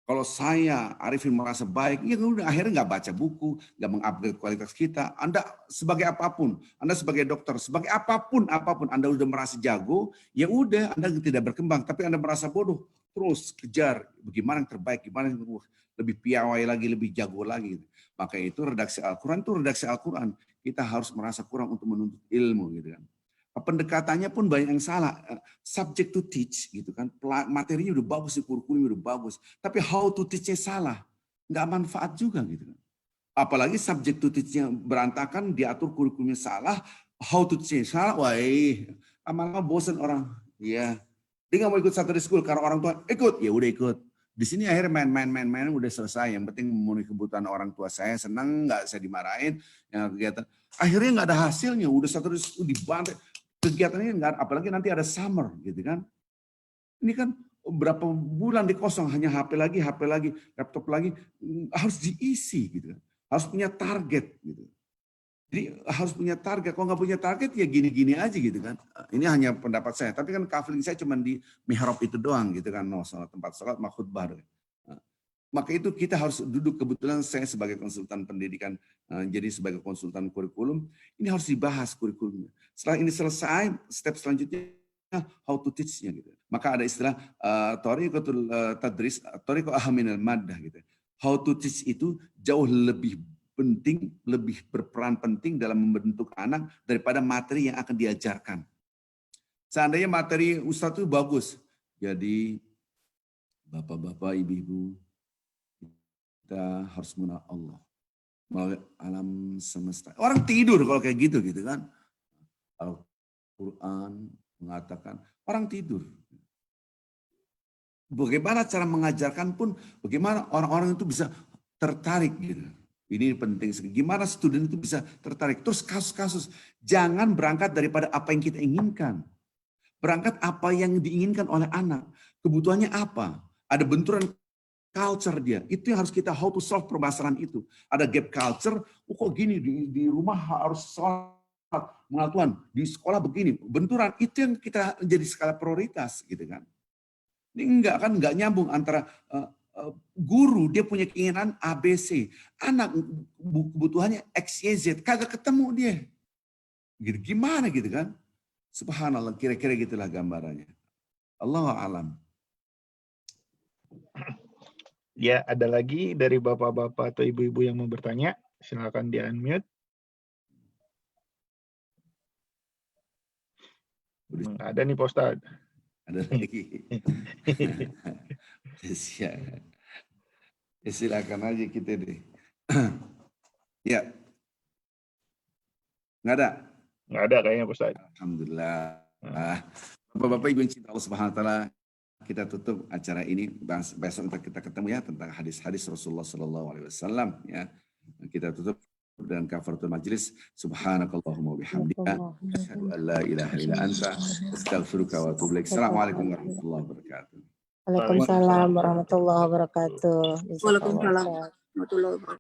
Kalau saya, Arifin, merasa baik, ya udah akhirnya nggak baca buku, nggak mengupgrade kualitas kita. Anda sebagai apapun, Anda sebagai dokter, sebagai apapun, Anda udah merasa jago, ya udah Anda tidak berkembang. Tapi Anda merasa bodoh, terus kejar bagaimana yang terbaik, gimana yang lebih piawai lagi, lebih jago lagi. Maka itu redaksi Al-Quran. Kita harus merasa kurang untuk menuntut ilmu, gitu kan. Pendekatannya pun banyak yang salah. Subject to teach gitu kan. Materinya udah bagus, kurikulumnya udah bagus. Tapi how to teach-nya salah. Nggak manfaat juga gitu kan. Apalagi subject to teach-nya berantakan, diatur kurikulumnya salah, how to teach-nya salah. Wah, lama-lama bosan orang. Iya. Dia nggak mau ikut Saturday School karena orang tua ikut, ya udah ikut. Di sini akhirnya main udah selesai. Yang penting memenuhi kebutuhan orang tua saya, senang nggak saya dimarahin, yang kegiatan. Akhirnya nggak ada hasilnya, udah Saturday School dibantai. Kegiatannya enggak, apalagi nanti ada summer gitu kan. Ini kan berapa bulan di kosong, hanya HP lagi, laptop lagi, harus diisi gitu kan. Harus punya target gitu. Jadi harus punya target, kalau nggak punya target ya gini-gini aja gitu kan. Ini hanya pendapat saya, tapi kan kafling saya cuma di mihrab itu doang gitu kan, tempat sholat, khutbah. Maka itu kita harus duduk, kebetulan saya sebagai konsultan pendidikan, jadi sebagai konsultan kurikulum, ini harus dibahas kurikulumnya. Setelah ini selesai, step selanjutnya how to teach-nya gitu. Maka ada istilah thariqatul tadris, thariqu ahaminal maddah gitu. How to teach itu jauh lebih penting, lebih berperan penting dalam membentuk anak daripada materi yang akan diajarkan. Seandainya materi Ustadz itu bagus, jadi bapak-bapak, ibu-ibu, kita harus mengenal Allah melalui alam semesta. Orang tidur kalau kayak gitu kan. Al-Quran mengatakan orang tidur. Bagaimana cara mengajarkan pun, bagaimana orang-orang itu bisa tertarik gitu. Ini penting sekali. Gimana student itu bisa tertarik. Terus kasus-kasus, jangan berangkat daripada apa yang kita inginkan. Berangkat apa yang diinginkan oleh anak. Kebutuhannya apa? Ada benturan culture dia. Itu yang harus kita how to solve permasalahan itu. Ada gap culture, kok gini di rumah harus sholat. Mengenal Tuhan, di sekolah begini. Benturan, itu yang kita jadi skala prioritas gitu kan. Ini enggak nyambung antara guru, dia punya keinginan ABC. Anak kebutuhannya XYZ, kagak ketemu dia. Gitu, gimana gitu kan? Subhanallah, kira-kira gitulah gambarannya. Allahu a'lam. Ya, ada lagi dari bapak-bapak atau ibu-ibu yang mau bertanya? Silakan di-unmute. Ada nih Pak Ustadz. Ada lagi. Silakan aja kita deh. Ya. Nggak ada? Nggak ada kayaknya Pak Ustadz. Alhamdulillah. Bapak-bapak Ibu yang cinta Allah Subhanahu wa taala, kita tutup acara ini. Besok kita ketemu ya tentang hadis-hadis Rasulullah sallallahu alaihi wasallam ya. Kita tutup dengan kafaratul majlis. Subhanakallahumma wabihamdika asyhadu an la ilaha illa anta astaghfiruka wa atubu ilaik. Assalamualaikum warahmatullahi wabarakatuh. Waalaikumsalam warahmatullahi wabarakatuh. Waalaikumsalam warahmatullahi wabarakatuh.